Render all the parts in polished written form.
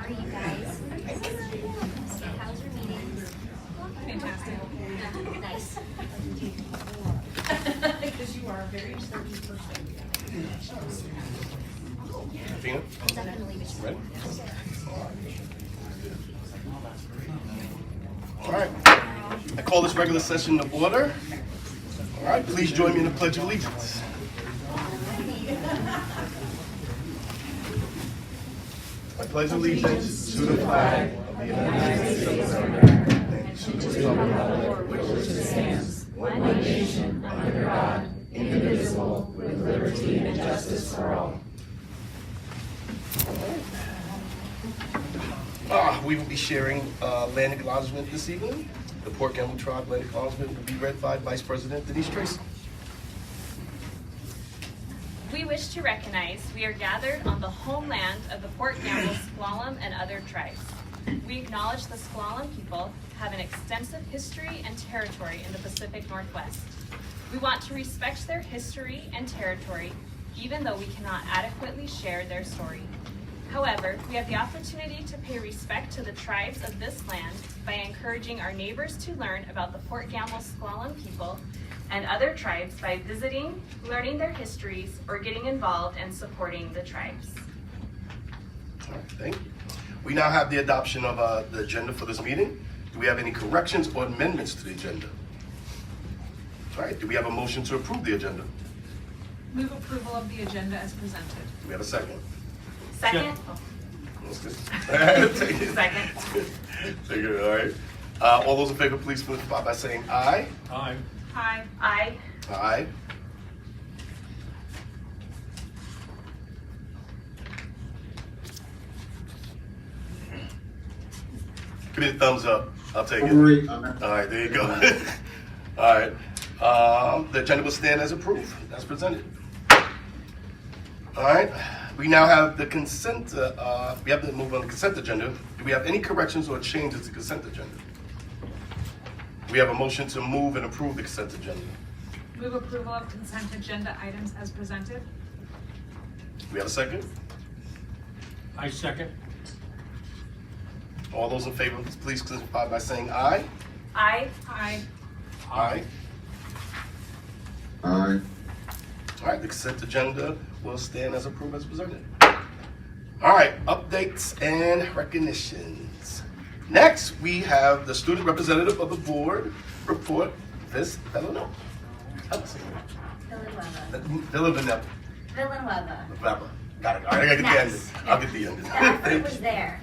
are you guys? How's your meeting? Fantastic. Nice. Because you are a very certain person. Tina? Definitely be Ready? All right. I call this regular session to order. All right, please join me in the Pledge of Allegiance. I pledge allegiance to the flag of the United States of America and to the republic for which it stands, one nation, under God, indivisible, with liberty and justice for all. We will be sharing land acknowledgement this evening. The Port Gamble Tribe land acknowledgement will be read by Vice President Denise Tracy. We wish to recognize we are gathered on the homeland of the Port Gamble S'Klallam and other tribes. We acknowledge the S'Klallam people have an extensive history and territory in the Pacific Northwest. We want to respect their history and territory, even though we cannot adequately share their story. However, we have the opportunity to pay respect to the tribes of this land by encouraging our neighbors to learn about the Port Gamble S'Klallam people and other tribes by visiting, learning their histories, or getting involved and supporting the tribes. All right, thank you. We now have the adoption of the agenda for this meeting. Do we have any corrections or amendments to the agenda? All right, do we have a motion to approve the agenda? Move approval of the agenda as presented. Do we have a second? Second? That's good. Take it. Second. Take it, all right. All those in favor, please signify by saying aye. Aye. Aye. Aye. Aye. Give me a thumbs up. I'll take it. All right, there you go. All right. The agenda will stand as approved, as presented. All right. We now have the consent. We have to move on the consent agenda. Do we have any corrections or changes to the consent agenda? We have a motion to move and approve the consent agenda. Move approval of consent agenda items as presented. We have a second? I second. All those in favor, please signify by saying aye. Aye. Aye. Aye. Aye. All right, the consent agenda will stand as approved as presented. All right, updates and recognitions. Next, we have the student representative of the board report, Ms. Villanova. Villanueva. Got it. All right, I gotta get the end. Next. I'll get the end. The effort was there.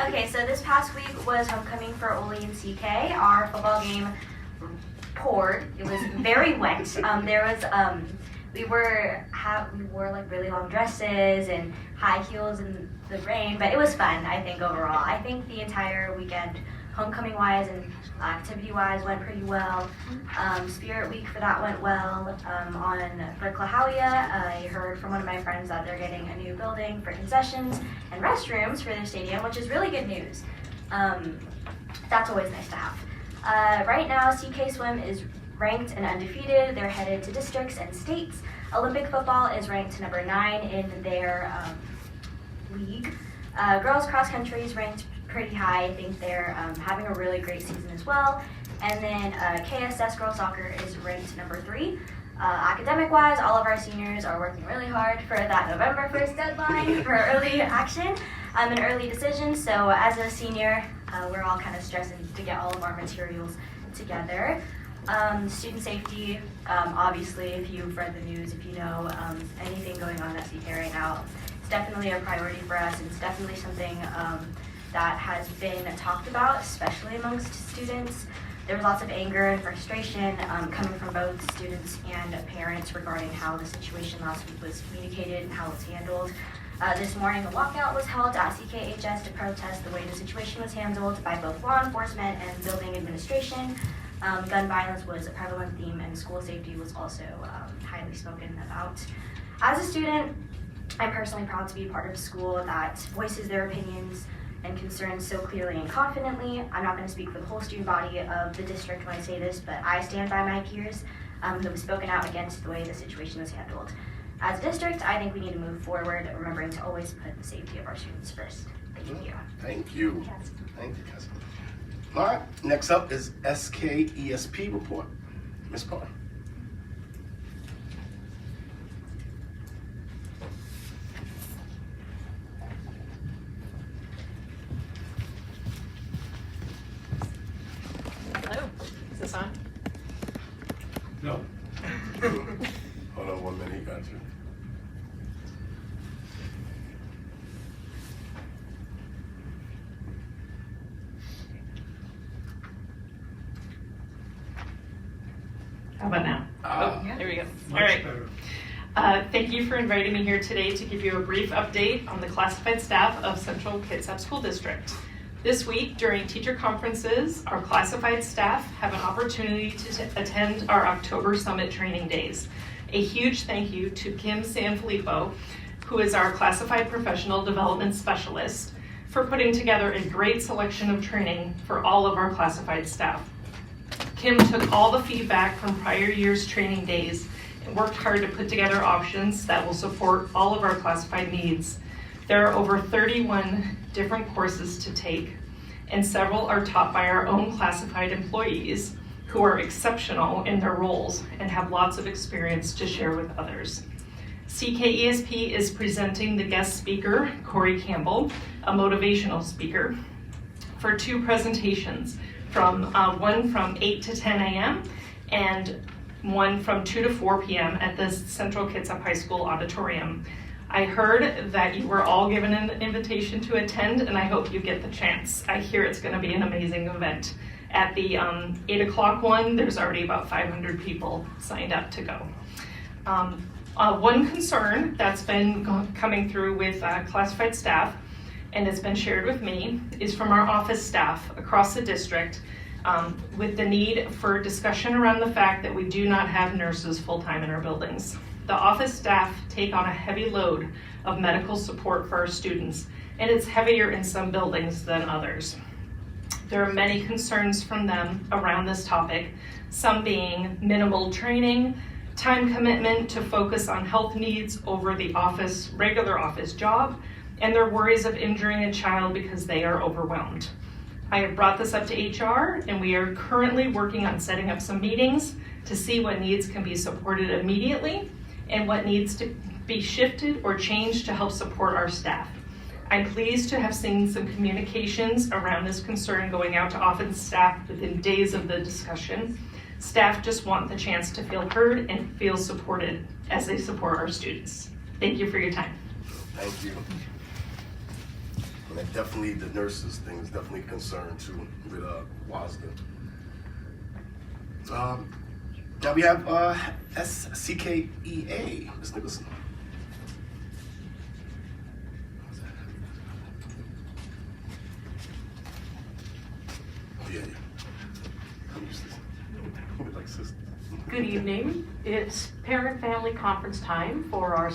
Okay, so this past week was homecoming for Ole and CK. Our football game poured. It was very wet. We wore like really long dresses and high heels in the rain, but it was fun, I think, overall. I think the entire weekend, homecoming-wise and activity-wise, went pretty well. Spirit Week for that went well. For Klahowya, I heard from one of my friends that they're getting a new building for concessions and restrooms for their stadium, which is really good news. That's always nice to have. Right now, CK Swim is ranked and undefeated. They're headed to districts and states. Olympic football is ranked number 9 in their league. Girls cross country is ranked pretty high. I think they're having a really great season as well. And then KSS girls soccer is ranked number 3. Academic-wise, all of our seniors are working really hard for that November 1st deadline for early action and early decisions. So as a senior, we're all kind of stressing to get all of our materials together. Student safety, obviously, if you've read the news, if you know anything going on at CK right now, it's definitely a priority for us, and it's definitely something that has been talked about, especially amongst students. There was lots of anger and frustration coming from both students and parents regarding how the situation last week was communicated and how it's handled. This morning, a walkout was held at CKHS to protest the way the situation was handled by both law enforcement and building administration. Gun violence was a prevalent theme, and school safety was also highly spoken about. As a student, I'm personally proud to be a part of a school that voices their opinions and concerns so clearly and confidently. I'm not going to speak for the whole student body of the district when I say this, but I stand by my peers who have spoken out against the way the situation was handled. As a district, I think we need to move forward, remembering to always put the safety of our students first. Thank you. Thank you. Thank you, Cassie. All right, next up is SKESP report. Ms. Carr. Hello, is this on? No. Hold on 1 minute, he got you. How about now? Ah. There we go. All Much right. better. Thank you for inviting me here today to give you a brief update on the classified staff of Central Kitsap School District. This week, during teacher conferences, our classified staff have an opportunity to attend our October Summit training days. A huge thank you to Kim Sanfilippo, who is our classified professional development specialist, for putting together a great selection of training for all of our classified staff. Kim took all the feedback from prior year's training days and worked hard to put together options that will support all of our classified needs. There are over 31 different courses to take, and several are taught by our own classified employees who are exceptional in their roles and have lots of experience to share with others. CKESP is presenting the guest speaker, Corey Campbell, a motivational speaker, for 2 presentations, one from 8 to 10 a.m. and one from 2 to 4 p.m. at the Central Kitsap High School auditorium. I heard that you were all given an invitation to attend, and I hope you get the chance. I hear it's going to be an amazing event. At the 8 o'clock one, there's already about 500 people signed up to go. One concern that's been coming through with classified staff, and it's been shared with me, is from our office staff across the district, with the need for discussion around the fact that we do not have nurses full-time in our buildings. The office staff take on a heavy load of medical support for our students, and it's heavier in some buildings than others. There are many concerns from them around this topic, some being minimal training, time commitment to focus on health needs over the regular office job, and their worries of injuring a child because they are overwhelmed. I have brought this up to HR, and we are currently working on setting up some meetings to see what needs can be supported immediately and what needs to be shifted or changed to help support our staff. I'm pleased to have seen some communications around this concern going out to office staff within days of the discussion. Staff just want the chance to feel heard and feel supported as they support our students. Thank you for your time. Thank you. And that definitely, the nurses thing is definitely a concern too with WASDA. Now we have CKEA, Ms. Nicholson. Oh, yeah. I'm used to this. Like sisters. Good evening. It's parent-family conference time for our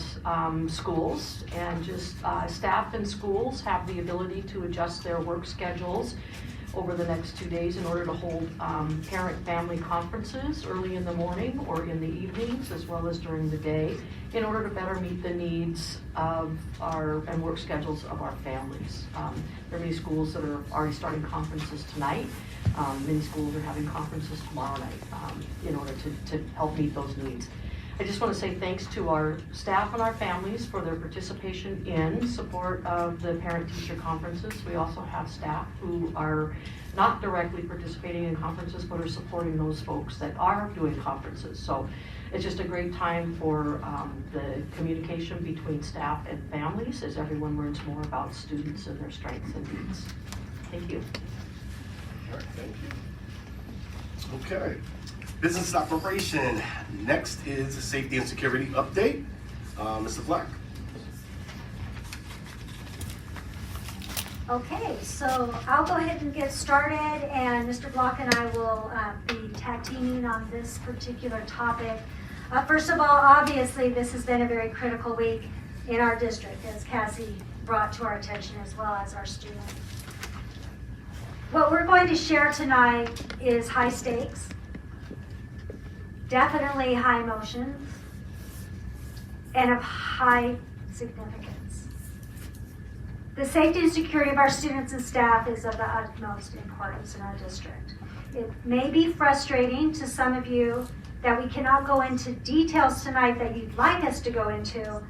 schools, and just staff and schools have the ability to adjust their work schedules over the next 2 days in order to hold parent-family conferences early in the morning or in the evenings, as well as during the day, in order to better meet the needs of and work schedules of our families. There are many schools that are already starting conferences tonight. Many schools are having conferences tomorrow night in order to help meet those needs. I just want to say thanks to our staff and our families for their participation in support of the parent-teacher conferences. We also have staff who are not directly participating in conferences, but are supporting those folks that are doing conferences. So it's just a great time for the communication between staff and families as everyone learns more about students and their strengths and needs. Thank you. All right, thank you. Okay. Business operation. Next is safety and security update. Mr. Black. Okay, so I'll go ahead and get started, and Mr. Block and I will be tag teaming on this particular topic. First of all, obviously, this has been a very critical week in our district, as Cassie brought to our attention, as well as our students. What we're going to share tonight is high stakes, definitely high emotions, and of high significance. The safety and security of our students and staff is of the utmost importance in our district. It may be frustrating to some of you that we cannot go into details tonight that you'd like us to go into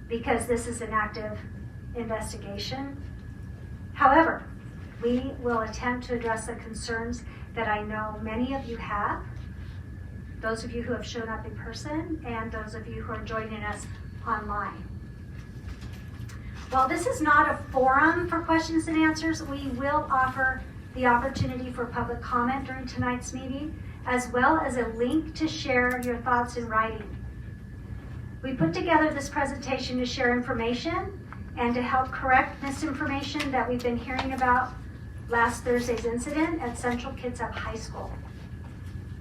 because this is an active investigation. However, we will attempt to address the concerns that I know many of you have, those of you who have shown up in person and those of you who are joining us online. While this is not a forum for questions and answers, we will offer the opportunity for public comment during tonight's meeting, as well as a link to share your thoughts in writing. We put together this presentation to share information and to help correct misinformation that we've been hearing about last Thursday's incident at Central Kitsap High School.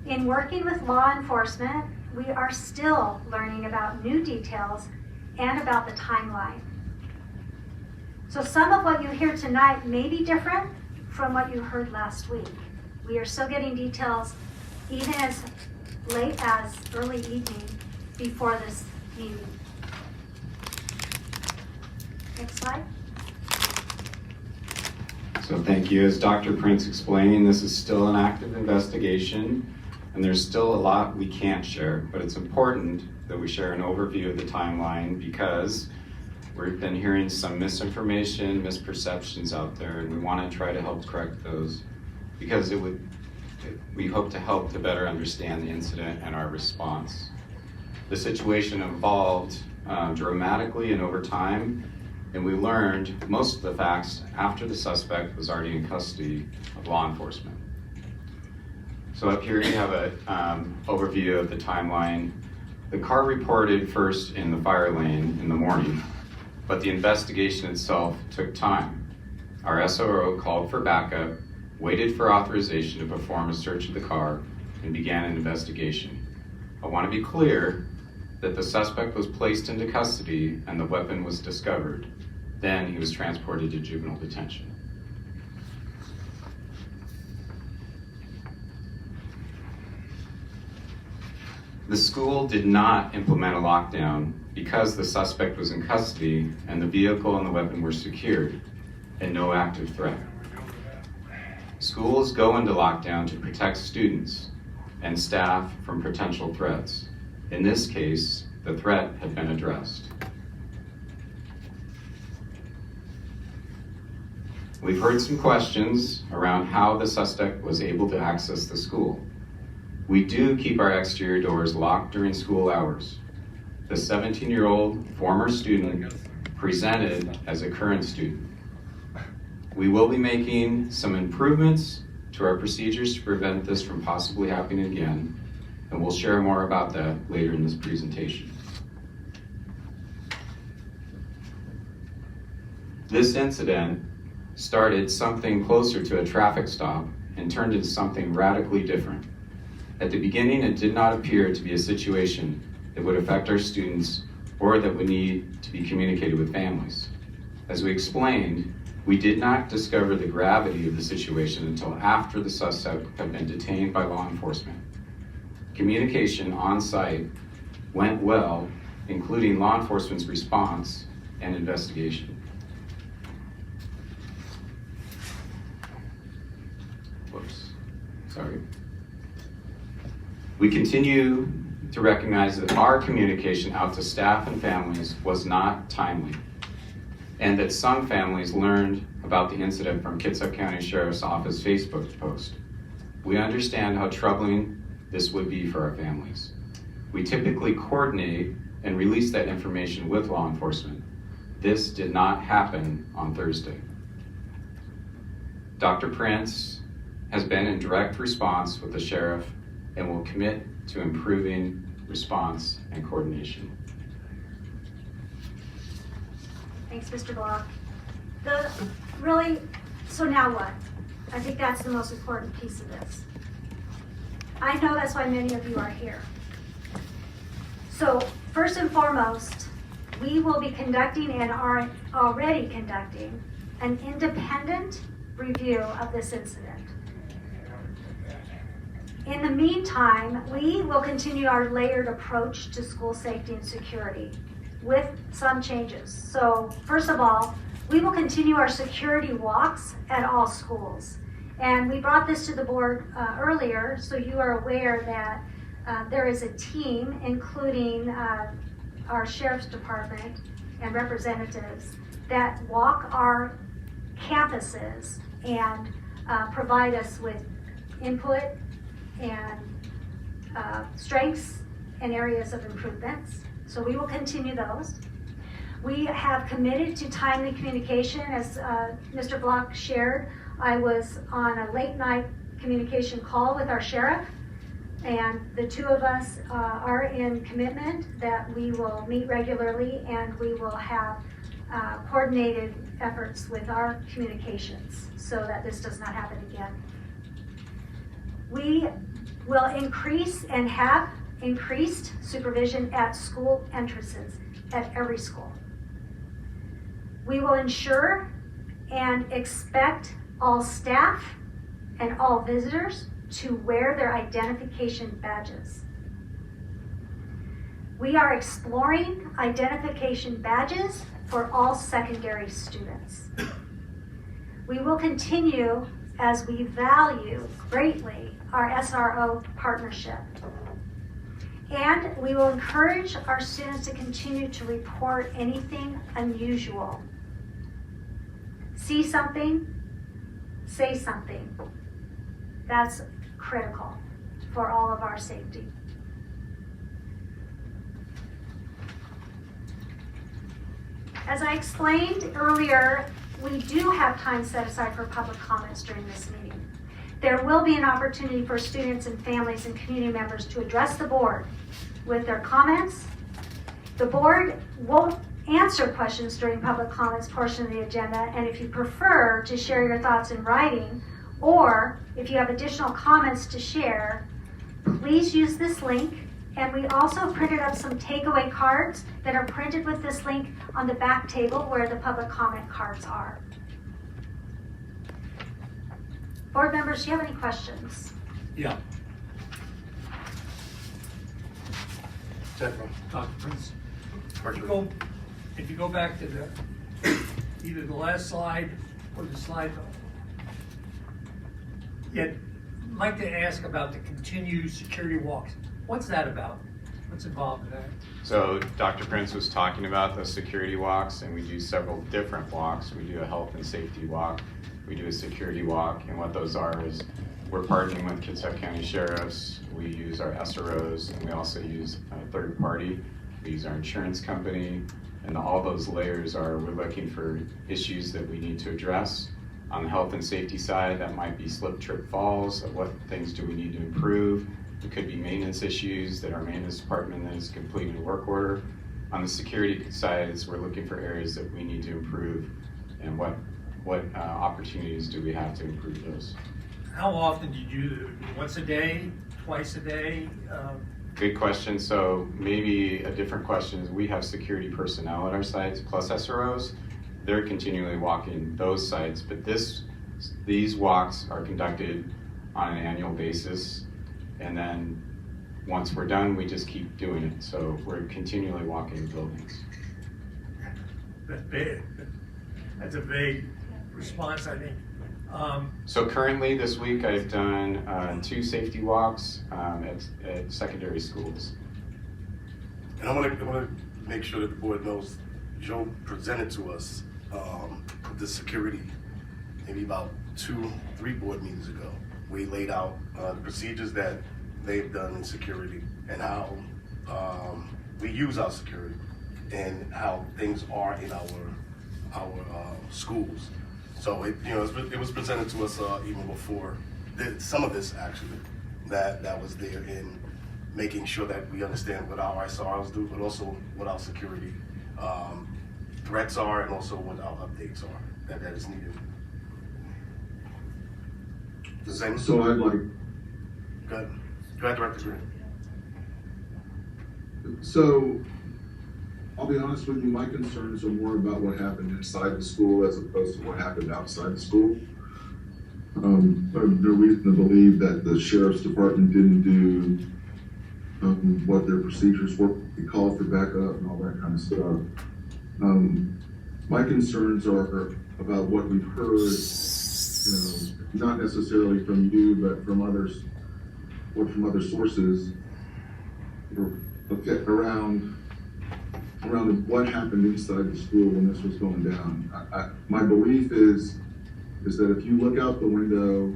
In working with law enforcement, we are still learning about new details and about the timeline. So some of what you hear tonight may be different from what you heard last week. We are still getting details even as late as early evening before this meeting. Next slide. So thank you. As Dr. Prince explained, this is still an active investigation, and there's still a lot we can't share, but it's important that we share an overview of the timeline because we've been hearing some misinformation, misperceptions out there, and we want to try to help correct those because we hope to help to better understand the incident and our response. The situation evolved dramatically and over time, and we learned most of the facts after the suspect was already in custody of law enforcement. So up here you have an overview of the timeline. The car reported first in the fire lane in the morning, but the investigation itself took time. Our SRO called for backup, waited for authorization to perform a search of the car, and began an investigation. I want to be clear that the suspect was placed into custody and the weapon was discovered. Then he was transported to juvenile detention. The school did not implement a lockdown because the suspect was in custody and the vehicle and the weapon were secured and no active threat. Schools go into lockdown to protect students and staff from potential threats. In this case, the threat had been addressed. We've heard some questions around how the suspect was able to access the school. We do keep our exterior doors locked during school hours. The 17-year-old former student presented as a current student. We will be making some improvements to our procedures to prevent this from possibly happening again, and we'll share more about that later in this presentation. This incident started something closer to a traffic stop and turned into something radically different. At the beginning, it did not appear to be a situation that would affect our students or that would need to be communicated with families. As we explained, we did not discover the gravity of the situation until after the suspect had been detained by law enforcement. Communication on site went well, including law enforcement's response and investigation. We continue to recognize that our communication out to staff and families was not timely, and that some families learned about the incident from Kitsap County Sheriff's Office Facebook post. We understand how troubling this would be for our families. We typically coordinate and release that information with law enforcement. This did not happen on Thursday. Dr. Prince has been in direct response with the sheriff and will commit to improving response and coordination. Thanks, Mr. Block. So now what? I think that's the most important piece of this. I know that's why many of you are here. So first and foremost, we will be conducting and are already conducting an independent review of this incident. In the meantime, we will continue our layered approach to school safety and security with some changes. So first of all, We will continue our security walks at all schools. And we brought this to the board earlier, so you are aware that there is a team, including our sheriff's department and representatives, that walk our campuses and provide us with input and strengths and areas of improvements. So we will continue those. We have committed to timely communication. As Mr. Block shared, I was on a late night communication call with our sheriff, and the two of us are in commitment that we will meet regularly and we will have coordinated efforts with our communications so that this does not happen again. We will increase and have increased supervision at school entrances at every school. We will ensure and expect all staff and all visitors to wear their identification badges. We are exploring identification badges for all secondary students. We will continue, as we value greatly our SRO partnership. And we will encourage our students to continue to report anything unusual. See something, say something. That's critical for all of our safety. As I explained earlier, we do have time set aside for public comments during this meeting. There will be an opportunity for students and families and community members to address the board with their comments. The board won't answer questions during public comments portion of the agenda, and if you prefer to share your thoughts in writing, or if you have additional comments to share, please use this link. And we also printed up some takeaway cards that are printed with this link on the back table where the public comment cards are. Board members, do you have any questions? Yeah. Dr. Prince, if you go back to either the last slide or the slide, I'd like to ask about the continued security walks. What's that about? What's involved in that? So Dr. Prince was talking about the security walks, and we do several different walks. We do a health and safety walk, we do a security walk, and what those are is we're partnering with Kitsap County Sheriffs, we use our SROs, and we also use a third party. We use our insurance company, and all those layers are we're looking for issues that we need to address. On the health and safety side, that might be slip, trip, falls, what things do we need to improve. It could be maintenance issues that our maintenance department is completing a work order. On the security side, is we're looking for areas that we need to improve and what opportunities do we have to improve those. How often do you do it? Once a day, twice a day? Good question. So maybe a different question is we have security personnel at our sites plus SROs. They're continually walking those sites, but these walks are conducted on an annual basis. And then once we're done, we just keep doing it. So we're continually walking buildings. That's big. That's a vague response, I think. So currently this week I've done 2 safety walks at secondary schools. And I want to make sure that the board knows Joe presented to us the security maybe about 2-3 board meetings ago. We laid out the procedures that they've done in security and how we use our security and how things are in our schools. So it was presented to us even before some of this actually that was there in making sure that we understand what our SROs do, but also what our security threats are and also what our updates are that is needed. The same. So I'd like. Go ahead, Director Green. So I'll be honest with you, my concerns are more about what happened inside the school as opposed to what happened outside the school. There's no reason to believe that the sheriff's department didn't do what their procedures were, the call for backup and all that kind of stuff. my concerns are about what we've heard, not necessarily from you, but from others, or from other sources, around what happened inside the school when this was going down. My belief is that if you look out the window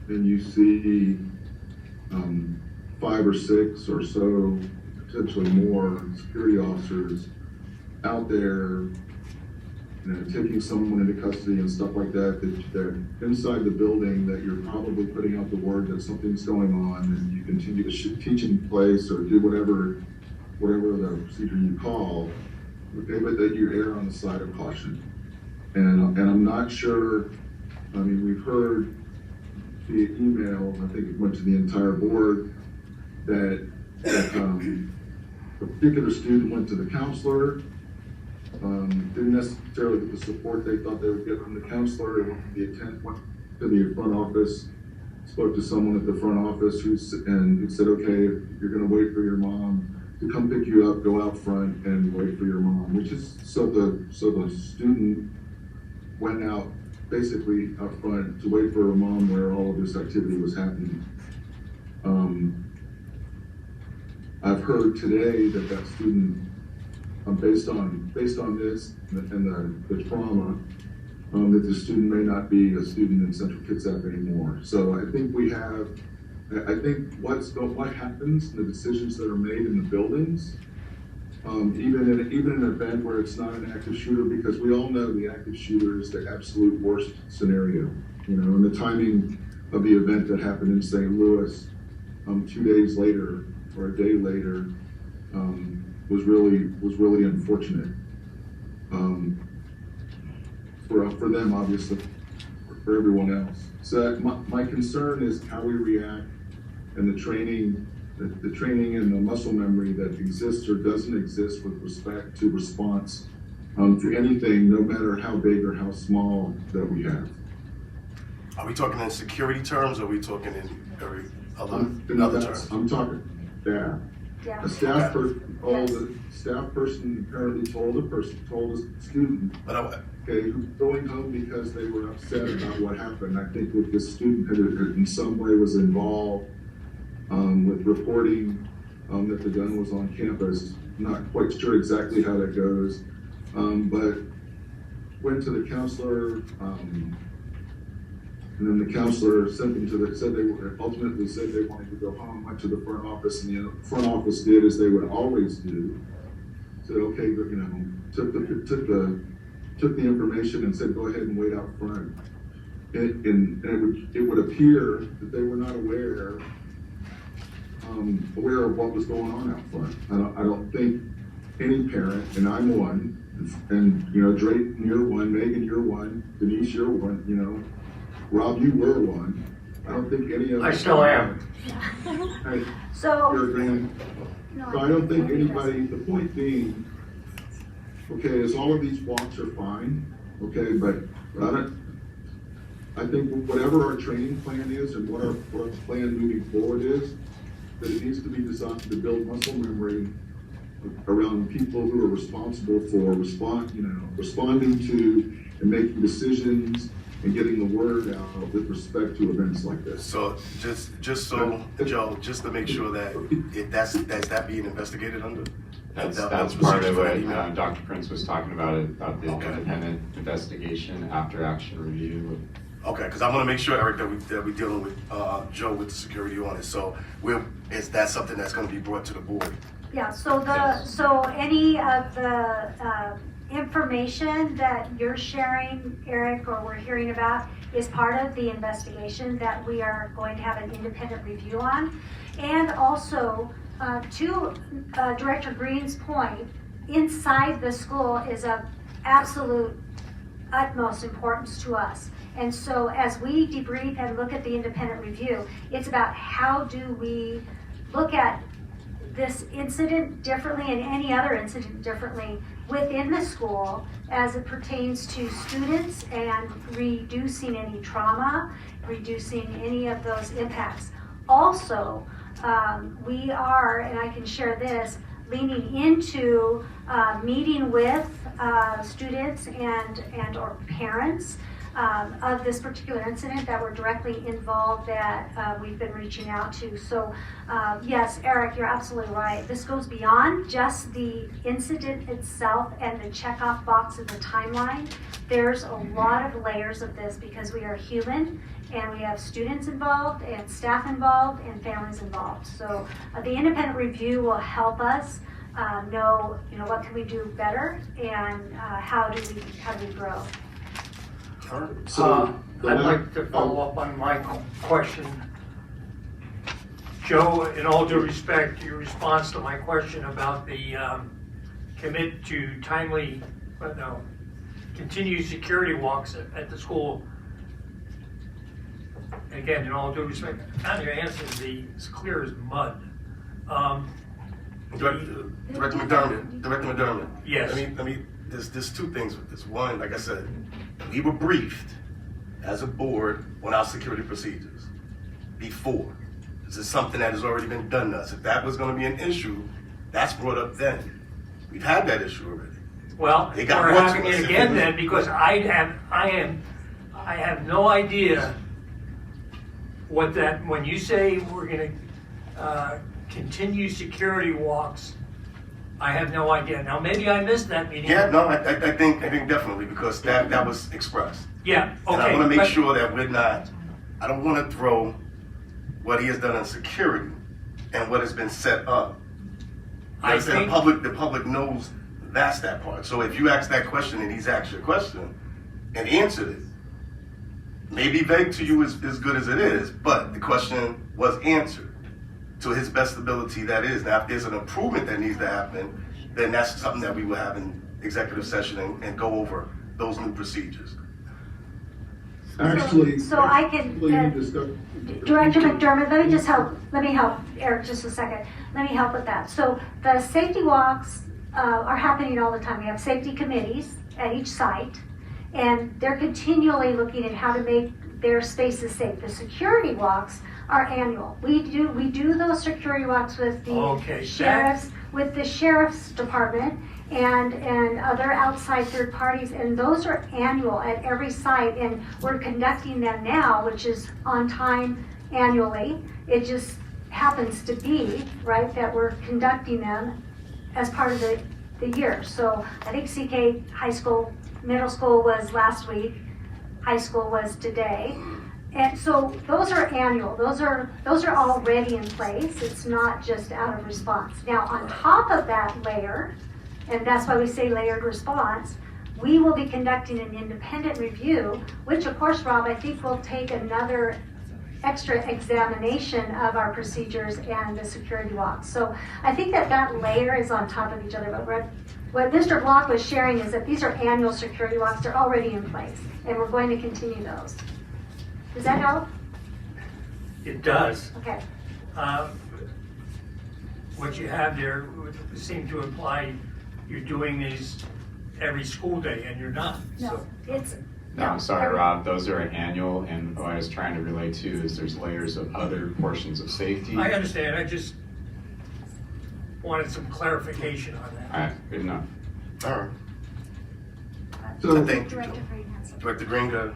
and you see 5 or 6 or so, potentially more security officers out there, taking someone into custody and stuff like that, that they're inside the building, that you're probably putting out the word that something's going on, and you continue to teach in place or do whatever the procedure you call, okay, but that you err on the side of caution. And I'm not sure, I mean, we've heard via email, I think it went to the entire board, that a particular student went to the counselor, didn't necessarily get the support they thought they would get from the counselor, and the intent went to the front office, spoke to someone at the front office who said, okay, you're gonna wait for your mom to come pick you up, go out front and wait for your mom, which is, so the student went out basically out front to wait for her mom where all of this activity was happening. I've heard today that student, based on this and the trauma, that the student may not be a student in Central Kitsap anymore. So I think what happens, the decisions that are made in the buildings, even in an event where it's not an active shooter, because we all know the active shooter is the absolute worst scenario, and the timing of the event that happened in St. Louis 2 days later or a day later was really unfortunate for them, obviously, for everyone else. So my concern is how we react and the training and the muscle memory that exists or doesn't exist with respect to response to anything, no matter how big or how small that we have. Are we talking in security terms, or are we talking in every other terms? I'm talking, yeah. A staff person, the staff person apparently told a student, okay, who's going home because they were upset about what happened. I think that this student had in some way was involved with reporting that the gun was on campus. Not quite sure exactly how that goes, but went to the counselor, and then the counselor sent them ultimately said they wanted to go home, went to the front office, and the front office did as they would always do. Said, okay, took the information and said, go ahead and wait out front. And it would appear that they were not aware of what was going on out front. I don't think any parent, and I'm one, and Drake, you're one, Megan, you're one, Denise, you're one, Rob, you were one. I don't think any of us. I still am. So I don't think anybody, the point being, okay, is all of these walks are fine, okay, but I think whatever our training plan is and what our plan moving forward is, that it needs to be designed to build muscle memory around people who are responsible for responding to and making decisions and getting the word out with respect to events like this. So just so Joe, just to make sure that that's that being investigated under. That's part of what Dr. Prince was talking about the independent investigation after action review. Okay, because I want to make sure, Eric, that we're dealing with Joe with the security on it. So is that something that's going to be brought to the board? Yeah, so any of the information that you're sharing, Eric, or we're hearing about is part of the investigation that we are going to have an independent review on. And also, to Director Green's point, inside the school is of absolute utmost importance to us. And so as we debrief and look at the independent review, it's about how do we look at this incident differently and any other incident differently within the school as it pertains to students and reducing any trauma, reducing any of those impacts. Also, we are, and I can share this, leaning into meeting with students and or parents of this particular incident that were directly involved that we've been reaching out to. So yes, Eric, you're absolutely right. This goes beyond just the incident itself and the checkoff box of the timeline. There's a lot of layers of this because we are human and we have students involved and staff involved and families involved. So the independent review will help us know, what can we do better and how do we grow. So, I'd like to follow up on my question. Joe, in all due respect, your response to my question about the commit to continued security walks at the school. Again, in all due respect, kind of your answer is clear as mud. Director McDermott. Yes. Let me. There's two things with this. One, like I said, we were briefed as a board on our security procedures before. This is something that has already been done to us. If that was going to be an issue, that's brought up then. We've had that issue already. Well, They we're got brought to having us. it again then because I have no idea what that, when you say we're gonna continue security walks, I have no idea. Now, maybe I missed that meeting. Yeah, no, I think definitely because that was expressed. Yeah, okay. And I want to make but- sure that we're not. I don't want to throw what he has done in security and what has been set up. I The think- public knows that's that part. So if you ask that question and he's asked your question and answered it, maybe vague to you is as good as it is, but the question was answered to his best ability. That is. Now, if there's an improvement that needs to happen, then that's something that we will have in executive session and go over those new procedures. Actually, So I can, Director McDermott, let me help Eric just a second. Let me help with that. So the safety walks are happening all the time. We have safety committees at each site, and they're continually looking at how to make their spaces safe. The security walks are annual. We do those security walks with the sheriff's department and other outside third parties, and those are annual at every site, and we're conducting them now, which is on time annually. It just happens to be, right, that we're conducting them as part of the year. So I think CK high school, middle school was last week, high school was today. And so those are annual, those are already in place. It's not just out of response. Now on top of that layer, and that's why we say layered response, we will be conducting an independent review, which of course, Rob, I think will take another extra examination of our procedures and the security walks. So I think that layer is on top of each other. But what Mr. Block was sharing is that these are annual security walks. They're already in place, and we're going to continue those. Does that help? It does. Okay. What you have there would seem to imply you're doing these every school day, and you're not. No, No, I'm sorry, Rob, those are annual, and what I was trying to relate to is there's layers of other portions of safety. I understand, I just wanted some clarification on that. All right, good enough. All right. So, Thank you, Director Green has something. Director Green, go.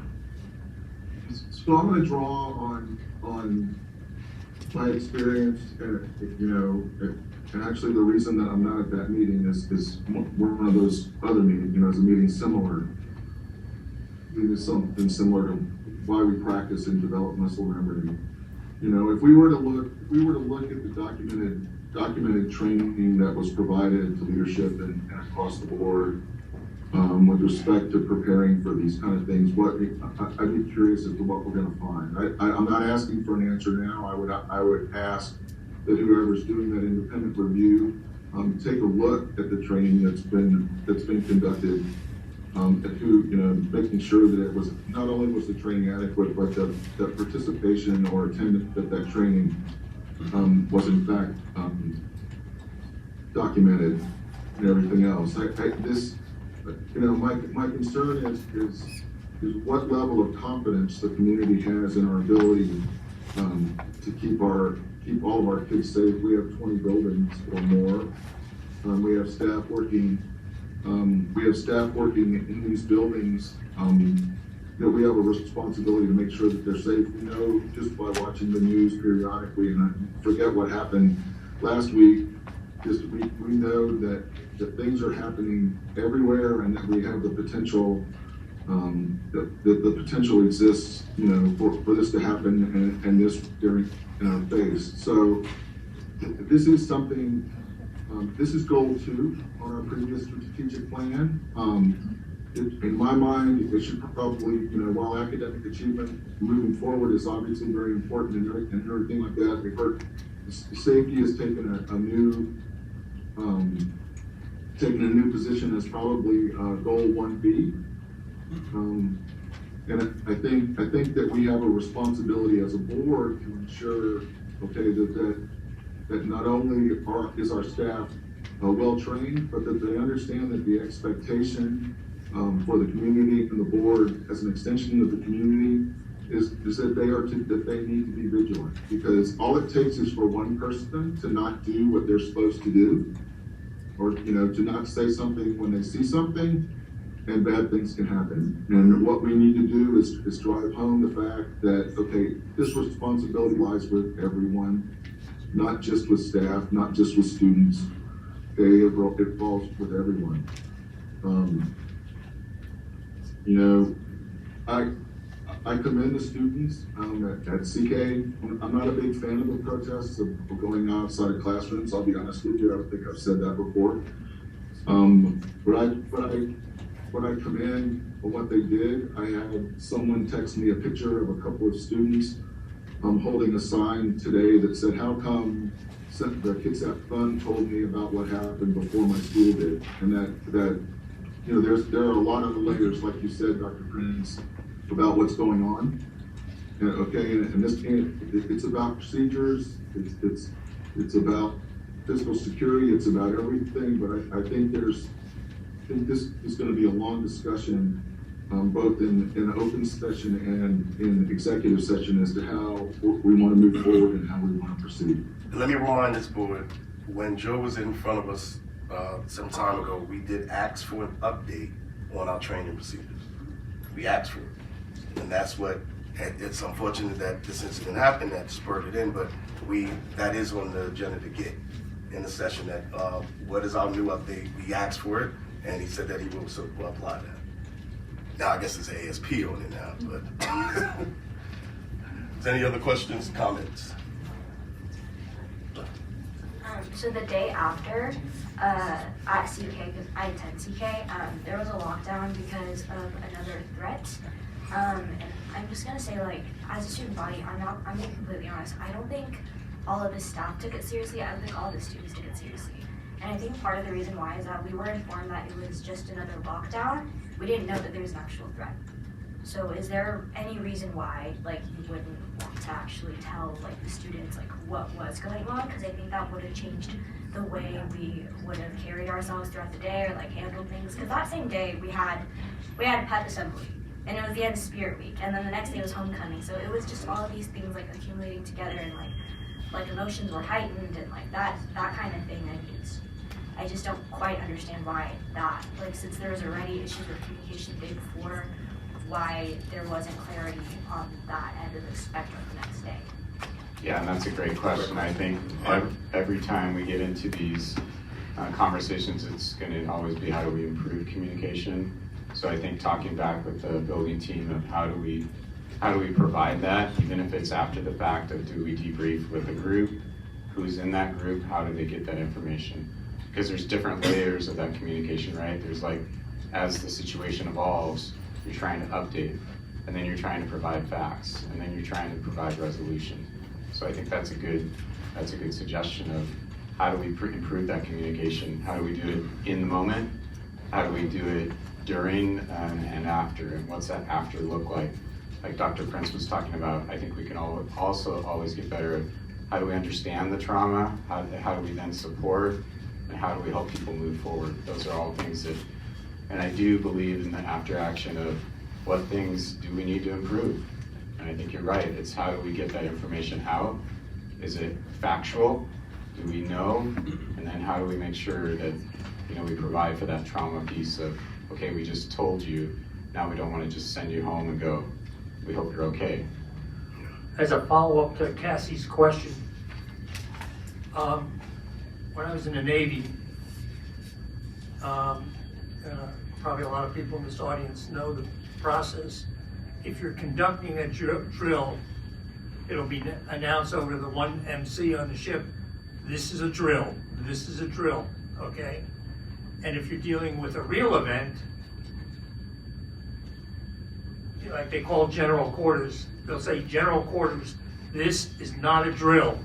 so I'm going to draw on my experience, and actually the reason that I'm not at that meeting is one of those other meetings, is a meeting similar. It is something similar to why we practice and develop muscle memory. If we were to look at the documented training that was provided to leadership and across the board with respect to preparing for these kind of things, I'd be curious as to what we're going to find. I'm not asking for an answer now. I would ask that whoever's doing that independent review take a look at the training that's been conducted. Making sure that it was not only was the training adequate, but the participation or attendance at that training was in fact documented and everything else. My concern is what level of confidence the community has in our ability to keep all of our kids safe. We have 20 buildings or more. We have staff working. We have staff working in these buildings. That we have a responsibility to make sure that they're safe. We know just by watching the news periodically, and I forget what happened last week. Just we know that things are happening everywhere, and that we have the potential. The potential exists, you know, for this to happen, and this during in our face. So this is something. This is goal 2 on our previous strategic plan. In my mind, it should probably, you know, while academic achievement moving forward is obviously very important and everything like that, we've heard safety has taken a new position as probably goal 1B. And I think that we have a responsibility as a board to ensure, okay, that not only is our staff well trained, but that they understand that the expectation for the community and the board as an extension of the community is that they need to be vigilant, because all it takes is for one person to not do what they're supposed to do, or, you know, to not say something when they see something, and bad things can happen. And what we need to do is drive home the fact that, okay, this responsibility lies with everyone, not just with staff, not just with students. Okay, it falls with everyone. You know, I commend the students at CK. I'm not a big fan of the protests of going outside of classrooms. I'll be honest with you. I don't think I've said that before. But I commend what they did. I had someone text me a picture of a couple of students holding a sign today that said, "How come the kids at Fun told me about what happened before my school did?" And that you know, there are a lot of layers, like you said, Dr. Prince, about what's going on. And, okay, and this it's about procedures. It's about physical security. It's about everything. But I think this is going to be a long discussion, both in an open session and in executive session, as to how we want to move forward and how we want to proceed. Let me remind this board, when Joe was in front of us some time ago, we did ask for an update on our training procedures. We asked for it. And that's what, it's unfortunate that this incident happened that spurred it in, but that is on the agenda to get in the session, that what is our new update? We asked for it, and he said that he will apply that. Now, I guess it's ASP on it now, but. Is there any other questions, comments? So the day after, at CK, because I attend CK, there was a lockdown because of another threat. And I'm just gonna say, like, as a student body, I'm being completely honest, I don't think all of the staff took it seriously. I don't think all the students took it seriously. And I think part of the reason why is that we were informed that it was just another lockdown. We didn't know that there was an actual threat. So is there any reason why, like, you wouldn't want to actually tell, like, the students, like, what was going on? Because I think that would have changed the way we would have carried ourselves throughout the day, or, like, handled things. Because that same day we had pet assembly, and it was the end of Spirit Week, and then the next day was homecoming. So it was just all of these things, like, accumulating together, and like emotions were heightened, and like that kind of thing. I just don't quite understand why that, like, since there was already issues with communication the day before, why there wasn't clarity on that end of the spectrum the next day. Yeah, and that's a great question. I think every time we get into these conversations, it's going to always be, how do we improve communication? So I think talking back with the building team of how do we provide that, even if it's after the fact, of do we debrief with the group, who's in that group, how do they get that information? Because there's different layers of that communication, right? There's, like, as the situation evolves, you're trying to update, and then you're trying to provide facts, and then you're trying to provide resolution. So I think that's a good suggestion of how do we improve that communication? How do we do it in the moment? How do we do it during and after? And what's that after look like? Like Dr. Prince was talking about, I think we can also always get better at how do we understand the trauma? How do we then support? And how do we help people move forward? Those are all things that, and I do believe in the after action of what things do we need to improve? And I think you're right, it's how do we get that information out? Is it factual? Do we know? And then how do we make sure that, you know, we provide for that trauma piece of, okay, we just told you, now we don't want to just send you home and go, we hope you're okay. As a follow-up to Cassie's question, when I was in the Navy, probably a lot of people in this audience know the process. If you're conducting a drill, it'll be announced over the one MC on the ship, this is a drill, this is a drill, okay? And if you're dealing with a real event, like they call general quarters, they'll say general quarters, this is not a drill.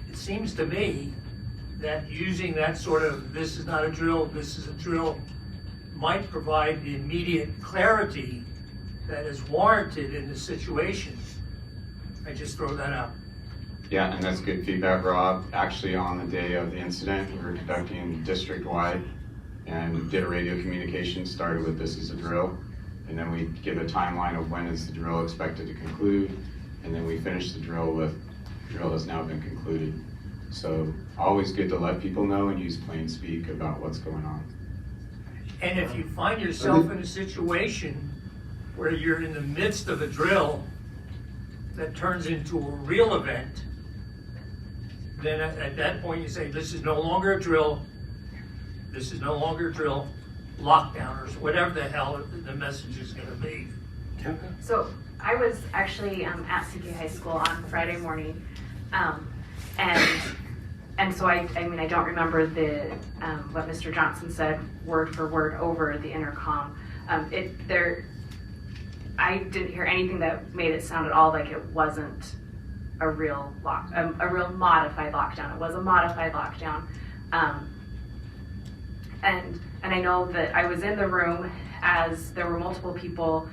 It seems to me that using that sort of, this is not a drill, this is a drill, might provide the immediate clarity that is warranted in the situation. I just throw that out. Yeah, and that's good feedback, Rob. Actually, on the day of the incident, we were conducting district-wide and did a radio communication, started with this is a drill, and then we give a timeline of when is the drill expected to conclude, and then we finish the drill with, the drill has now been concluded. So always good to let people know and use plain speak about what's going on. And if you find yourself in a situation where you're in the midst of a drill that turns into a real event, then at that point you say, this is no longer a drill, this is no longer a drill, lockdown, or whatever the hell the message is going to be. So I was actually at CK High School on Friday morning, and so I mean I don't remember the what Mr. Johnson said word for word over the intercom. I didn't hear anything that made it sound at all like it wasn't a real modified lockdown. It was a modified lockdown, and I know that I was in the room as there were multiple people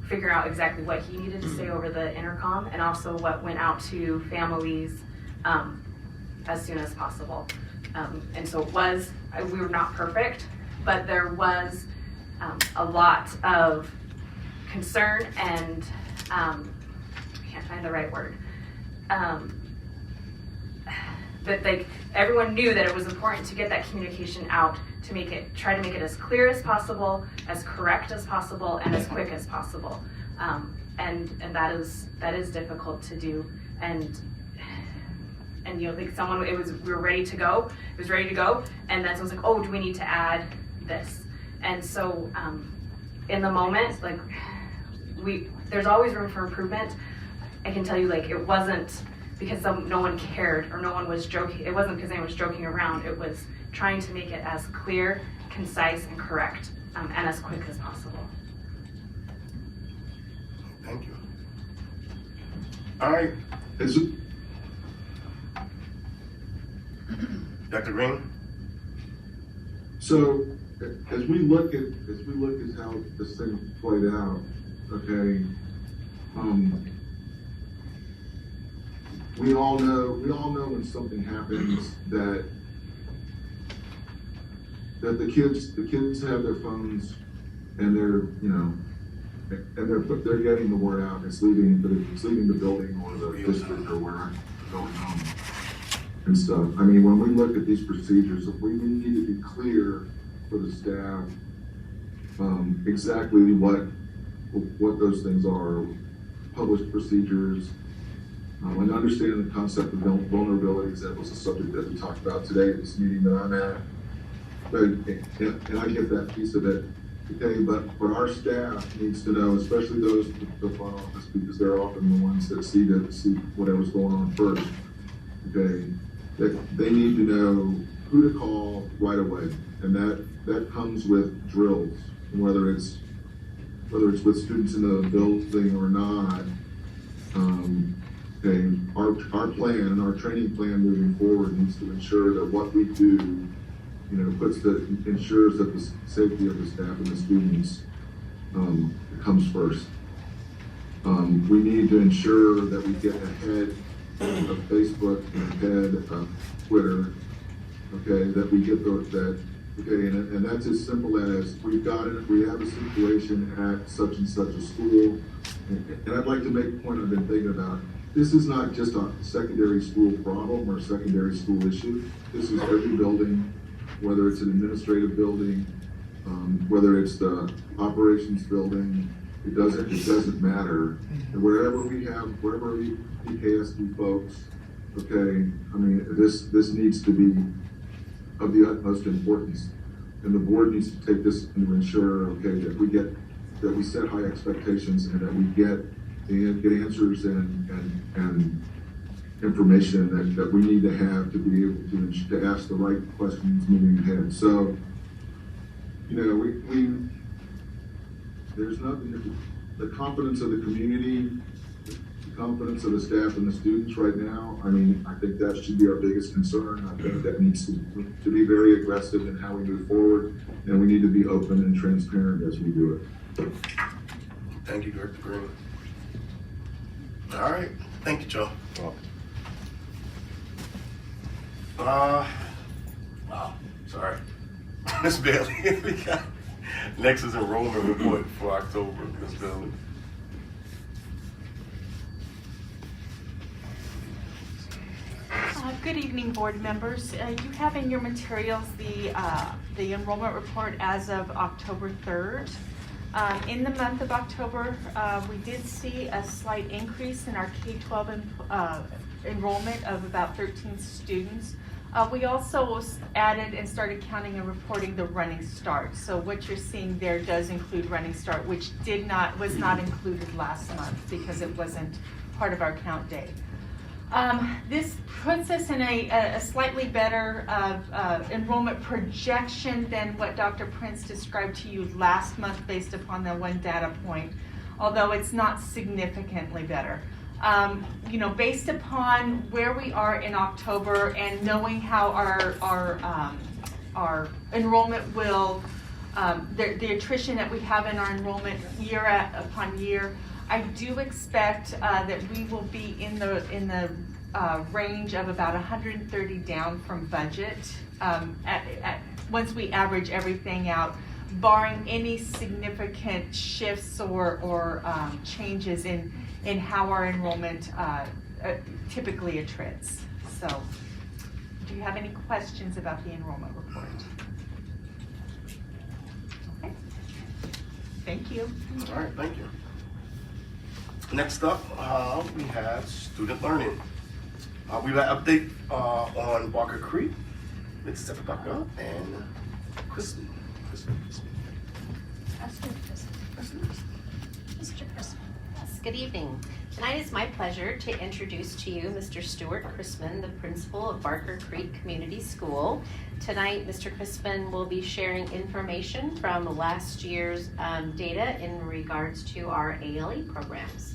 figuring out exactly what he needed to say over the intercom, and also what went out to families as soon as possible. And so it was, we were not perfect, but there was a lot of concern and I can't find the right word. That like everyone knew that it was important to get that communication out, to try to make it as clear as possible, as correct as possible, and as quick as possible. And that is difficult to do. And you know, like we were ready to go. It was ready to go, and then someone's like, "Oh, do we need to add this?" And so, in the moment, like there's always room for improvement. I can tell you, like it wasn't because no one cared or no one was joking. It wasn't because anyone was joking around. It was trying to make it as clear, concise, and correct, and as quick as possible. Thank you. All right. Dr. Green? So as we look at how this thing played out, okay, we all know when something happens that the kids have their phones and they're getting the word out. It's leaving the building or the district or wherever going home and stuff. I mean, when we look at these procedures, we need to be clear for the staff exactly what those things are, published procedures, and understand the concept of vulnerabilities. That was a subject that we talked about today at this meeting that I'm at. And I get that piece of it. Okay, but our staff needs to know, especially those in the front office, because they're often the ones that see whatever's going on first. Okay, that they need to know who to call right away, and that comes with drills, whether it's with students in the building or not. Okay, our plan and our training plan moving forward needs to ensure that what we do, ensures that the safety of the staff and the students comes first. We need to ensure that we get ahead of Facebook and ahead of Twitter. Okay, that we get and that's as simple as we have a situation at such and such a school, and I'd like to make a point I've been thinking about. this is not just a secondary school problem or secondary school issue. This is every building, whether it's an administrative building, whether it's the operations building, it doesn't matter. And wherever we PKSD folks, okay, I mean, this needs to be of the utmost importance. And the board needs to take this and ensure, okay, that we set high expectations and that we get answers and information that we need to have to be able to ask the right questions moving ahead. So, you know, there's nothing, the confidence of the community, the confidence of the staff and the students right now, I mean, I think that should be our biggest concern. I think that needs to be very aggressive in how we move forward, and we need to be open and transparent as we do it. Thank you, Director Green. All right, thank you, Joe. Wow, sorry. Ms. Bailey, we got next is enrollment report for October, Ms. Bailey. Good evening, board members. You have in your materials the enrollment report as of October 3rd. In the month of October, we did see a slight increase in our K-12 enrollment of about 13 students. We also added and started counting and reporting the running start. So what you're seeing there does include running start, which was not included last month because it wasn't part of our count day. This puts us in a slightly better enrollment projection than what Dr. Prince described to you last month based upon the one data point, although it's not significantly better. You know, based upon where we are in October and knowing how our enrollment will, the attrition that we have in our enrollment year upon year, I do expect that we will be in the range of about 130 down from budget once we average everything out, barring any significant shifts or changes in how our enrollment typically attrits. So, do you have any questions about the enrollment report? Okay. Thank you. All right, thank you. Next up, we have student learning. We have an update on Barker Creek. Let's step it back up and Kristen. Mr. Chrisman. Yes, good evening. Tonight is my pleasure to introduce to you Mr. Stuart Chrisman, the principal of Barker Creek Community School. Tonight, Mr. Chrisman will be sharing information from last year's data in regards to our ALE programs.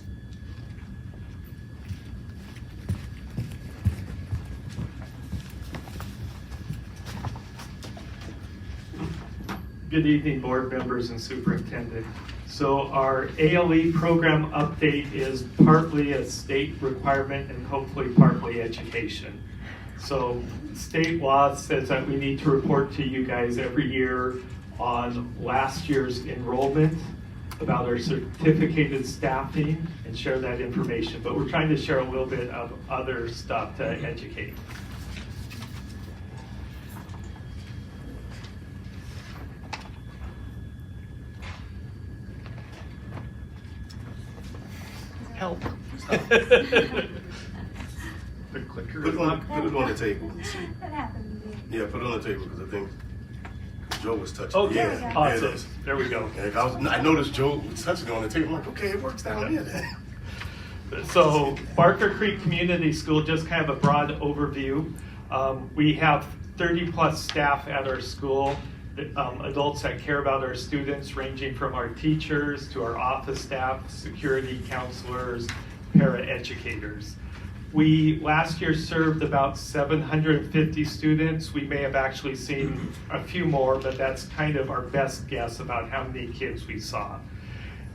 Good evening, board members and superintendent. So our ALE program update is partly a state requirement and hopefully partly education. So state law says that we need to report to you guys every year on last year's enrollment, about our certificated staffing, and share that information. But we're trying to share a little bit of other stuff to educate. Help. The clicker. Put it on the table. That happened to me. Yeah, put it on the table because I think Joe was touching. Okay, yeah, awesome. There it is. There we go. Okay, I noticed Joe was touching it on the table. I'm like, okay, it works down here then. So Barker Creek Community School, just kind of a broad overview. We have 30 plus staff at our school, adults that care about our students, ranging from our teachers to our office staff, security counselors, para-educators. We last year served about 750 students. We may have actually seen a few more, but that's kind of our best guess about how many kids we saw.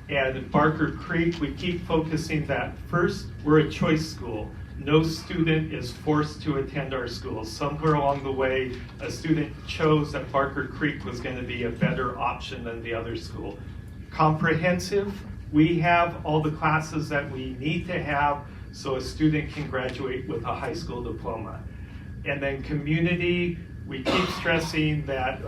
And at Barker Creek, we keep focusing that first, we're a choice school. No student is forced to attend our school. Somewhere along the way, a student chose that Barker Creek was going to be a better option than the other school. Comprehensive, we have all the classes that we need to have so a student can graduate with a high school diploma. And then community, we keep stressing that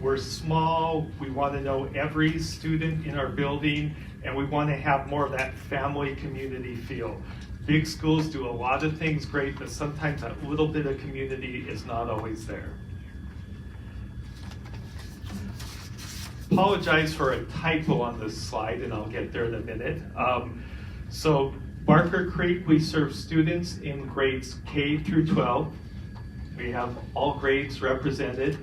we're small, we want to know every student in our building, and we want to have more of that family community feel. Big schools do a lot of things great, but sometimes that little bit of community is not always there. Apologize for a typo on this slide, and I'll get there in a minute. So Barker Creek, we serve students in grades K through 12. We have all grades represented.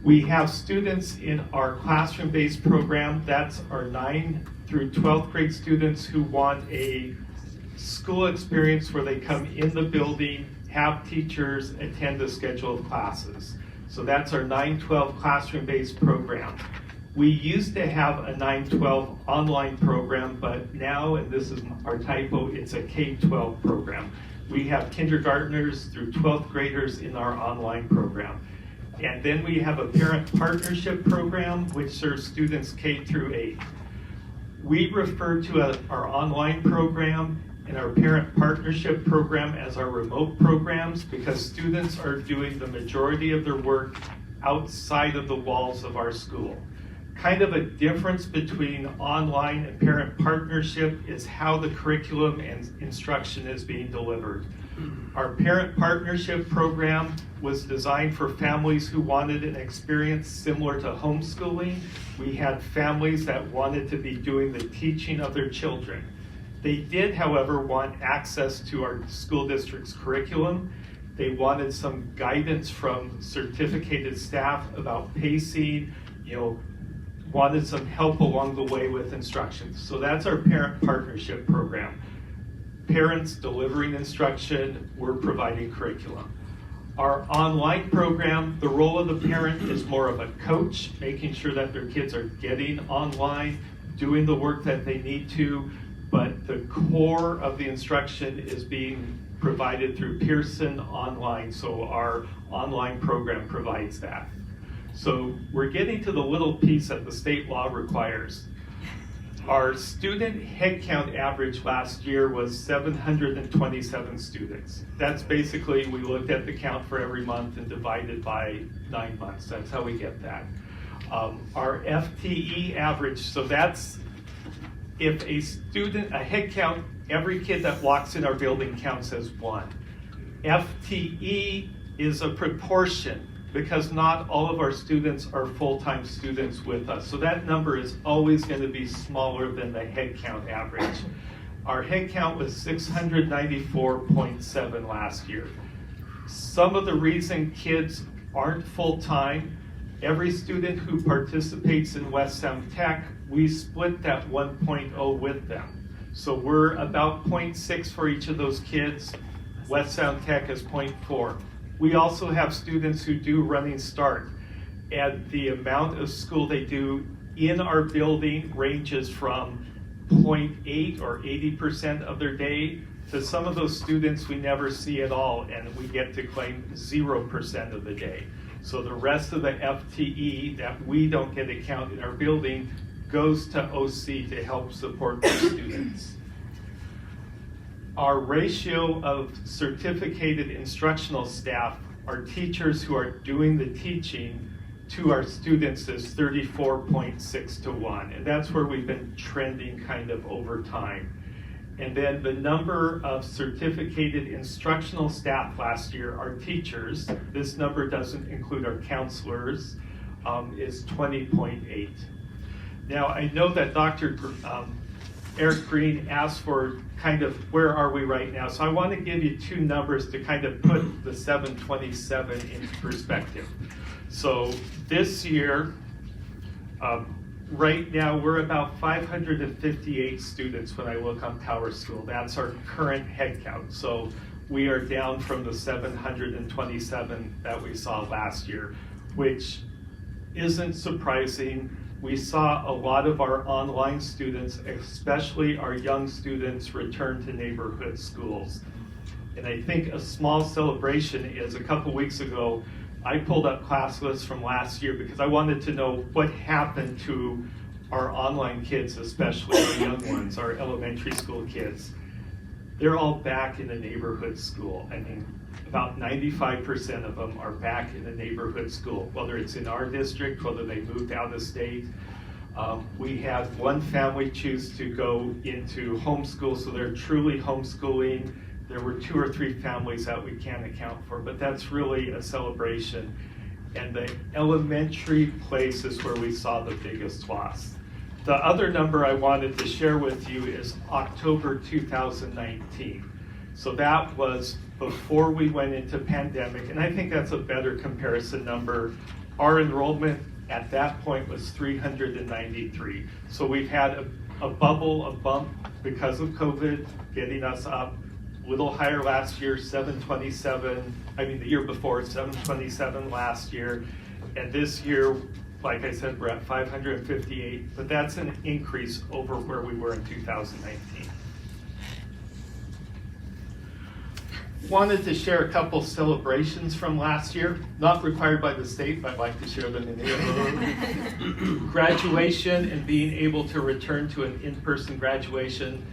We have students in our classroom-based program. That's our 9th through 12th grade students who want a school experience where they come in the building, have teachers, attend a schedule of classes. So that's our 9-12 classroom-based program. We used to have a 9-12 online program, but now, and this is our typo, it's a K-12 program. We have kindergartners through 12th graders in our online program. And then we have a parent partnership program which serves students K through 8. We refer to our online program and our parent partnership program as our remote programs because students are doing the majority of their work outside of the walls of our school. Kind of a difference between online and parent partnership is how the curriculum and instruction is being delivered. Our parent partnership program was designed for families who wanted an experience similar to homeschooling. We had families that wanted to be doing the teaching of their children. They did, however, want access to our school district's curriculum. They wanted some guidance from certificated staff about pacing, wanted some help along the way with instruction. So that's our parent partnership program. Parents delivering instruction, we're providing curriculum. Our online program, the role of the parent is more of a coach, making sure that their kids are getting online, doing the work that they need to, but the core of the instruction is being provided through Pearson Online, so our online program provides that. So we're getting to the little piece that the state law requires. Our student headcount average last year was 727 students. That's basically, we looked at the count for every month and divided by 9 months. That's how we get that. Our FTE average, so that's if a head count, every kid that walks in our building counts as 1. FTE is a proportion because not all of our students are full-time students with us. So that number is always going to be smaller than the head count average. Our head count was 694.7 last year. Some of the reason kids aren't full-time, every student who participates in West Sound Tech, we split that 1.0 with them. So we're about 0.6 for each of those kids. West Sound Tech is 0.4. We also have students who do running start, and the amount of school they do in our building ranges from 0.8 or 80% of their day to some of those students we never see at all, and we get to claim 0% of the day. So the rest of the FTE that we don't get to count in our building goes to OC to help support the students. Our ratio of certificated instructional staff, our teachers who are doing the teaching, to our students is 34.6 to 1. And that's where we've been trending kind of over time. And then the number of certificated instructional staff last year, our teachers, this number doesn't include our counselors, is 20.8. Now, I know that Dr. Eric Green asked for kind of where are we right now. So I want to give you 2 numbers to kind of put the 727 into perspective. So this year, right now we're about 558 students when I look on Tower School. That's our current head count. So we are down from the 727 that we saw last year, which isn't surprising. We saw a lot of our online students, especially our young students, return to neighborhood schools. And I think a small celebration is a couple weeks ago, I pulled up class lists from last year because I wanted to know what happened to our online kids, especially our young ones, our elementary school kids. they're all back in a neighborhood school. I mean, about 95% of them are back in a neighborhood school, whether it's in our district, whether they moved out of state. We had one family choose to go into homeschool, so they're truly homeschooling. There were 2 or 3 families that we can't account for, but that's really a celebration. And the elementary place is where we saw the biggest loss. The other number I wanted to share with you is October 2019. So that was before we went into pandemic, and I think that's a better comparison number. Our enrollment at that point was 393. So we've had a bubble, a bump because of COVID getting us up. A little higher last year, 727. I mean, the year before, 727 last year. And this year, like I said, we're at 558, but that's an increase over where we were in 2019. Wanted to share a couple celebrations from last year, not required by the state, but I'd like to share them in here. Graduation and being able to return to an in-person graduation.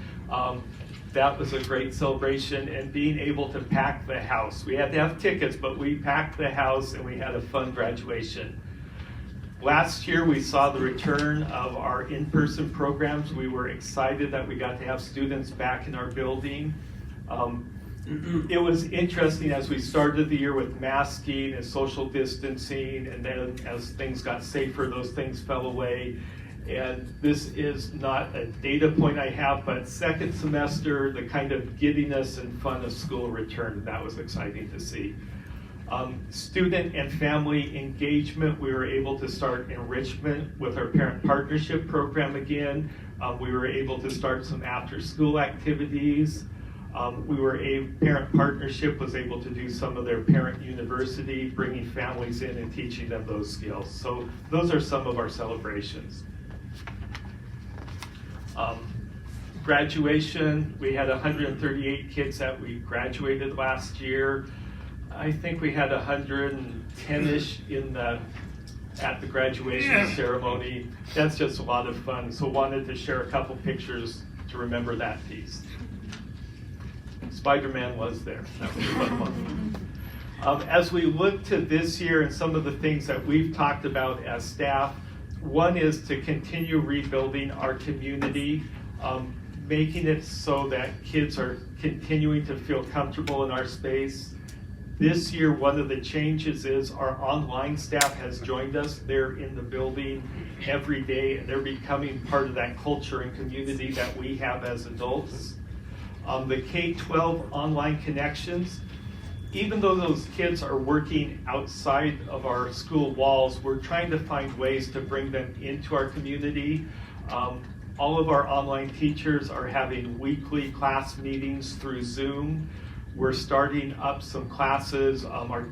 That was a great celebration, and being able to pack the house. We had to have tickets, but we packed the house and we had a fun graduation. Last year, we saw the return of our in-person programs. We were excited that we got to have students back in our building. It was interesting as we started the year with masking and social distancing, and then as things got safer, those things fell away. And this is not a data point I have, but second semester, the kind of giddiness and fun of school returned. That was exciting to see. Student and family engagement, we were able to start enrichment with our parent partnership program again. We were able to start some after-school activities. Parent partnership was able to do some of their parent university, bringing families in and teaching them those skills. So those are some of our celebrations. Graduation, we had 138 kids that we graduated last year. I think we had 110-ish at the graduation ceremony. That's just a lot of fun. So wanted to share a couple pictures to remember that piece. Spider-Man was there. That was a fun one. As we look to this year and some of the things that we've talked about as staff, one is to continue rebuilding our community, making it so that kids are continuing to feel comfortable in our space. This year, one of the changes is our online staff has joined us. They're in the building every day, and they're becoming part of that culture and community that we have as adults. The K-12 online connections, even though those kids are working outside of our school walls, we're trying to find ways to bring them into our community. All of our online teachers are having weekly class meetings through Zoom. We're starting up some classes. Our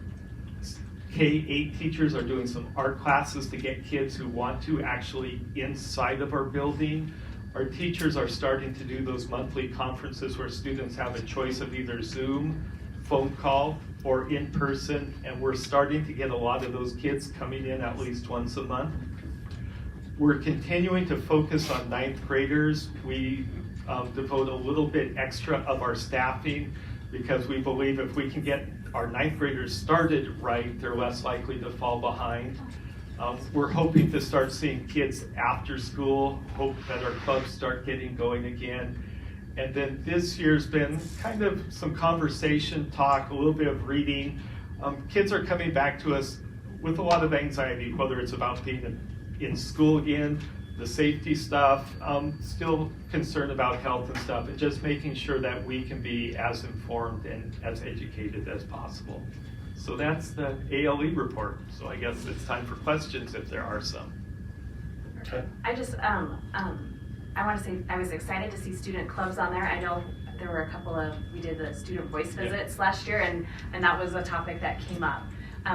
K-8 teachers are doing some art classes to get kids who want to actually inside of our building. Our teachers are starting to do those monthly conferences where students have a choice of either Zoom, phone call, or in person, and we're starting to get a lot of those kids coming in at least once a month. We're continuing to focus on 9th graders. We devote a little bit extra of our staffing because we believe if we can get our 9th graders started right, they're less likely to fall behind. We're hoping to start seeing kids after school, hope that our clubs start getting going again. And then this year's been kind of some conversation, talk, a little bit of reading. Kids are coming back to us with a lot of anxiety, whether it's about being in school again, the safety stuff, still concerned about health and stuff, and just making sure that we can be as informed and as educated as possible. So that's the ALE report. So I guess it's time for questions if there are some. Okay. I just, I want to say I was excited to see student clubs on there. I know there were a couple of, we did the student voice visits last year, and that was a topic that came up.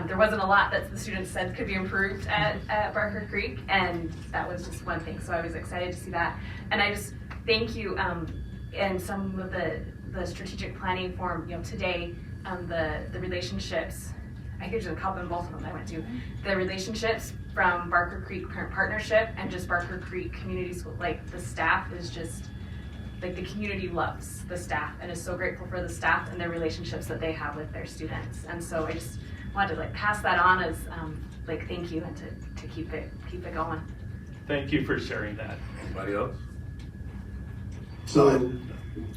There wasn't a lot that the students said could be improved at Barker Creek, and that was just one thing. So I was excited to see that. And I just thank you, and some of the strategic planning forum, today, the relationships, I could just call them both of them I went to, the relationships from Barker Creek Parent Partnership and just Barker Creek Community School, like the staff is just like the community loves the staff and is so grateful for the staff and their relationships that they have with their students. And so I just wanted to like pass that on as like thank you, and to keep it going. Thank you for sharing that. Anybody else? So,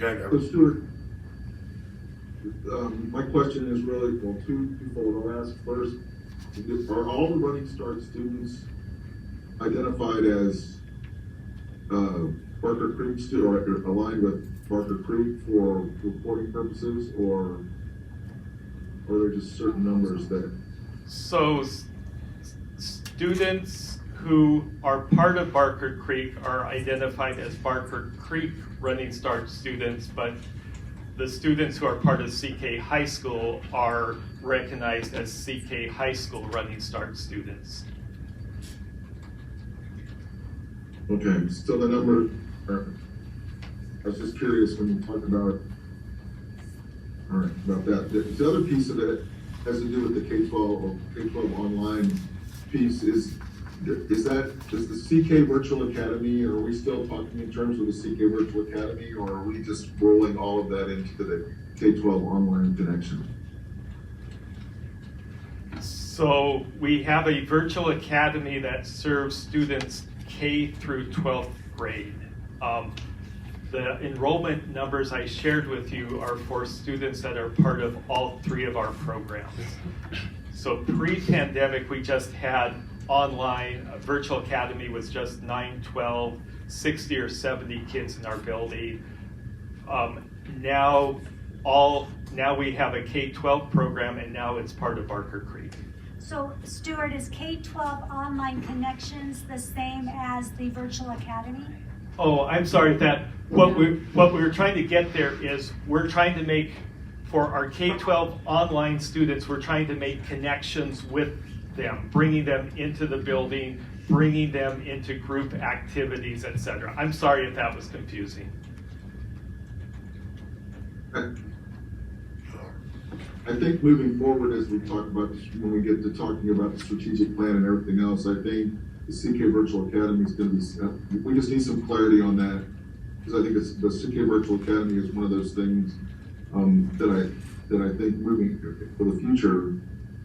Okay, Stuart, my question is really, well, twofold. I'll ask first, are all the Running Start students identified as Barker Creek or aligned with Barker Creek for reporting purposes, or are there just certain numbers that? So students who are part of Barker Creek are identified as Barker Creek Running Start students, but the students who are part of CK High School are recognized as CK High School Running Start students. Okay, so the number, I was just curious when you talk about, all right, about that. The other piece of it has to do with the K-12 or K-12 online piece. Is the CK Virtual Academy, or are we still talking in terms of the CK Virtual Academy, or are we just rolling all of that into the K-12 online connection? So we have a virtual academy that serves students K through 12th grade. The enrollment numbers I shared with you are for students that are part of all three of our programs. So pre-pandemic, we just had online. Virtual Academy was just 9, 12, 60 or 70 kids in our building. Now we have a K-12 program, and now it's part of Barker Creek. So, Stuart, is K-12 online connections the same as the virtual academy? Oh, I'm sorry. What we were trying to get there is we're trying to make, for our K-12 online students, we're trying to make connections with them, bringing them into the building, bringing them into group activities, etc. I'm sorry if that was confusing. I think moving forward, as we talk about, when we get to talking about the strategic plan and everything else, I think the CK Virtual Academy is going to be, we just need some clarity on that, because I think the CK Virtual Academy is one of those things that I think moving for the future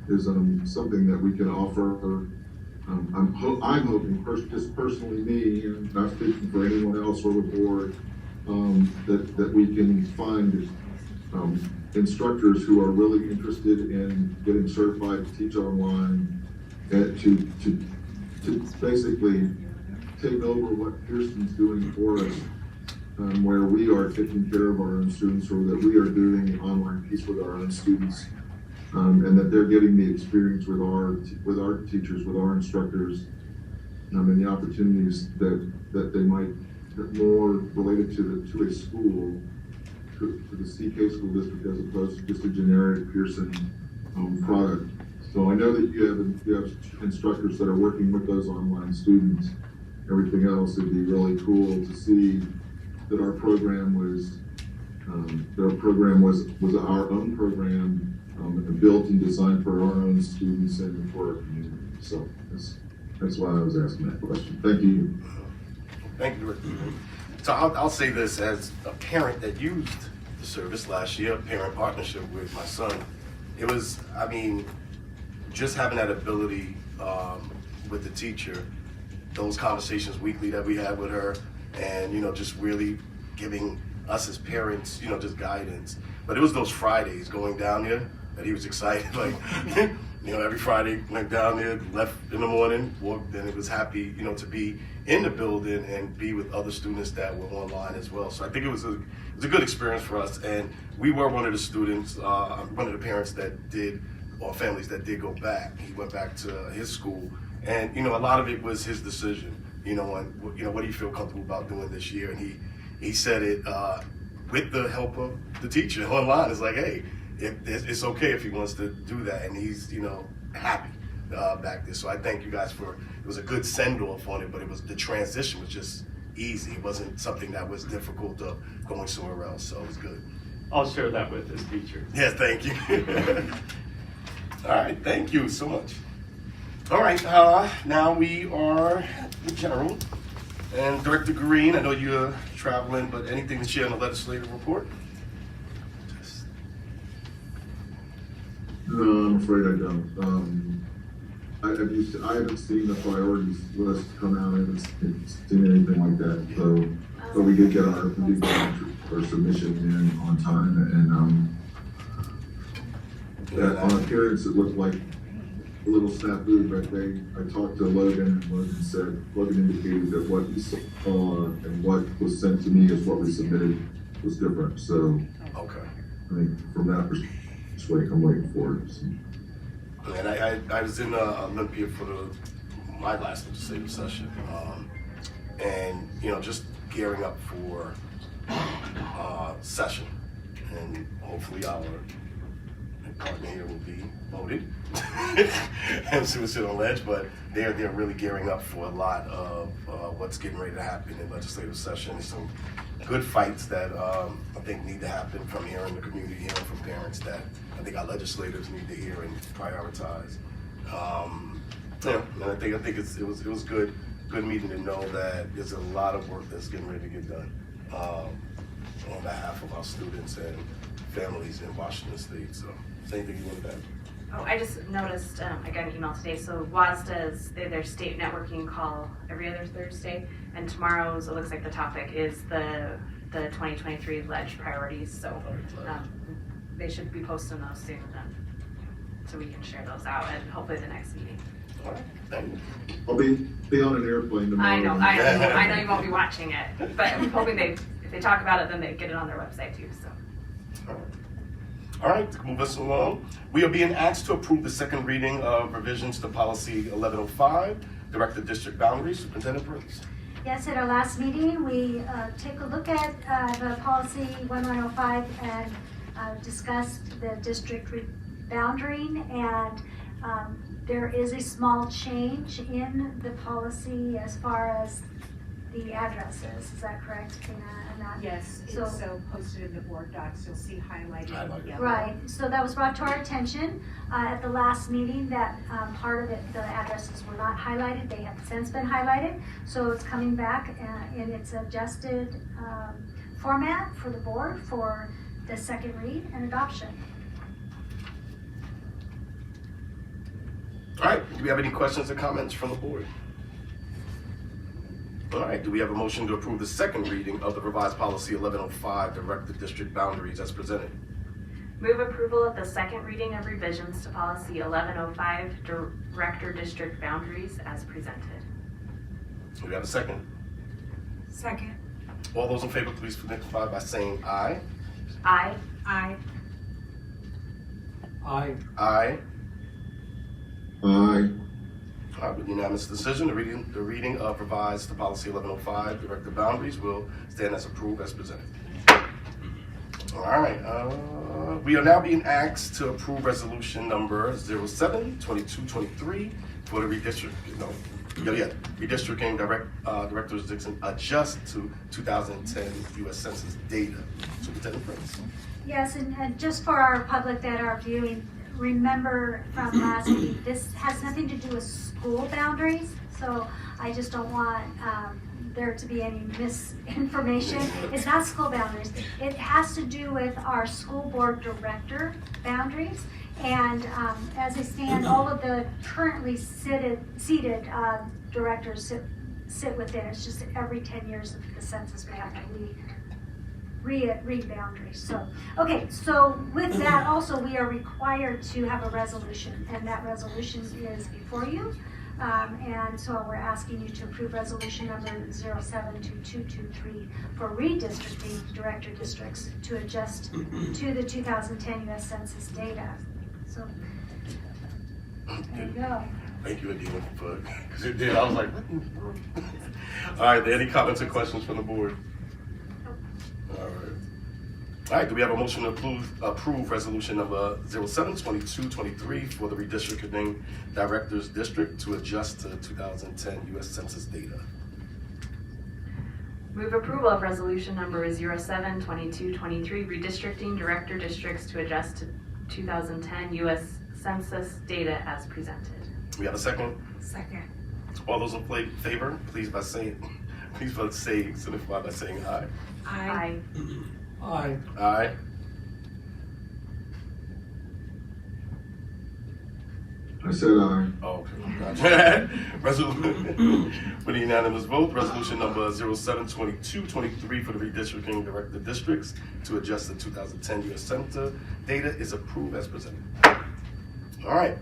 is something that we can offer. I'm hoping, just personally me, and not speaking for anyone else or the board, that we can find instructors who are really interested in getting certified to teach online, and to basically take over what Pearson's doing for us, where we are taking care of our own students, or that we are doing the online piece with our own students, and that they're getting the experience with our teachers, with our instructors, and the opportunities that they might get more related to a school, to the CK school district, as opposed to just a generic Pearson product. So I know that you have instructors that are working with those online students. Everything else, it'd be really cool to see that our program was our own program, built and designed for our own students and for our community. So that's why I was asking that question. Thank you. Thank you, Rick. So I'll say this as a parent that used the service last year, parent partnership with my son. It was, just having that ability with the teacher, those conversations weekly that we had with her, and just really giving us as parents, just guidance. But it was those Fridays going down there that he was excited, like, every Friday went down there, left in the morning, walked, and it was happy, to be in the building and be with other students that were online as well. So I think it was a good experience for us, and we were one of the students, one of the parents that did, or families that did go back. He went back to his school, and a lot of it was his decision. What do you feel comfortable about doing this year? And he said it with the help of the teacher online. It's like, hey, it's okay if he wants to do that, and he's happy back there. So I thank you guys for. It was a good send off on it, but the transition was just easy. It wasn't something that was difficult of going somewhere else. So it was good. I'll share that with his teacher. Yes, thank you. All right, thank you so much. All right, now we are the general. And Director Green, I know you're traveling, but anything to share on the legislative report? No, I'm afraid I don't. I haven't seen the priorities list come out. I haven't seen anything like that. So, but we did get our submission in on time, and on appearance it looked like a little snafu. But I talked to Logan, and Logan indicated that what he saw and what was sent to me is what we submitted was different. So, okay. I think from that perspective, I'm waiting for it. So. And I was in Olympia for my last legislative session, and just gearing up for session, and hopefully our partner here will be voted and so we sit on ledge, but they're really gearing up for a lot of what's getting ready to happen in legislative session. Some good fights that I think need to happen from here in the community, hearing from parents that I think our legislators need to hear and prioritize. And I think it was good meeting to know that there's a lot of work that's getting ready to get done on behalf of our students and families in Washington State. So, anything you want to add? Oh, I just noticed, I got an email today, so WASDA's, their state networking call every other Thursday, and tomorrow's, it looks like the topic is the 2023 ledge priorities, so they should be posting those soon then, so we can share those out at hopefully the next meeting. All right, thank you. I'll be on an airplane tomorrow. I know you won't be watching it, but I'm hoping if they talk about it, then they get it on their website too, so. All right, to move us along, we are being asked to approve the second reading of revisions to policy 1105, Director District Boundaries. Superintendent Prince. Yes, at our last meeting, we took a look at the policy 1105 and discussed the district boundary, and there is a small change in the policy as far as the addresses. Is that correct, Tina? Yes, it's so posted in the board docs, you'll see highlighted in yellow. Right, so that was brought to our attention at the last meeting that part of it, the addresses were not highlighted. They have since been highlighted, so it's coming back in its adjusted format for the board for the second read and adoption. All right, do we have any questions or comments from the board? All right, do we have a motion to approve the second reading of the revised policy 1105, Director District Boundaries as presented? Move approval of the second reading of revisions to policy 1105, Director District Boundaries as presented. Do we have a second? Second. All those in favor, please signify by saying aye. Aye. Aye. Aye. Aye. Aye. All right, with unanimous decision, the reading of revised to policy 1105, Director Boundaries, will stand as approved as presented. All right, we are now being asked to approve resolution number 07-2223 for the redistricting directors adjust to 2010 U.S. Census data. Superintendent Prince. Yes, and just for our public that are viewing, remember from last week, this has nothing to do with school boundaries, so I just don't want there to be any misinformation. It's not school boundaries. It has to do with our school board director boundaries, and as they stand, all of the currently seated directors sit within. It's just every 10 years of the census we have to read boundaries. So, okay, so with that also we are required to have a resolution, and that resolution is before you. And so we're asking you to approve resolution number 07-2223 for redistricting director districts to adjust to the 2010 U.S. Census data. So, there you go. Thank you, Adina, because it did. I was like, what in the world? All right, any comments or questions from the board? All right. All right, do we have a motion to approve resolution number 07-2223 for the redistricting directors district to adjust to 2010 U.S. Census data? Move approval of resolution number 07-2223 redistricting director districts to adjust to 2010 U.S. Census data as presented. We have a second? Second. All those in favor, please by saying please vote signify by saying aye. Aye. Aye. Aye. I said aye. Oh, okay. Resolution, with a unanimous vote, resolution number 072223 for the redistricting director districts to adjust the 2010 U.S. Census data is approved as presented. All right,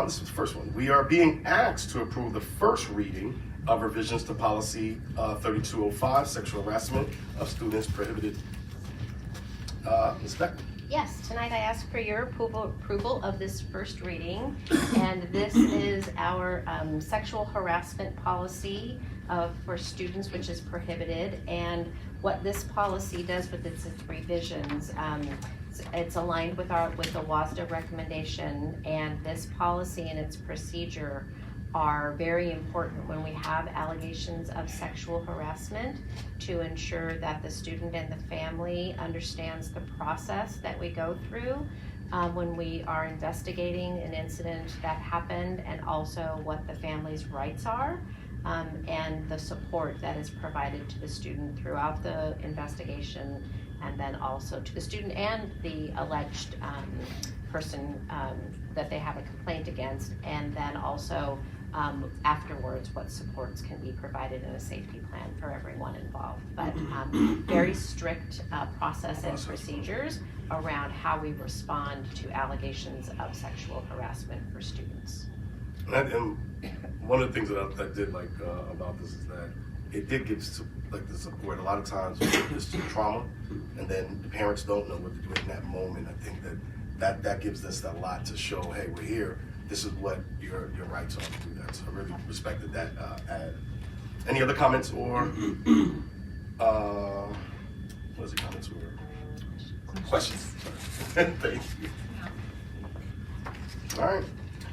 this is the first one. We are being asked to approve the first reading of revisions to policy 3205, sexual harassment of students prohibited. Ms. Beckman. Yes, tonight I ask for your approval of this first reading, and this is our sexual harassment policy for students, which is prohibited. And what this policy does with its revisions, it's aligned with the WASDA recommendation, and this policy and its procedure are very important when we have allegations of sexual harassment, to ensure that the student and the family understands the process that we go through when we are investigating an incident that happened, and also what the family's rights are, and the support that is provided to the student throughout the investigation, and then also to the student and the alleged person that they have a complaint against, and then also afterwards what supports can be provided in a safety plan for everyone involved. But very strict process and procedures around how we respond to allegations of sexual harassment for students. And one of the things that I did like about this is that it did give like the support. A lot of times it's trauma, and then the parents don't know what to do in that moment. I think that gives us a lot to show, hey, we're here. This is what your rights are to do that. So I really respected that ad. Any other comments or what is it, comments or questions? Sorry. Thank you. All right.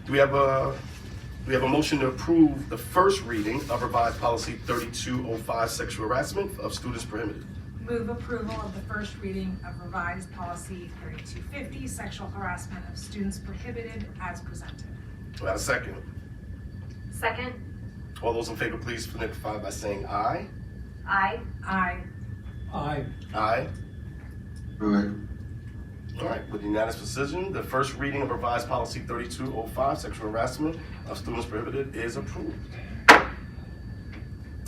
Do we have a motion to approve the first reading of revised policy 3205, sexual harassment of students prohibited? Move approval of the first reading of revised policy 3250, sexual harassment of students prohibited, as presented. Do I have a second? Second. All those in favor, please signify by saying aye. Aye. Aye. Aye. Aye. Aye. All right, with unanimous decision, the first reading of revised policy 3205, sexual harassment of students prohibited, is approved.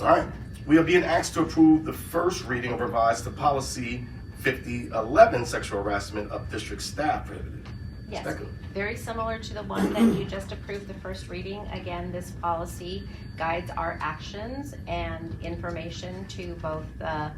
All right, we are being asked to approve the first reading of revised policy 5011, sexual harassment of district staff prohibited. Yes, very similar to the one that you just approved the first reading. Again, this policy guides our actions and information to both the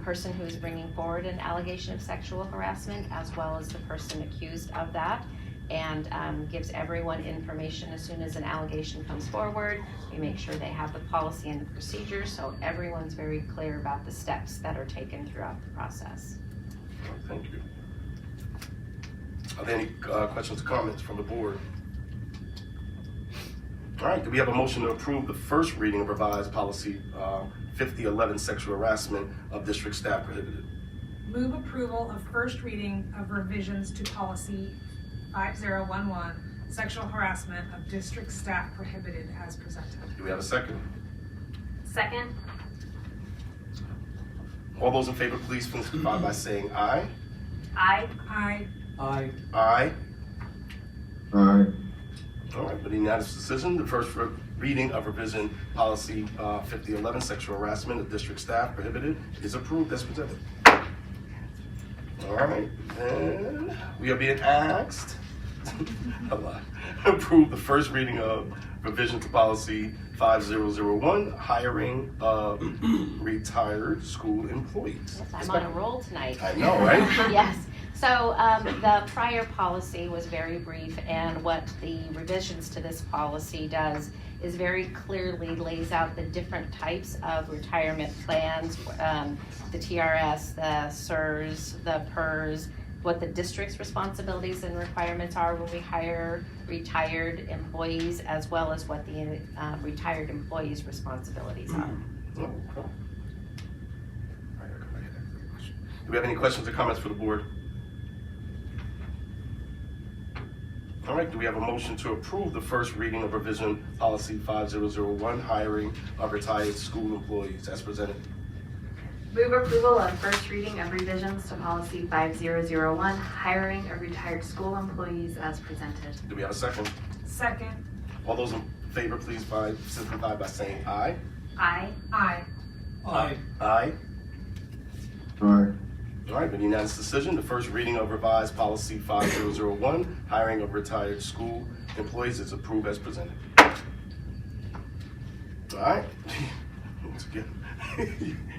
person who is bringing forward an allegation of sexual harassment, as well as the person accused of that, and gives everyone information as soon as an allegation comes forward. We make sure they have the policy and the procedure, so everyone's very clear about the steps that are taken throughout the process. Thank you. Are there any questions or comments from the board? All right, do we have a motion to approve the first reading of revised policy 5011, sexual harassment of district staff prohibited? Move approval of first reading of revisions to policy 5011, sexual harassment of district staff prohibited, as presented. Do we have a second? Second. All those in favor, please signify by saying aye. Aye. Aye. Aye. Aye. Aye. All right, with the unanimous decision, the first reading of revision policy 5011, sexual harassment of district staff prohibited, is approved as presented. All right, and we are being asked to approve the first reading of revision to policy 5001, hiring of retired school employees. Yes, I'm on a roll tonight. I know, right? Yes. So the prior policy was very brief, and what the revisions to this policy does is very clearly lays out the different types of retirement plans, the TRS, the SERS, the PERS, what the district's responsibilities and requirements are when we hire retired employees, as well as what the retired employees' responsibilities are. Oh, cool. Do we have any questions or comments for the board? All right, do we have a motion to approve the first reading of revision policy 5001, hiring of retired school employees as presented? Move approval of first reading of revisions to policy 5001, hiring of retired school employees as presented. Do we have a second? Second. All those in favor, please signify by saying aye. Aye. Aye. Aye. Aye. Aye. All right, with unanimous decision, the first reading of revised policy 5001, hiring of retired school employees is approved as presented. All right. Once again,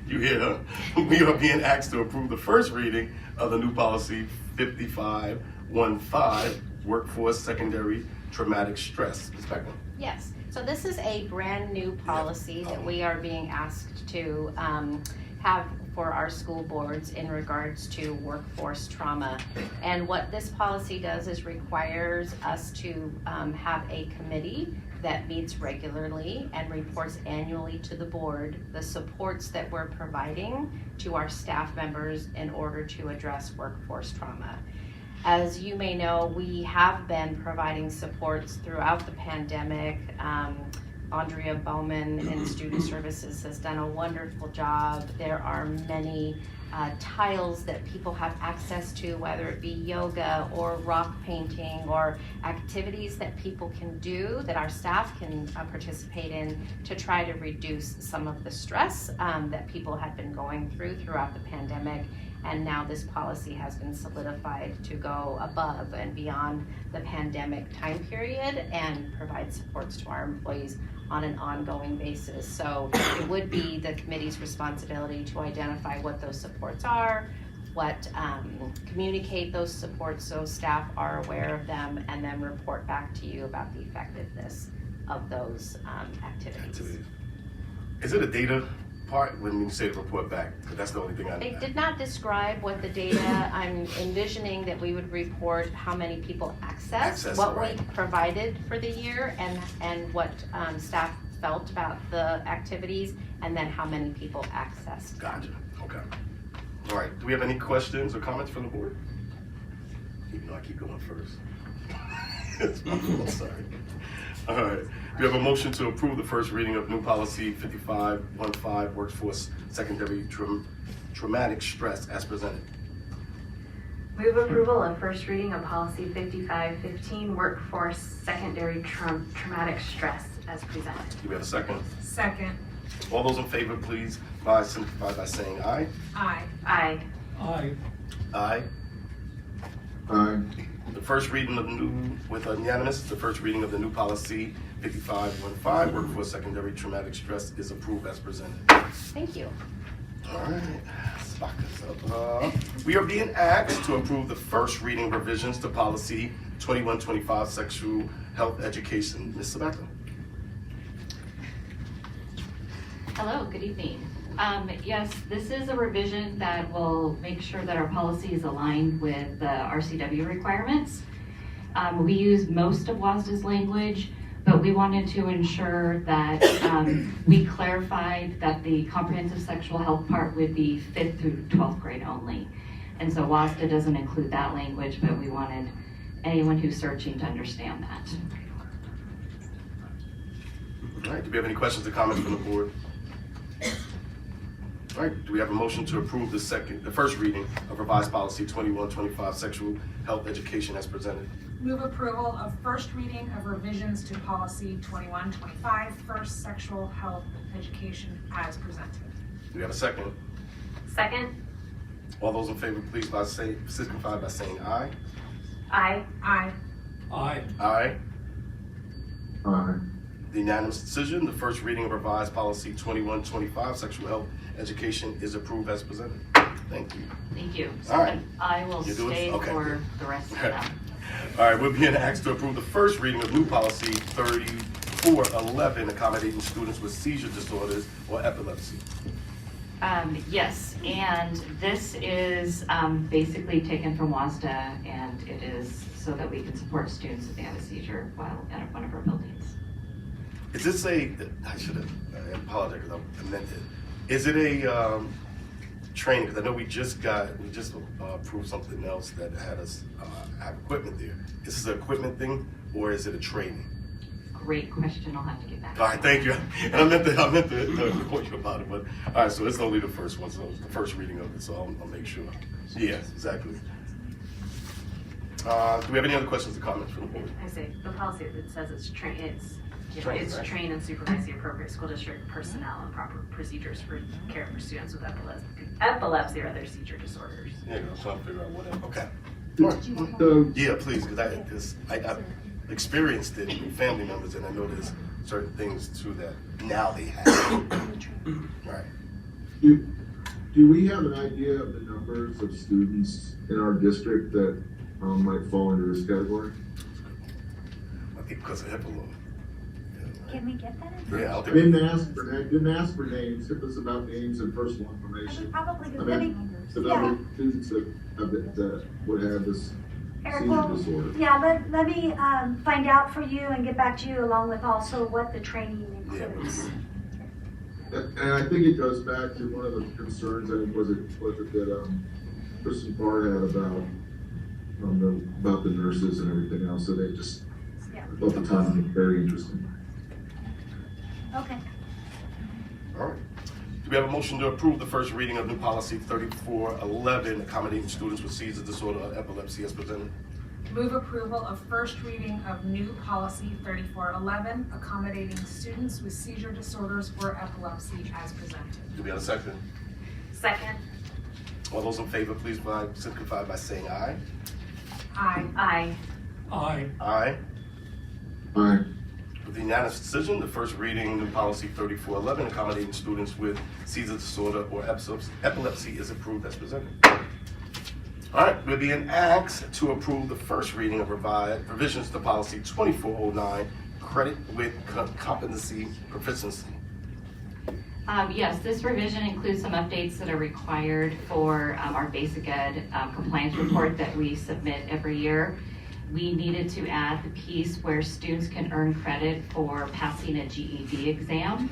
you hear her. We are being asked to approve the first reading of the new policy 5515, workforce secondary traumatic stress. Ms. Beckman. Yes, so this is a brand new policy that we are being asked to have for our school boards in regards to workforce trauma. And what this policy does is requires us to have a committee that meets regularly and reports annually to the board the supports that we're providing to our staff members in order to address workforce trauma. As you may know, we have been providing supports throughout the pandemic. Andrea Bowman in Student Services has done a wonderful job. There are many tiles that people have access to, whether it be yoga or rock painting or activities that people can do, that our staff can participate in to try to reduce some of the stress that people had been going throughout the pandemic. And now this policy has been solidified to go above and beyond the pandemic time period and provide supports to our employees on an ongoing basis. So it would be the committee's responsibility to identify what those supports are, communicate those supports so staff are aware of them, and then report back to you about the effectiveness of those activities. Is it a data part when you say report back? Because that's the only thing I know. They did not describe what the data, I'm envisioning that we would report how many people accessed what we provided for the year and what staff felt about the activities, and then how many people accessed. Gotcha, okay. All right, do we have any questions or comments from the board? Even though I keep going first. It's my fault, sorry. All right, we have a motion to approve the first reading of new policy 5515, workforce secondary traumatic stress as presented. Move approval of first reading of policy 5515, workforce secondary traumatic stress as presented. Do we have a second? Second. All those in favor, please signify by saying aye. Aye. Aye. Aye. Aye. Aye. The first reading of the new, with unanimous, the first reading of the new policy 5515, workforce secondary traumatic stress is approved as presented. Thank you. All right, let's back this up. We are being asked to approve the first reading revisions to policy 2125, sexual health education. Ms. Samantha. Hello, good evening. Yes, this is a revision that will make sure that our policy is aligned with the RCW requirements. We use most of WASDA's language, but we wanted to ensure that we clarified that the comprehensive sexual health part would be 5th through 12th grade only. And so WASDA doesn't include that language, but we wanted anyone who's searching to understand that. All right, do we have any questions or comments from the board? All right, do we have a motion to approve the first reading of revised policy 2125, sexual health education as presented? Move approval of first reading of revisions to policy 2125, first sexual health education as presented. Do we have a second? Second. All those in favor, please signify by saying aye. Aye. Aye. Aye. Aye. Aye. The unanimous decision, the first reading of revised policy 2125, sexual health education is approved as presented. Thank you. Thank you. All right. I will stay Okay. for the rest of them. All right, we're being asked to approve the first reading of new policy 3411, accommodating students with seizure disorders or epilepsy. Yes, and this is basically taken from WASDA, and it is so that we can support students if they have a seizure while at one of our buildings. Is this I apologize because I meant it. Is it a training, because I know we just approved something else that had us have equipment there. Is this an equipment thing or is it a training? Great question. I'll have to get back. All right, thank you. And I meant to call you about it, but all right. So it's only the first one, so it's the first reading of it. So I'll make sure. Yes, exactly. Do we have any other questions or comments from the board? I say the policy that says it's train, Right. train and supervise the appropriate school district personnel and proper procedures for care for students with epilepsy or other seizure disorders. Yeah, I'm trying to figure out what. Okay. So, Yeah, please, because I've experienced it with family members, and I know there's certain things too that now they have. Right. do we have an idea of the numbers of students in our district that might fall into this category? I think because of HIPAA law. Can we get that? Yeah, I'll I think. didn't ask for names. It was about names and personal information. Probably I good. Let me, mean, the number of students that would have this Eric, seizure well, disorder. yeah, let me find out for you and get back to you along with also what the training includes. And I think it goes back to one of the concerns, I think, was it that Kristen Parr had about the nurses and everything else. So they just thought the time was very interesting. Okay. All right. Do we have a motion to approve the first reading of new policy 3411, accommodating students with seizure disorder or epilepsy as presented? Move approval of first reading of new policy 3411, accommodating students with seizure disorders or epilepsy as presented. Do we have a second? Second. All those in favor, please signify by saying aye. Aye. Aye. Aye. Aye. Aye. With the unanimous decision, the first reading new policy 3411, accommodating students with seizure disorder or epilepsy is approved as presented. All right, we'll be in asked to approve the first reading of revisions to policy 2409, credit with competency proficiency. Yes, this revision includes some updates that are required for our basic ed compliance report that we submit every year. We needed to add the piece where students can earn credit for passing a GED exam,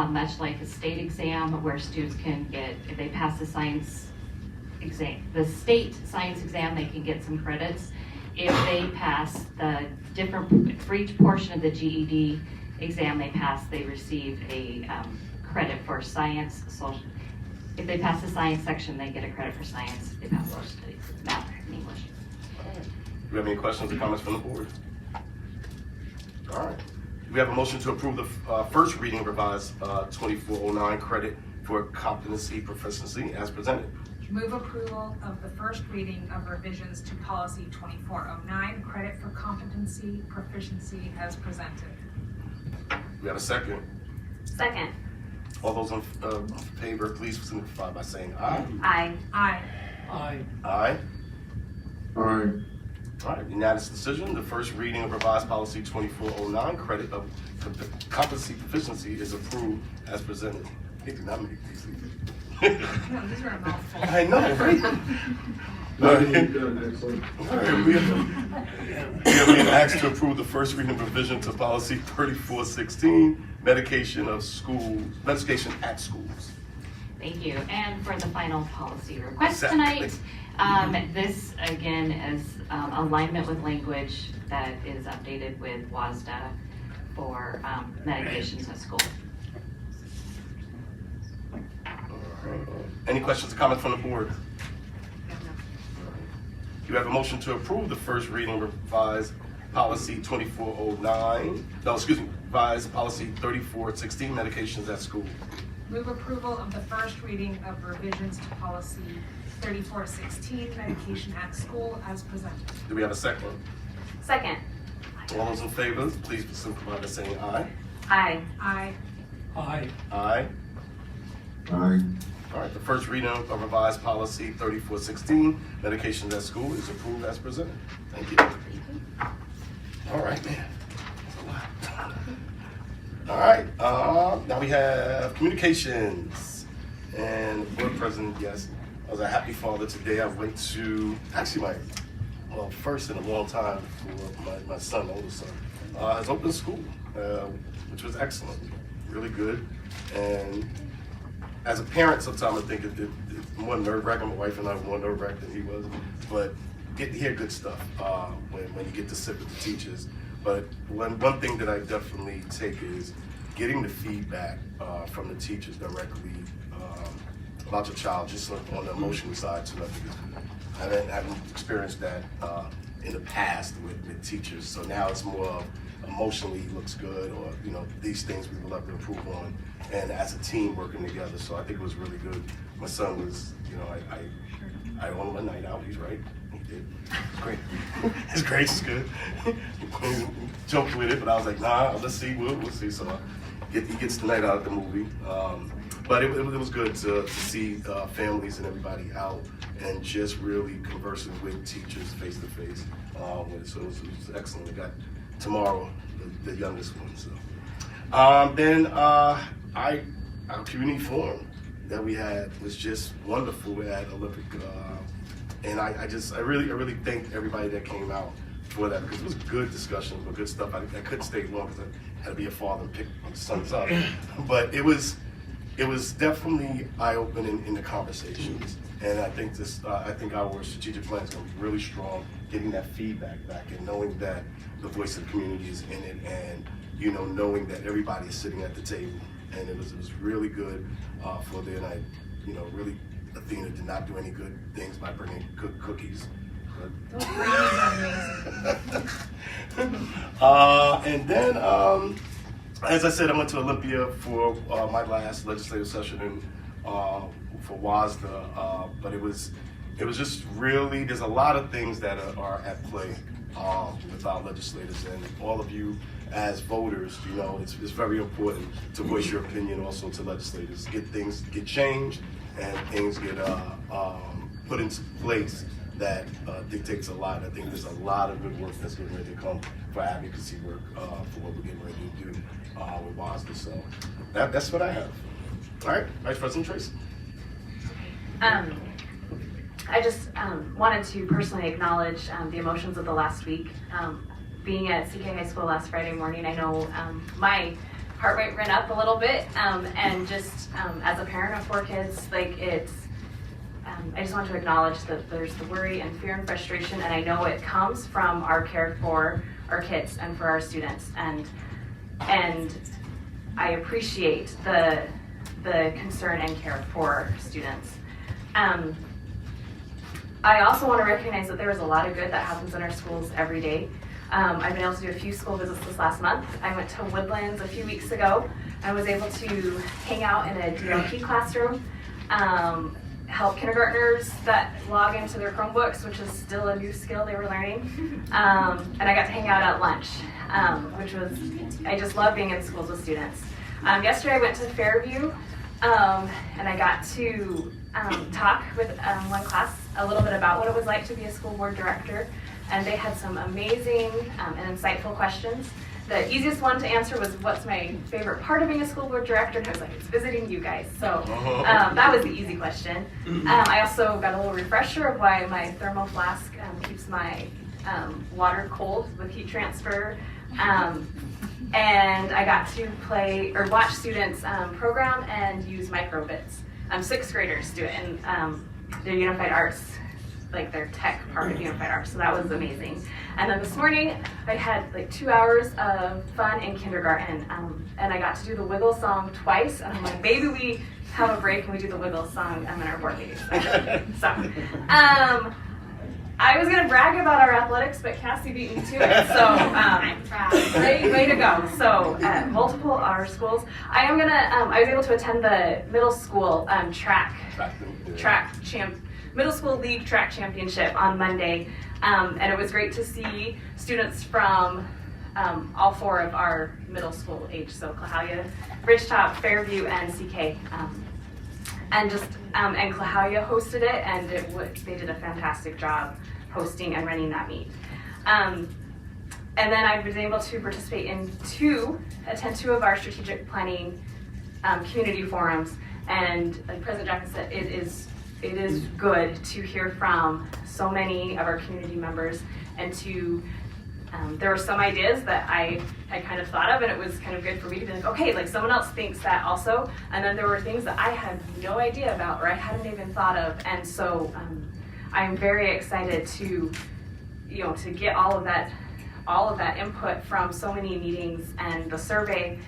much like a state exam where students can get, if they pass the science exam, the state science exam, they can get some credits. If they pass the different, for each portion of the GED exam they pass, they receive a credit for science, social. If they pass the science section, they get a credit for science. If they pass social studies, math, and English. Do we have any questions or comments from the board? All right. We have a motion to approve the first reading of revised 2409 credit for competency proficiency as presented. Move approval of the first reading of revisions to policy 2409, credit for competency proficiency as presented. We have a second. Second. All those in favor, please signify by saying aye. Aye. Aye. Aye. Aye. Aye. All right, unanimous decision. The first reading of revised policy 2409, credit of competency proficiency is approved as presented. They do not make these No, these are a mouthful. I know, right? No, you've done excellent. All right, we have been asked to approve the first reading revision to policy 3416, medication at schools. Thank you. And for the final policy request Exactly. tonight, this again is alignment with language that is updated with WASDA for medications at school. Any questions or comments from the board? You have a motion to approve the first reading revised policy 2409, revised policy 3416, medications at school. Move approval of the first reading of revisions to policy 3416, medication at school as presented. Do we have a second? Second. All those in favor, please signify by saying aye. Aye. Aye. Aye. Aye. Aye. All right, the first reading of revised policy 3416, medications at school is approved as presented. Thank you. All right, man. That's a lot. All right, now we have communications. And board president, yes, I was a happy father today. I went to, actually first in a long time for my son, my oldest son. Has opened school, which was excellent, really good. And as a parent, sometimes I think more nerve-wracking. My wife and I were more nerve-wracked than he was, but get to hear good stuff when you get to sit with the teachers. But one thing that I definitely take is getting the feedback from the teachers directly about your child, just on the emotional side too. I haven't experienced that in the past with teachers, so now it's more of emotionally looks good, or these things we would love to improve on, and as a team working together. So I think it was really good. My son was, I owe him a night out. He's right. He did. It's great. His grades is good. He joked with it, but I was like, nah, let's see. We'll see. So he gets the night out at the movie. But it was good to see families and everybody out and just really conversing with teachers face to face. So it was excellent. We got tomorrow the youngest one. So then our community forum that we had was just wonderful at Olympic, and I really thank everybody that came out for that, because it was good discussion, but good stuff. I couldn't stay long because I had to be a father and pick my sons up, but it was definitely eye-opening in the conversations, and I think our strategic plan is going to be really strong, getting that feedback back and knowing that the voice of the community is in it, and knowing that everybody is sitting at the table, and it was really good for the night. Really, Athena did not do any good things by bringing cookies. Those greenies are amazing. And then, as I said, I went to Olympia for my last legislative session for WASDA, but it was just really, there's a lot of things that are at play with our legislators, and all of you as voters, it's very important to voice your opinion also to legislators. Things get changed and things get put into place that dictates a lot. I think there's a lot of good work that's getting ready to come for advocacy work for what we're getting ready to do with WASDA. So that's what I have. All right, Vice President Tracy. I just wanted to personally acknowledge the emotions of the last week. Being at CK High School last Friday morning, I know my heart rate ran up a little bit, and just as a parent of 4 kids, I just want to acknowledge that there's the worry and fear and frustration, and I know it comes from our care for our kids and for our students, and I appreciate the concern and care for students. I also want to recognize that there is a lot of good that happens in our schools every day. I've been able to do a few school visits this last month. I went to Woodlands a few weeks ago. I was able to hang out in a DLP classroom, help kindergartners that log into their Chromebooks, which is still a new skill they were learning. And I got to hang out at lunch, which was, I just love being in schools with students. Yesterday I went to Fairview, and I got to talk with one class a little bit about what it was like to be a school board director, and they had some amazing and insightful questions. The easiest one to answer was, what's my favorite part of being a school board director? And I was like, it's visiting you guys. So that was the easy question. I also got a little refresher of why my thermal flask keeps my water cold with heat transfer. And I got to play or watch students program and use microbits. 6th graders do it in their Unified Arts, like their tech part of Unified Arts, so that was amazing. And then this morning, I had like 2 hours of fun in kindergarten, and I got to do the Wiggle song twice, and I'm like, maybe we have a break and we do the Wiggle song in our board meetings. So, I was gonna brag about our athletics, but Cassie beat me to it, so way to go. So multiple our schools. I was able to attend the middle school middle school league track championship on Monday, and it was great to see students from all 4 of our middle school age, so Clahalia, Ridgetop, Fairview, and CK. And Clahalia hosted it, and they did a fantastic job hosting and running that meet. And then I was able to participate in attend 2 of our strategic planning community forums, and like President Jackson said, it is good to hear from so many of our community members and to There were some ideas that I had kind of thought of, and it was kind of good for me to be like, okay, like someone else thinks that also. And then there were things that I had no idea about or I hadn't even thought of. And so I'm very excited to, to get all of that input from so many meetings and the survey,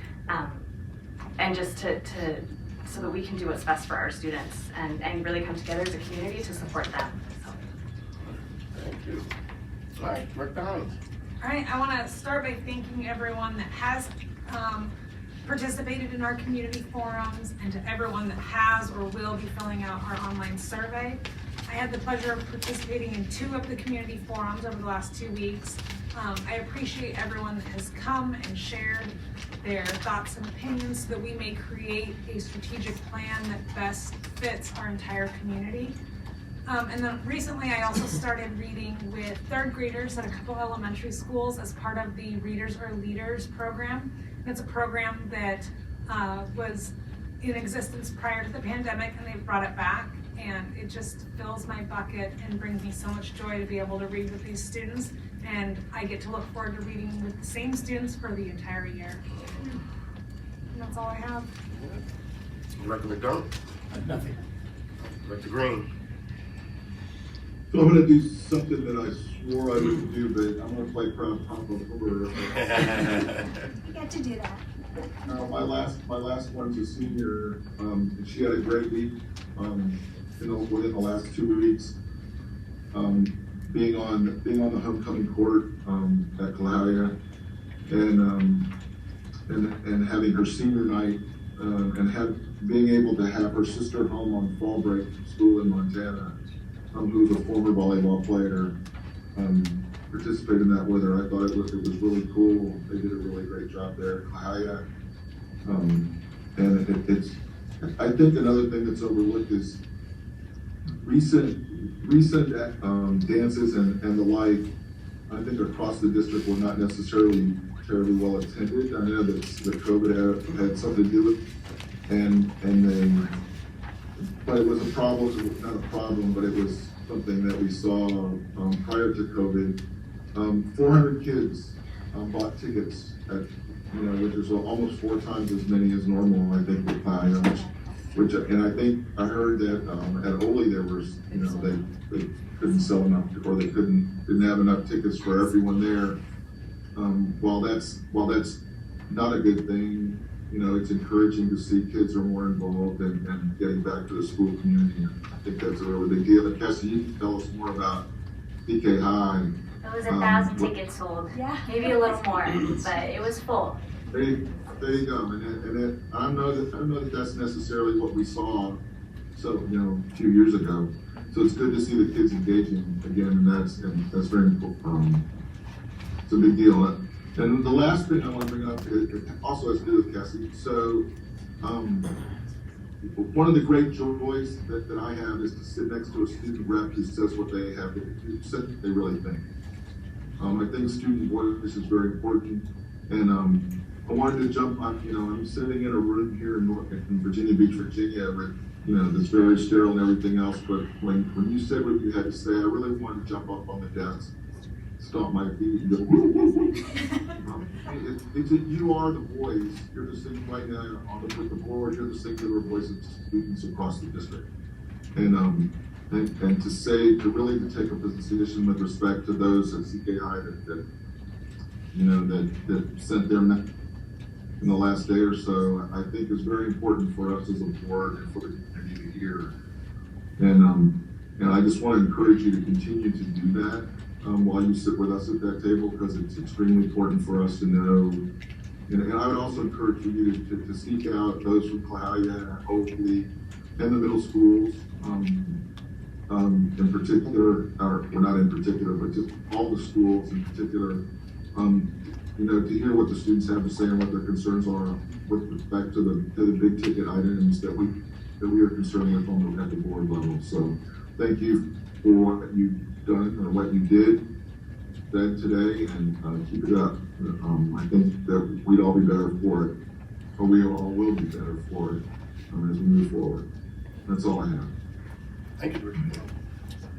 and just so that we can do what's best for our students and really come together as a community to support them. So. Thank you. All right, work behind. All right, I want to start by thanking everyone that has participated in our community forums and to everyone that has or will be filling out our online survey. I had the pleasure of participating in 2 of the community forums over the last 2 weeks. I appreciate everyone that has come and shared their thoughts and opinions so that we may create a strategic plan that best fits our entire community. And then recently I also started reading with 3rd graders at a couple elementary schools as part of the Readers or Leaders program. It's a program that was in existence prior to the pandemic, and they've brought it back, and it just fills my bucket and brings me so much joy to be able to read with these students, and I get to look forward to reading with the same students for the entire year. And that's all I have. Director McDermott? Nothing. Director Green? So I'm going to do something that I swore I wouldn't do, but I'm going to play proud papa over. You get to do that. My last one's a senior, and she had a great week within the last 2 weeks. Being on the homecoming court at Claudia, and having her senior night, and being able to have her sister home on fall break from school in Montana, who's a former volleyball player, participate in that with her. I thought it was really cool. They did a really great job there at Claudia. And it's I think another thing that's overlooked is recent dances and the like, I think across the district were not necessarily terribly well attended. I know that COVID had something to do with it, but it was a problem, not a problem, but it was something that we saw prior to COVID. 400 kids bought tickets at, which is almost 4 times as many as normal, I think, with and I think I heard that at Ole there was, they couldn't sell enough, or they didn't have enough tickets for everyone there. While that's not a good thing, it's encouraging to see kids are more involved and getting back to the school community. I think that's a really big deal. Cassie, you can tell us more about PK High. It was 1,000 tickets sold. Yeah. Maybe a little more, but it was full. There you go. And I don't know that that's necessarily what we saw, a few years ago. So it's good to see the kids engaging again, and that's very important. It's a big deal. And the last thing I want to bring up, it also has to do with Cassie. So one of the great joys that I have is to sit next to a student rep who says what they have, they really think. I think student voice is very important. And I wanted to jump on, I'm sitting in a room here in Virginia Beach, Virginia, with, that's very sterile and everything else, but when you said what you had to say, I really wanted to jump up on the desk, stomp my feet, and go, you are the voice, you're the single, right now on the board, you're the singular voice of students across the district. And to really take a position with respect to those at CKI that sent their in the last day or so, I think is very important for us as a board and for the community to hear. And I just want to encourage you to continue to do that while you sit with us at that table, because it's extremely important for us to know. And I would also encourage you to seek out those from Claudia, hopefully, and the middle schools, in particular, or not in particular, but just all the schools in particular, to hear what the students have to say and what their concerns are with respect to the big ticket items that we are concerned with at the board level. So thank you for what you've done or what you did today, and keep it up. I think that we'd all be better for it, or we all will be better for it as we move forward. That's all I have. Thank you, Richard.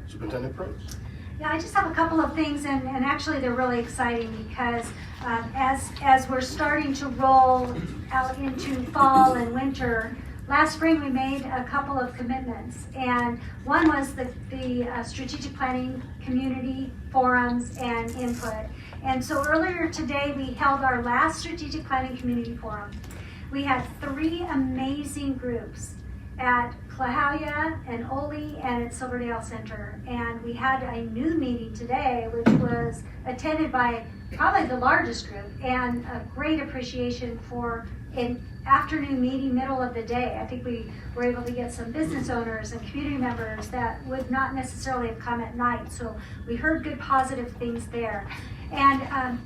Superintendent Prince. Yeah, I just have a couple of things, and actually they're really exciting because as we're starting to roll out into fall and winter, last spring we made a couple of commitments, and one was the strategic planning community forums and input. And so earlier today we held our last strategic planning community forum. We had 3 amazing groups at Clahalia and Ole and at Silverdale Center. And we had a new meeting today, which was attended by probably the largest group, and a great appreciation for an afternoon meeting, middle of the day. I think we were able to get some business owners and community members that would not necessarily have come at night. So we heard good positive things there. And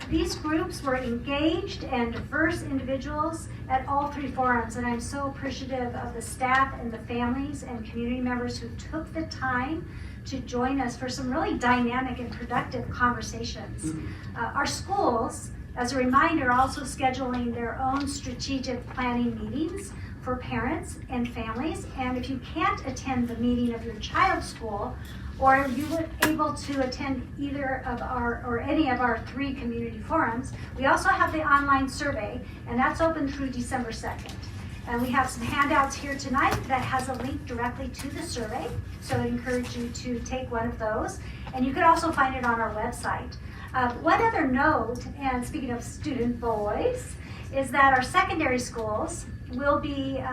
these groups were engaged and diverse individuals at all 3 forums, and I'm so appreciative of the staff and the families and community members who took the time to join us for some really dynamic and productive conversations. Our schools, as a reminder, are also scheduling their own strategic planning meetings for parents and families, and if you can't attend the meeting of your child's school, or you were able to attend either of our or any of our 3 community forums, we also have the online survey, and that's open through December 2nd. And we have some handouts here tonight that has a link directly to the survey, so I encourage you to take one of those. And you can also find it on our website. One other note, and speaking of student voice, is that our secondary schools will be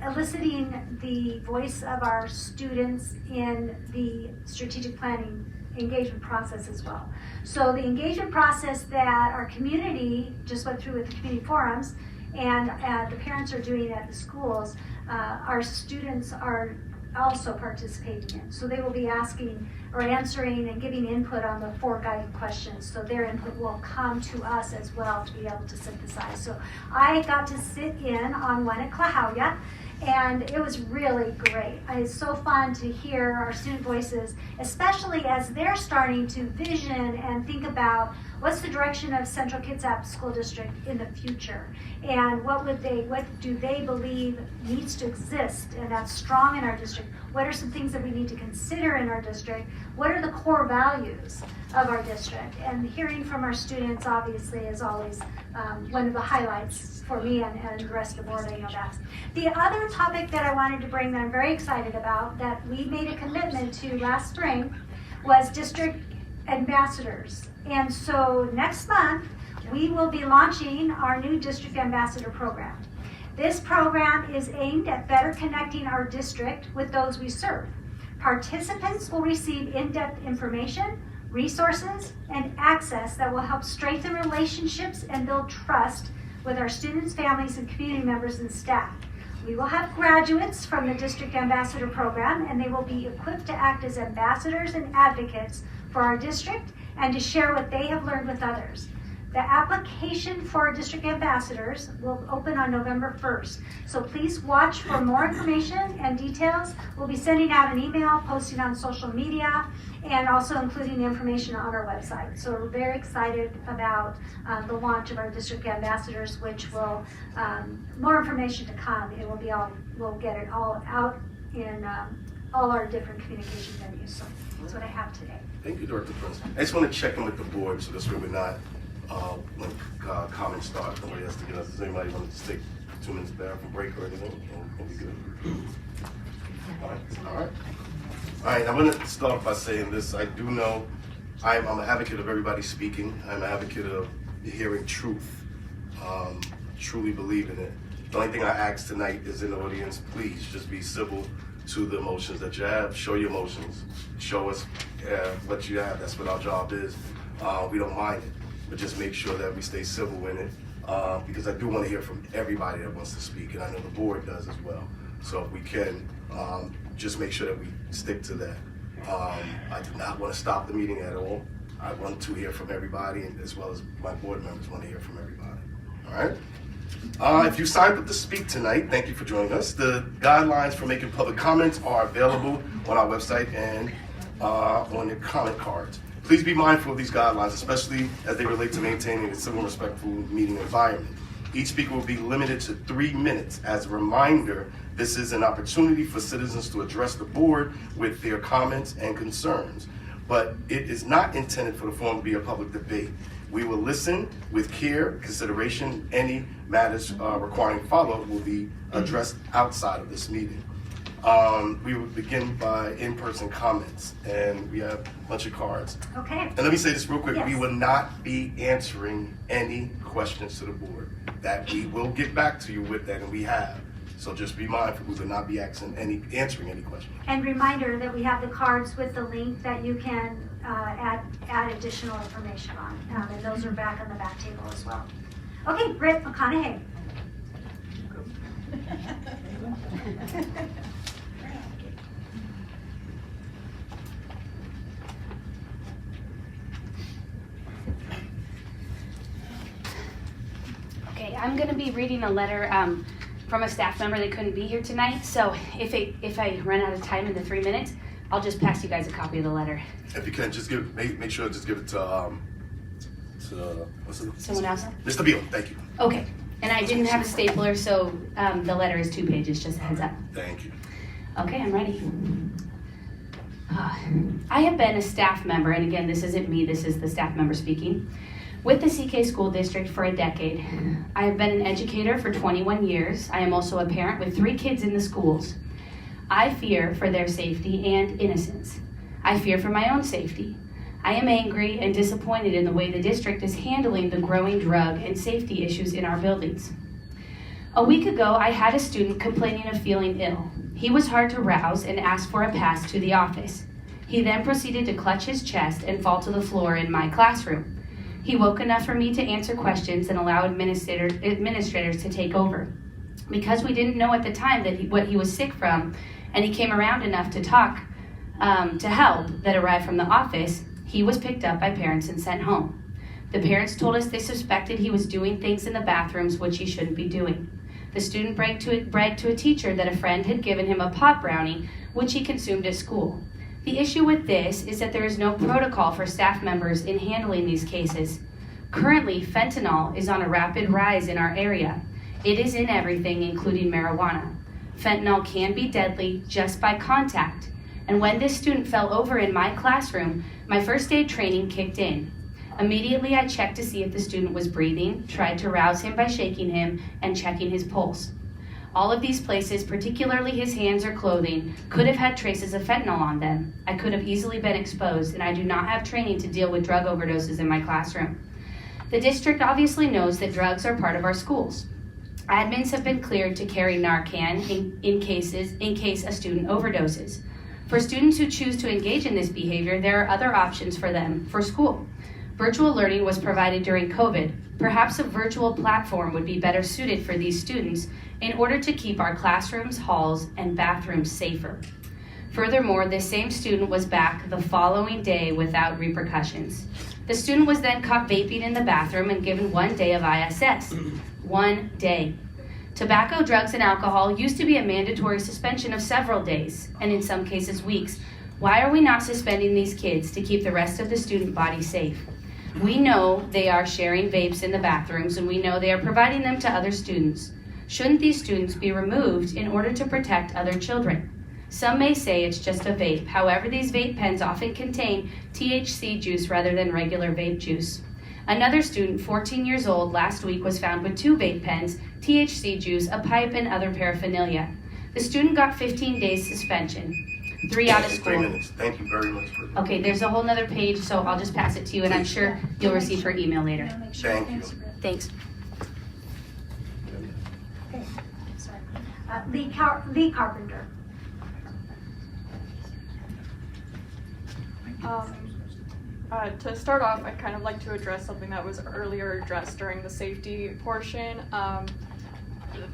eliciting the voice of our students in the strategic planning engagement process as well. So the engagement process that our community just went through with the community forums and the parents are doing at the schools, our students are also participating in. So they will be asking or answering and giving input on the 4 guided questions. So their input will come to us as well to be able to synthesize. So I got to sit in on one at Clahalia, and it was really great. It's so fun to hear our student voices, especially as they're starting to vision and think about what's the direction of Central Kitsap School District in the future, and what do they believe needs to exist and that's strong in our district? What are some things that we need to consider in our district? What are the core values of our district? And hearing from our students obviously is always one of the highlights for me and the rest of the board. I know that. The other topic that I wanted to bring that I'm very excited about that we made a commitment to last spring was district ambassadors. And so next month, we will be launching our new district ambassador program. This program is aimed at better connecting our district with those we serve. Participants will receive in-depth information, resources, and access that will help strengthen relationships and build trust with our students, families, and community members and staff. We will have graduates from the District Ambassador Program, and they will be equipped to act as ambassadors and advocates for our district and to share what they have learned with others. The application for district ambassadors will open on November 1st. So please watch for more information and details. We'll be sending out an email, posting on social media, and also including the information on our website. So we're very excited about the launch of our district ambassadors, which will, more information to come. It will be we'll get it all out in all our different communication venues. So that's what I have today. Thank you, Director Prince. I just want to check in with the board so this way we're not, when comments start, nobody has to get us. Does anybody want to take 2 minutes bathroom break or anything? We'll be good. All right. I'm going to start by saying this. I do know I'm an advocate of everybody speaking. I'm an advocate of hearing truth, truly believing it. The only thing I ask tonight is in the audience, please just be civil to the emotions that you have. Show your emotions. Show us what you have. That's what our job is. We don't mind it, but just make sure that we stay civil in it, because I do want to hear from everybody that wants to speak, and I know the board does as well. So if we can, just make sure that we stick to that. I do not want to stop the meeting at all. I want to hear from everybody, and as well as my board members want to hear from everybody. All right? If you signed up to speak tonight, thank you for joining us. The guidelines for making public comments are available on our website and on the comment cards. Please be mindful of these guidelines, especially as they relate to maintaining a civil and respectful meeting environment. Each speaker will be limited to 3 minutes. As a reminder, this is an opportunity for citizens to address the board with their comments and concerns. but it is not intended for the forum to be a public debate. We will listen with care, consideration. Any matters requiring follow-up will be addressed outside of this meeting. We will begin by in-person comments, and we have a bunch of cards. Okay. And let me say this real quick. Yes. We will not be answering any questions to the board. That we will get back to you with that, and we have. So just be mindful, we will not be answering any questions. And reminder that we have the cards with the link that you can add additional information on. And those are back on the back table as well. Okay, Britt McConaughey. Okay, I'm going to be reading a letter from a staff member that couldn't be here tonight. So if I run out of time in the 3 minutes, I'll just pass you guys a copy of the letter. If you can, just make sure just give it to what's it? Someone else? Mr. Beal, thank you. Okay, and I didn't have a stapler, so the letter is 2 pages, just a heads up. Thank you. Okay, I'm ready. I have been a staff member, and again, this isn't me, this is the staff member speaking, with the CK School District for a decade. I have been an educator for 21 years. I am also a parent with 3 kids in the schools. I fear for their safety and innocence. I fear for my own safety. I am angry and disappointed in the way the district is handling the growing drug and safety issues in our buildings. A week ago, I had a student complaining of feeling ill. He was hard to rouse and asked for a pass to the office. He then proceeded to clutch his chest and fall to the floor in my classroom. He woke enough for me to answer questions and allow administrators to take over. Because we didn't know at the time what he was sick from, and he came around enough to talk to help that arrived from the office, he was picked up by parents and sent home. The parents told us they suspected he was doing things in the bathrooms which he shouldn't be doing. The student bragged to a teacher that a friend had given him a pot brownie, which he consumed at school. The issue with this is that there is no protocol for staff members in handling these cases. Currently, fentanyl is on a rapid rise in our area. It is in everything, including marijuana. Fentanyl can be deadly just by contact. And when this student fell over in my classroom, my first aid training kicked in. Immediately, I checked to see if the student was breathing, tried to rouse him by shaking him, and checking his pulse. All of these places, particularly his hands or clothing, could have had traces of fentanyl on them. I could have easily been exposed, and I do not have training to deal with drug overdoses in my classroom. The district obviously knows that drugs are part of our schools. Admins have been cleared to carry Narcan in case a student overdoses. For students who choose to engage in this behavior, there are other options for them for school. Virtual learning was provided during COVID. Perhaps a virtual platform would be better suited for these students in order to keep our classrooms, halls, and bathrooms safer. Furthermore, this same student was back the following day without repercussions. The student was then caught vaping in the bathroom and given 1 day of ISS. 1 day. Tobacco, drugs, and alcohol used to be a mandatory suspension of several days, and in some cases weeks. Why are we not suspending these kids to keep the rest of the student body safe? We know they are sharing vapes in the bathrooms, and we know they are providing them to other students. Shouldn't these students be removed in order to protect other children? Some may say it's just a vape. However, these vape pens often contain THC juice rather than regular vape juice. Another student, 14 years old, last week was found with 2 vape pens, THC juice, a pipe, and other paraphernalia. The student got 15 days suspension, 3 out of school. 3 minutes. Thank you very much. Okay, there's a whole nother page, so I'll just pass it to you, and I'm sure you'll receive her email later. Thank you. Thanks. Okay, sorry. Lee Carpenter. To start off, I'd kind of like to address something that was earlier addressed during the safety portion.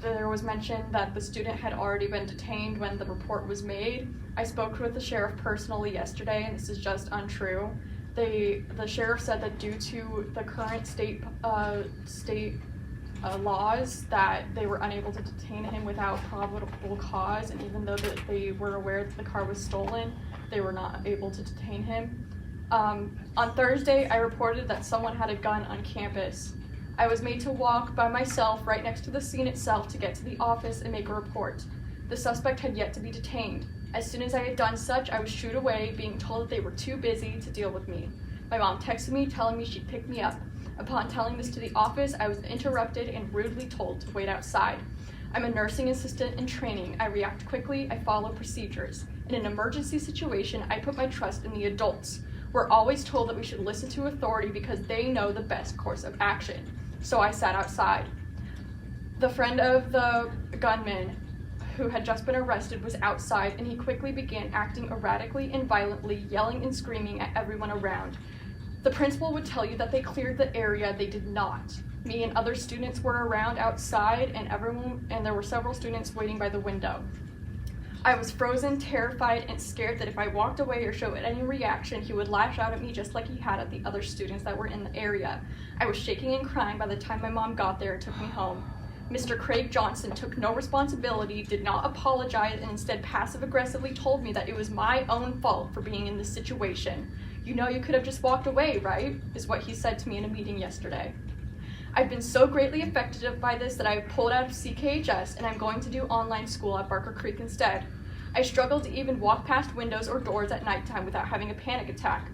There was mention that the student had already been detained when the report was made. I spoke with the sheriff personally yesterday, and this is just untrue. The sheriff said that due to the current state laws, that they were unable to detain him without probable cause, and even though that they were aware that the car was stolen, they were not able to detain him. On Thursday, I reported that someone had a gun on campus. I was made to walk by myself right next to the scene itself to get to the office and make a report. The suspect had yet to be detained. As soon as I had done such, I was shooed away, being told that they were too busy to deal with me. My mom texted me telling me she'd pick me up. Upon telling this to the office, I was interrupted and rudely told to wait outside. I'm a nursing assistant in training. I react quickly, I follow procedures. In an emergency situation, I put my trust in the adults. We're always told that we should listen to authority because they know the best course of action. So I sat outside. The friend of the gunman who had just been arrested was outside, and he quickly began acting erratically and violently, yelling and screaming at everyone around. The principal would tell you that they cleared the area. They did not. Me and other students were around outside, and there were several students waiting by the window. I was frozen, terrified, and scared that if I walked away or showed any reaction, he would lash out at me just like he had at the other students that were in the area. I was shaking and crying by the time my mom got there and took me home. Mr. Craig Johnson took no responsibility, did not apologize, and instead passive-aggressively told me that it was my own fault for being in this situation. You know you could have just walked away, right? Is what he said to me in a meeting yesterday. I've been so greatly affected by this that I have pulled out of CKHS and I'm going to do online school at Barker Creek instead. I struggle to even walk past windows or doors at nighttime without having a panic attack.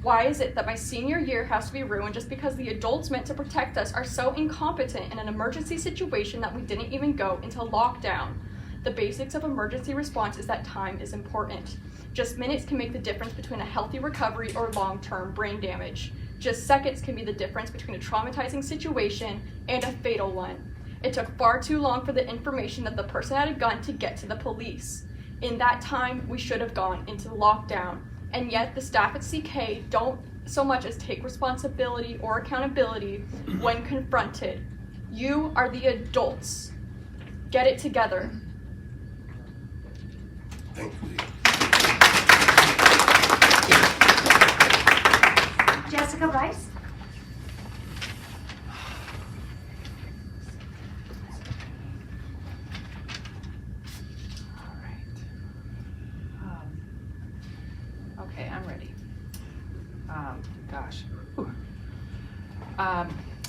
Why is it that my senior year has to be ruined just because the adults meant to protect us are so incompetent in an emergency situation that we didn't even go into lockdown? The basics of emergency response is that time is important. Just minutes can make the difference between a healthy recovery or long-term brain damage. Just seconds can be the difference between a traumatizing situation and a fatal one. It took far too long for the information that the person had a gun to get to the police. In that time, we should have gone into lockdown. And yet the staff at CK don't so much as take responsibility or accountability when confronted. You are the adults. Get it together. Thank you. Jessica Rice. Okay, I'm ready.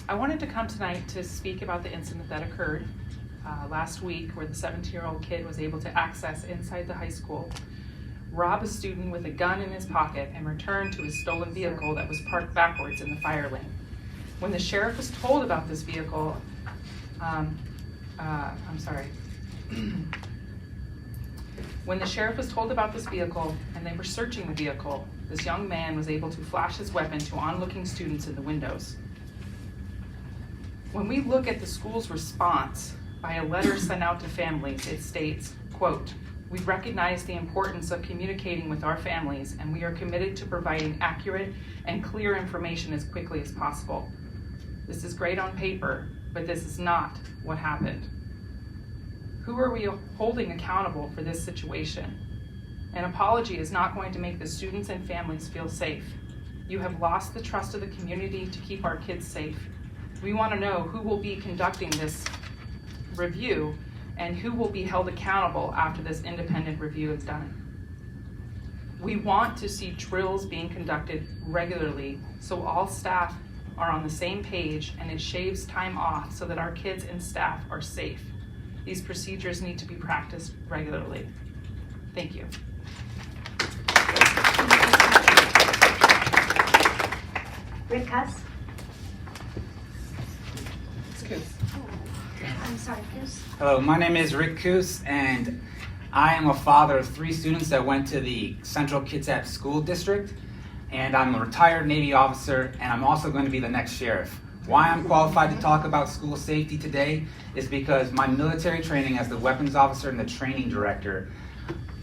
I wanted to come tonight to speak about the incident that occurred last week where the 17-year-old kid was able to access inside the high school, rob a student with a gun in his pocket, and return to his stolen vehicle that was parked backwards in the fire lane. When the sheriff was told about this vehicle, When the sheriff was told about this vehicle and they were searching the vehicle, this young man was able to flash his weapon to onlooking students in the windows. When we look at the school's response by a letter sent out to families, it states, quote, "We recognize the importance of communicating with our families and we are committed to providing accurate and clear information as quickly as possible. This is great on paper, but this is not what happened. Who are we holding accountable for this situation? An apology is not going to make the students and families feel safe. You have lost the trust of the community to keep our kids safe. We want to know who will be conducting this review and who will be held accountable after this independent review is done. We want to see drills being conducted regularly so all staff are on the same page and it shaves time off so that our kids and staff are safe. These procedures need to be practiced regularly. Thank you. Rick Cuss. I'm sorry, Coos. Hello, my name is Rick Coos, and I am a father of 3 students that went to the Central Kitsap School District, and I'm a retired Navy officer, and I'm also going to be the next sheriff. Why I'm qualified to talk about school safety today is because my military training as the weapons officer and the training director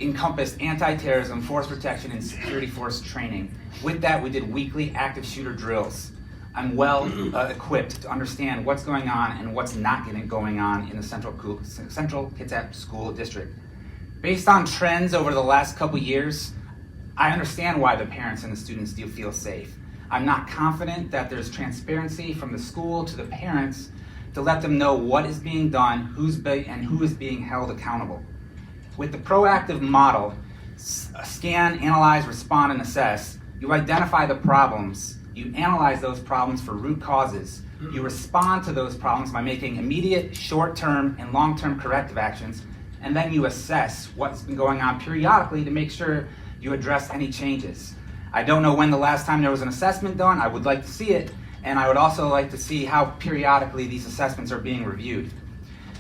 encompassed anti-terrorism, force protection, and security force training. With that, we did weekly active shooter drills. I'm well equipped to understand what's going on and what's not going on in the Central Kitsap School District. Based on trends over the last couple years, I understand why the parents and the students do feel safe. I'm not confident that there's transparency from the school to the parents to let them know what is being done, who is being held accountable. With the proactive model, scan, analyze, respond, and assess, you identify the problems, you analyze those problems for root causes, you respond to those problems by making immediate, short-term, and long-term corrective actions, and then you assess what's been going on periodically to make sure you address any changes. I don't know when the last time there was an assessment done. I would like to see it, and I would also like to see how periodically these assessments are being reviewed.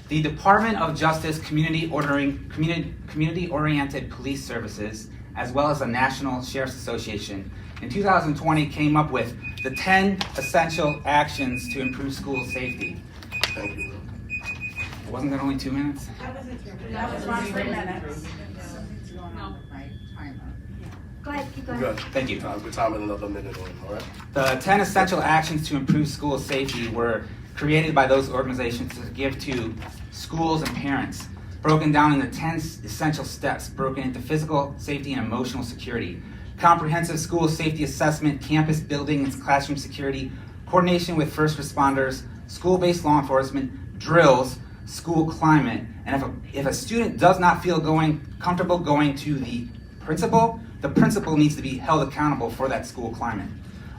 The Department of Justice Community-Oriented Police Services, as well as the National Sheriff's Association, in 2020 came up with the 10 essential actions to improve school safety. Thank you. Wasn't that only 2 minutes? That was 3 minutes. Go ahead, keep going. Good. Thank you. Good time in another minute on, all right? The 10 essential actions to improve school safety were created by those organizations to give to schools and parents, broken down into 10 essential steps, broken into physical safety and emotional security, comprehensive school safety assessment, campus building and classroom security, coordination with first responders, school-based law enforcement, drills, school climate, and if a student does not feel comfortable going to the principal needs to be held accountable for that school climate.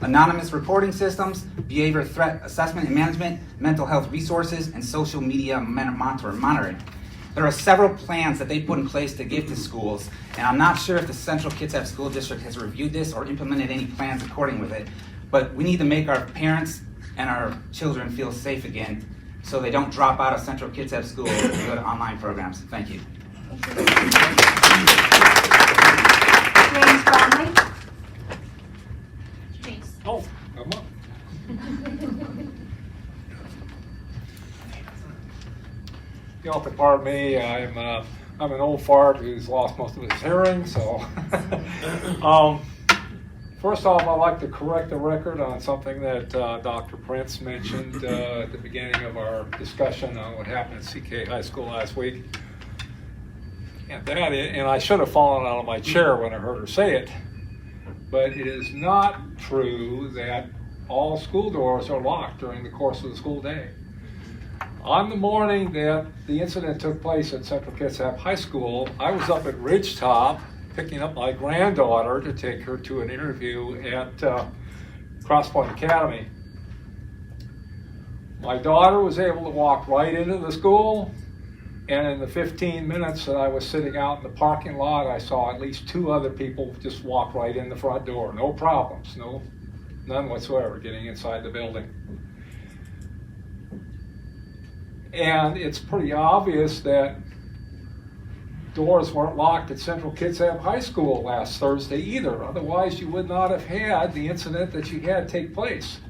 Anonymous reporting systems, behavior threat assessment and management, mental health resources, and social media monitoring. There are several plans that they put in place to give to schools, and I'm not sure if the Central Kitsap School District has reviewed this or implemented any plans according with it, but we need to make our parents and our children feel safe again so they don't drop out of Central Kitsap School and go to online programs. Thank you. James Bromley. Oh, come on. You'll have to pardon me. I'm an old fart who's lost most of his hearing. So, first off, I'd like to correct the record on something that Dr. Prince mentioned at the beginning of our discussion on what happened at CK High School last week. And I should have fallen out of my chair when I heard her say it. But it is not true that all school doors are locked during the course of the school day. On the morning that the incident took place at Central Kitsap High School, I was up at Ridgetop picking up my granddaughter to take her to an interview at Cross Point Academy. My daughter was able to walk right into the school, and in the 15 minutes that I was sitting out in the parking lot, I saw at least 2 other people just walk right in the front door. No problems, none whatsoever getting inside the building. And it's pretty obvious that doors weren't locked at Central Kitsap High School last Thursday either. Otherwise, you would not have had the incident that you had take place.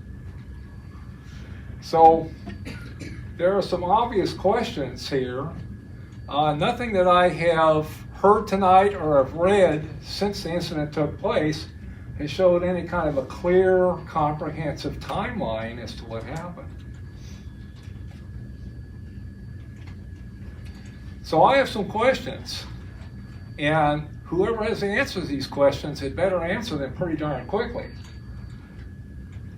So there are some obvious questions here. Nothing that I have heard tonight or have read since the incident took place has showed any kind of a clear, comprehensive timeline as to what happened. So I have some questions, and whoever has the answers to these questions had better answer them pretty darn quickly.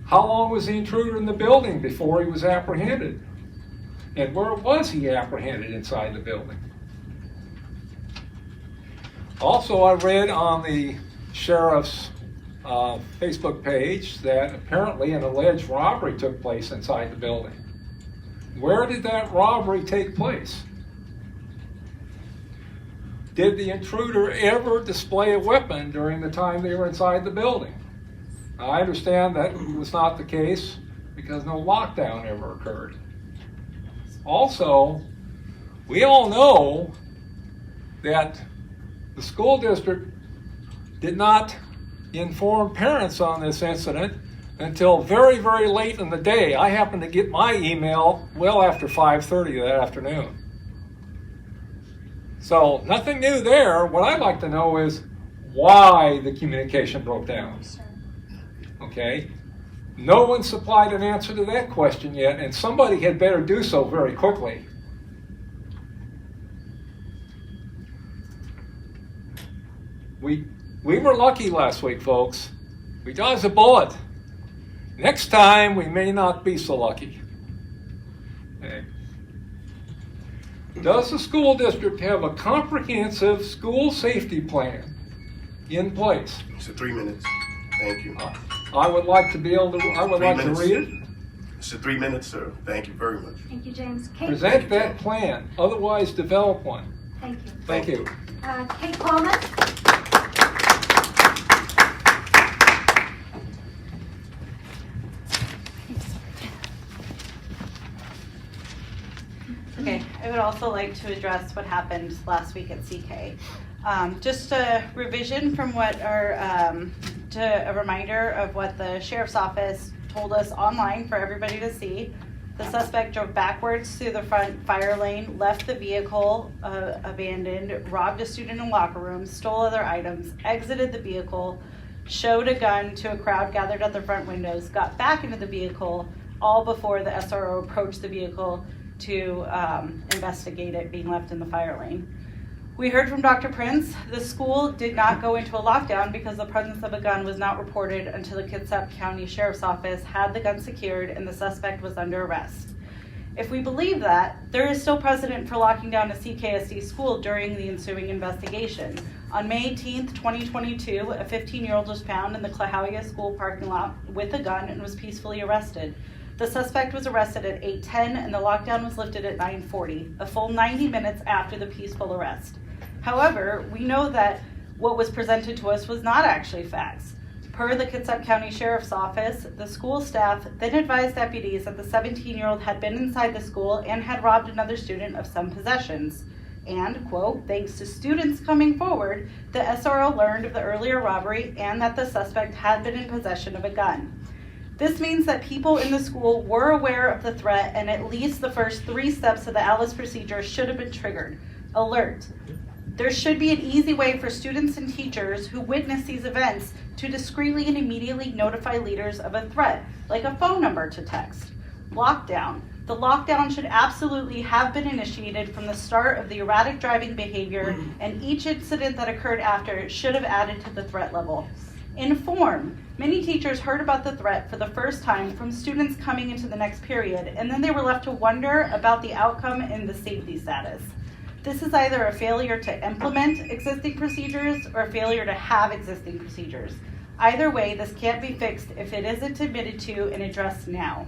How long was the intruder in the building before he was apprehended? And where was he apprehended inside the building? Also, I read on the sheriff's Facebook page that apparently an alleged robbery took place inside the building. Where did that robbery take place? Did the intruder ever display a weapon during the time they were inside the building? Now, I understand that was not the case because no lockdown ever occurred. Also, we all know that the school district did not inform parents on this incident until very, very late in the day. I happened to get my email well after 5:30 that afternoon. So nothing new there. What I'd like to know is why the communication broke down. Okay? No one supplied an answer to that question yet, and somebody had better do so very quickly. We were lucky last week, folks. We dodged a bullet. Next time, we may not be so lucky. Okay. Does the school district have a comprehensive school safety plan in place? It's 3 minutes. Thank you. I would like to be able to. I would like to read it. It's 3 minutes, sir. Thank you very much. Thank you, James. Kate. Present that plan. Otherwise, develop one. Thank you. Thank you. Kate Coleman. Okay, I would also like to address what happened last week at CK. Just a revision from what a reminder of what the sheriff's office told us online for everybody to see. The suspect drove backwards through the front fire lane, left the vehicle abandoned, robbed a student in locker room, stole other items, exited the vehicle, showed a gun to a crowd gathered at the front windows, got back into the vehicle, all before the SRO approached the vehicle to investigate it being left in the fire lane. We heard from Dr. Prince. The school did not go into a lockdown because the presence of a gun was not reported until the Kitsap County Sheriff's Office had the gun secured and the suspect was under arrest. If we believe that, there is still precedent for locking down a CKSD school during the ensuing investigation. On May 18th, 2022, a 15-year-old was found in the Clahalia School parking lot with a gun and was peacefully arrested. The suspect was arrested at 8:10 and the lockdown was lifted at 9:40, a full 90 minutes after the peaceful arrest. However, we know that what was presented to us was not actually facts. Per the Kitsap County Sheriff's Office, the school staff then advised deputies that the 17-year-old had been inside the school and had robbed another student of some possessions. And, quote, thanks to students coming forward, the SRO learned of the earlier robbery and that the suspect had been in possession of a gun. This means that people in the school were aware of the threat and at least the first 3 steps of the ALICE procedure should have been triggered. Alert. There should be an easy way for students and teachers who witness these events to discreetly and immediately notify leaders of a threat, like a phone number to text. Lockdown. The lockdown should absolutely have been initiated from the start of the erratic driving behavior, and each incident that occurred after should have added to the threat level. Inform. Many teachers heard about the threat for the first time from students coming into the next period, and then they were left to wonder about the outcome and the safety status. This is either a failure to implement existing procedures or a failure to have existing procedures. Either way, this can't be fixed if it isn't admitted to and addressed now.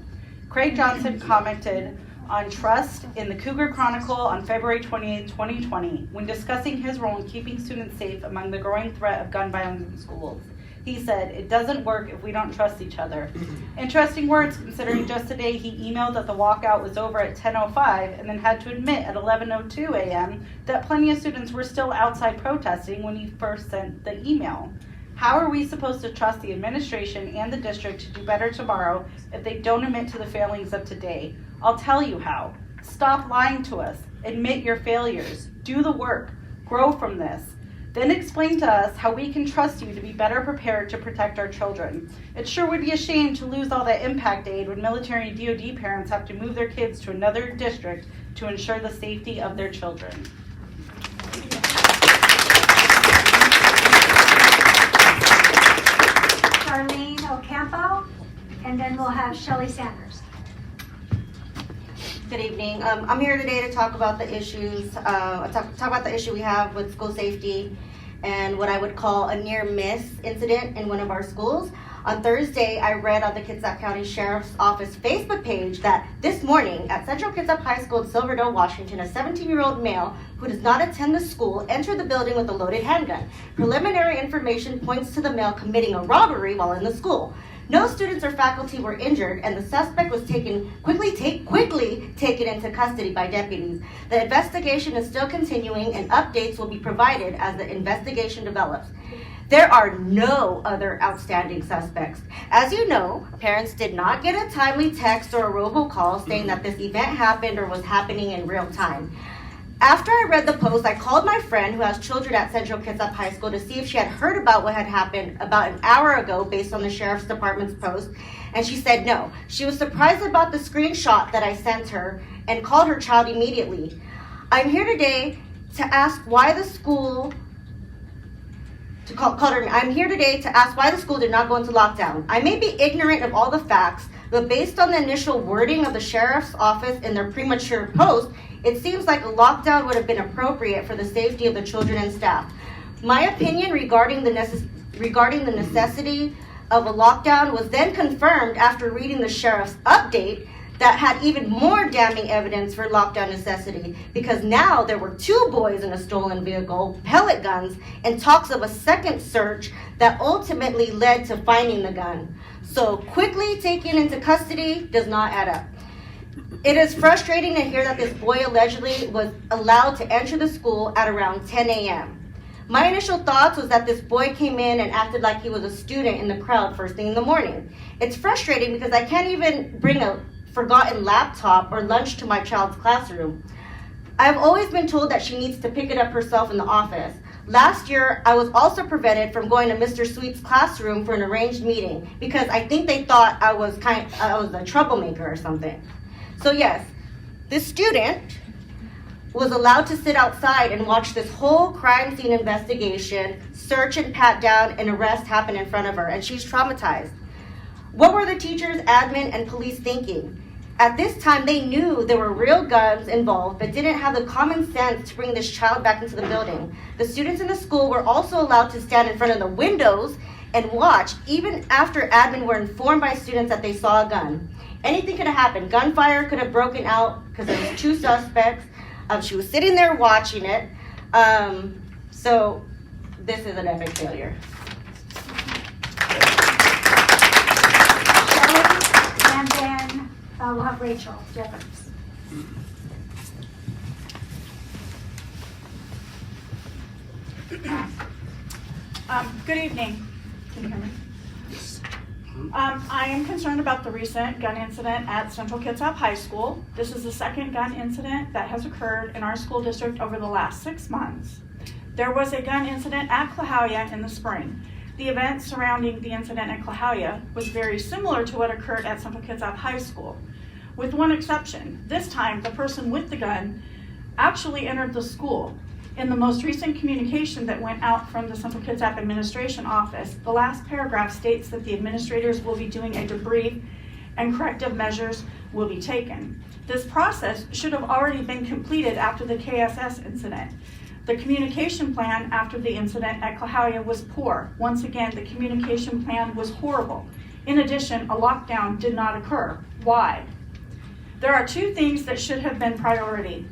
Craig Johnson commented on trust in the Cougar Chronicle on February 28, 2020, when discussing his role in keeping students safe among the growing threat of gun violence in schools. He said, it doesn't work if we don't trust each other. Interesting words, considering just today he emailed that the walkout was over at 10:05 and then had to admit at 11:02 a.m. that plenty of students were still outside protesting when he first sent the email. How are we supposed to trust the administration and the district to do better tomorrow if they don't admit to the failings of today? I'll tell you how. Stop lying to us. Admit your failures. Do the work. Grow from this. Then explain to us how we can trust you to be better prepared to protect our children. It sure would be a shame to lose all that impact aid when military and DoD parents have to move their kids to another district to ensure the safety of their children. Charlene Ocampo, and then we'll have Shelley Sanders. Good evening. I'm here today to talk about the issues, talk about the issue we have with school safety and what I would call a near miss incident in one of our schools. On Thursday, I read on the Kitsap County Sheriff's Office Facebook page that this morning at Central Kitsap High School in Silverdale, Washington, a 17-year-old male who does not attend the school entered the building with a loaded handgun. Preliminary information points to the male committing a robbery while in the school. No students or faculty were injured, and the suspect was quickly taken into custody by deputies. The investigation is still continuing, and updates will be provided as the investigation develops. There are no other outstanding suspects. As you know, parents did not get a timely text or a robocall saying that this event happened or was happening in real time. After I read the post, I called my friend who has children at Central Kitsap High School to see if she had heard about what had happened about an hour ago based on the Sheriff's Department's post, and she said no. She was surprised about the screenshot that I sent her and called her child immediately. I'm here today to ask why the school I'm here today to ask why the school did not go into lockdown. I may be ignorant of all the facts, but based on the initial wording of the Sheriff's Office in their premature post, it seems like a lockdown would have been appropriate for the safety of the children and staff. My opinion regarding the necessity of a lockdown was then confirmed after reading the Sheriff's update that had even more damning evidence for lockdown necessity, because now there were 2 boys in a stolen vehicle, pellet guns, and talks of a second search that ultimately led to finding the gun. So quickly taken into custody does not add up. It is frustrating to hear that this boy allegedly was allowed to enter the school at around 10 a.m. My initial thoughts was that this boy came in and acted like he was a student in the crowd first thing in the morning. It's frustrating because I can't even bring a forgotten laptop or lunch to my child's classroom. I've always been told that she needs to pick it up herself in the office. Last year, I was also prevented from going to Mr. Sweet's classroom for an arranged meeting because I think they thought I was a troublemaker or something. So yes, this student was allowed to sit outside and watch this whole crime scene investigation, search and pat down, and arrest happen in front of her, and she's traumatized. What were the teachers, admin, and police thinking? At this time, they knew there were real guns involved, but didn't have the common sense to bring this child back into the building. The students in the school were also allowed to stand in front of the windows and watch, even after admin were informed by students that they saw a gun. Anything could have happened. Gunfire could have broken out because there was 2 suspects. She was sitting there watching it. So this is an epic failure. And then we'll have Rachel Jeffers. Good evening. Can you hear me? I am concerned about the recent gun incident at Central Kitsap High School. This is the second gun incident that has occurred in our school district over the last 6 months. There was a gun incident at Klahowya in the spring. The event surrounding the incident at Klahowya was very similar to what occurred at Central Kitsap High School, with one exception. This time, the person with the gun actually entered the school. In the most recent communication that went out from the Central Kitsap Administration Office, the last paragraph states that the administrators will be doing a debrief and corrective measures will be taken. This process should have already been completed after the KSS incident. The communication plan after the incident at Klahowya was poor. Once again, the communication plan was horrible. In addition, a lockdown did not occur. Why? There are 2 things that should have been priority.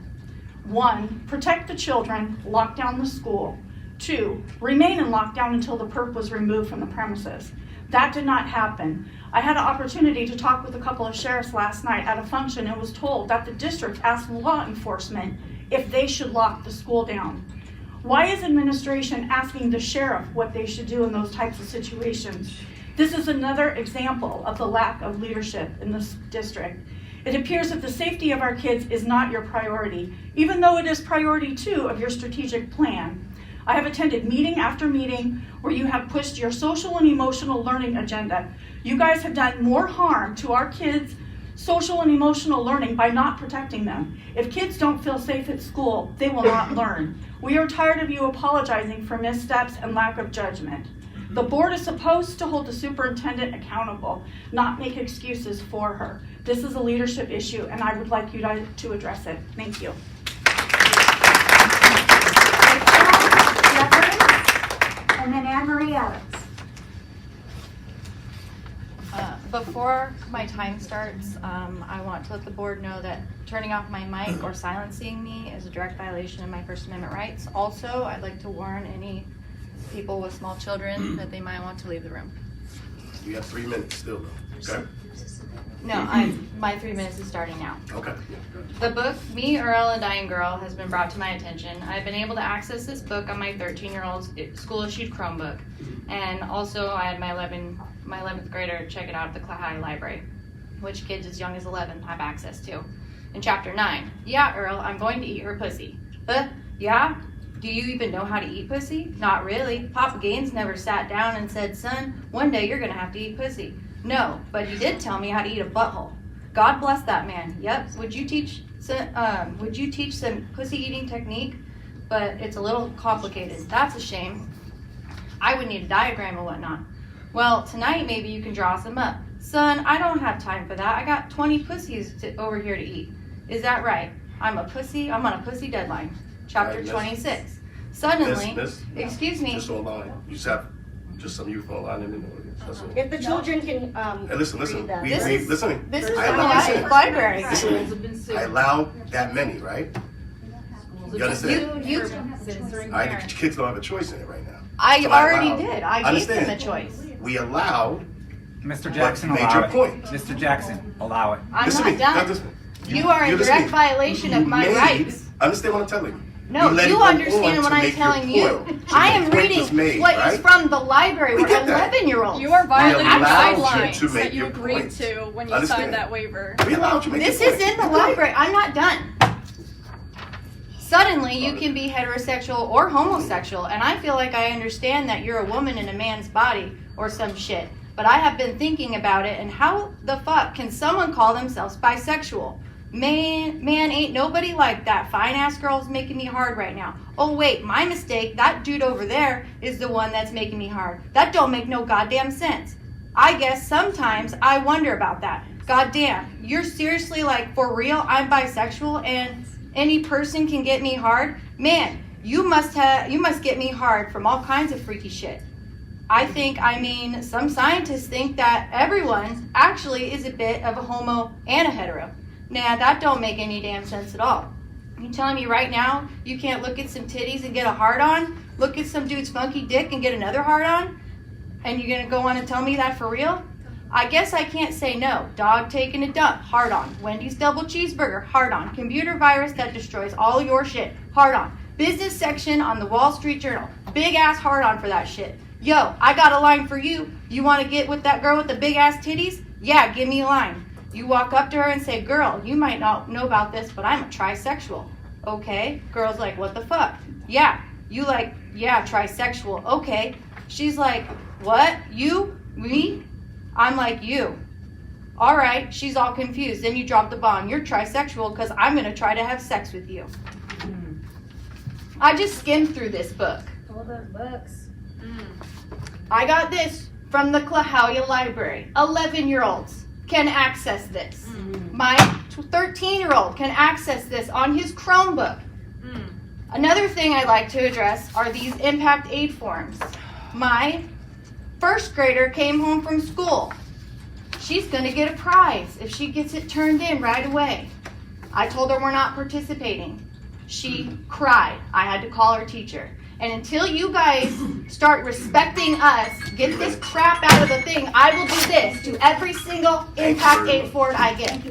1, protect the children, lock down the school. 2, remain in lockdown until the perp was removed from the premises. That did not happen. I had an opportunity to talk with a couple of sheriffs last night at a function and was told that the district asked law enforcement if they should lock the school down. Why is administration asking the sheriff what they should do in those types of situations? This is another example of the lack of leadership in this district. It appears that the safety of our kids is not your priority, even though it is priority 2 of your strategic plan. I have attended meeting after meeting where you have pushed your social and emotional learning agenda. You guys have done more harm to our kids' social and emotional learning by not protecting them. If kids don't feel safe at school, they will not learn. We are tired of you apologizing for missteps and lack of judgment. The board is supposed to hold the superintendent accountable, not make excuses for her. This is a leadership issue, and I would like you to address it. Thank you. And then Anne Marie Adams. Before my time starts, I want to let the board know that turning off my mic or silencing me is a direct violation of my First Amendment rights. Also, I'd like to warn any people with small children that they might want to leave the room. You have 3 minutes still, though. Okay? No, my 3 minutes is starting now. Okay. The book, Me, Earl, and Dying Girl, has been brought to my attention. I've been able to access this book on my 13-year-old's school-issued Chromebook. And also, I had my 11th grader check it out at the Klahowya Library, which kids as young as 11 have access to. In Chapter 9, yeah, Earl, I'm going to eat her pussy. Yeah? Do you even know how to eat pussy? Not really. Papa Gaines never sat down and said, son, one day you're going to have to eat pussy. No, but he did tell me how to eat a butthole. God bless that man. Yep. Would you teach some pussy eating technique? But it's a little complicated. That's a shame. I would need a diagram and whatnot. Well, tonight maybe you can draw some up. Son, I don't have time for that. I got 20 pussies over here to eat. Is that right? I'm on a pussy deadline. Chapter 26. Suddenly, Miss, excuse me. Just online. You just have some youth online in the That's all. If the children can, Hey, listen, read that. this is I from allow, the library. listen, I allow that many, right? You understand? You, All right, the kids don't have a choice in it right now. I So already allow- did. I gave them understand. a choice. We allow Mr. Jackson, what made allow your it. point. Mr. Jackson, allow it. I'm Listen to not me. Now done. listen. You are in listen to direct me. violation of my rights. Understand what I'm telling you. No, let it you go understand on what to I'm make your telling you. point. I Your am point reading was made, what right? is from the library We where get that. 11-year-olds. You are violating We allowed you guidelines to make that you your agreed point. to when you Understand. signed that waiver. We allowed you to make This your is point. in the library. I'm not done. Suddenly, you can be heterosexual or homosexual, and I feel like I understand that you're a woman in a man's body or some shit. But I have been thinking about it, and how the fuck can someone call themselves bisexual? Man, ain't nobody like that. Fine ass girl's making me hard right now. Oh wait, my mistake. That dude over there is the one that's making me hard. That don't make no goddamn sense. I guess sometimes I wonder about that. Goddamn, you're seriously like, for real? I'm bisexual and any person can get me hard? Man, you must get me hard from all kinds of freaky shit. I mean, some scientists think that everyone actually is a bit of a homo and a hetero. Nah, that don't make any damn sense at all. You telling me right now you can't look at some titties and get a hard on? Look at some dude's funky dick and get another hard on? And you're gonna go on and tell me that for real? I guess I can't say no. Dog taking a dump, hard on. Wendy's double cheeseburger, hard on. Computer virus that destroys all your shit, hard on. Business section on the Wall Street Journal, big ass hard on for that shit. Yo, I got a line for you. You want to get with that girl with the big ass titties? Yeah, give me a line. You walk up to her and say, girl, you might not know about this, but I'm a trisexual. Okay. Girl's like, what the fuck? Yeah. You like, yeah, trisexual. Okay. She's like, what? You? Me? I'm like, you. All right. She's all confused. Then you drop the bomb. You're trisexual because I'm going to try to have sex with you. I just skimmed through this book. All those books. I got this from the Clahalia Library. 11-year-olds can access this. My 13-year-old can access this on his Chromebook. Another thing I'd like to address are these impact aid forms. My first grader came home from school. She's going to get a prize if she gets it turned in right away. I told her we're not participating. She cried. I had to call her teacher. And until you guys start respecting us, get this crap out of the thing, I will do this to every single impact aid form I get. And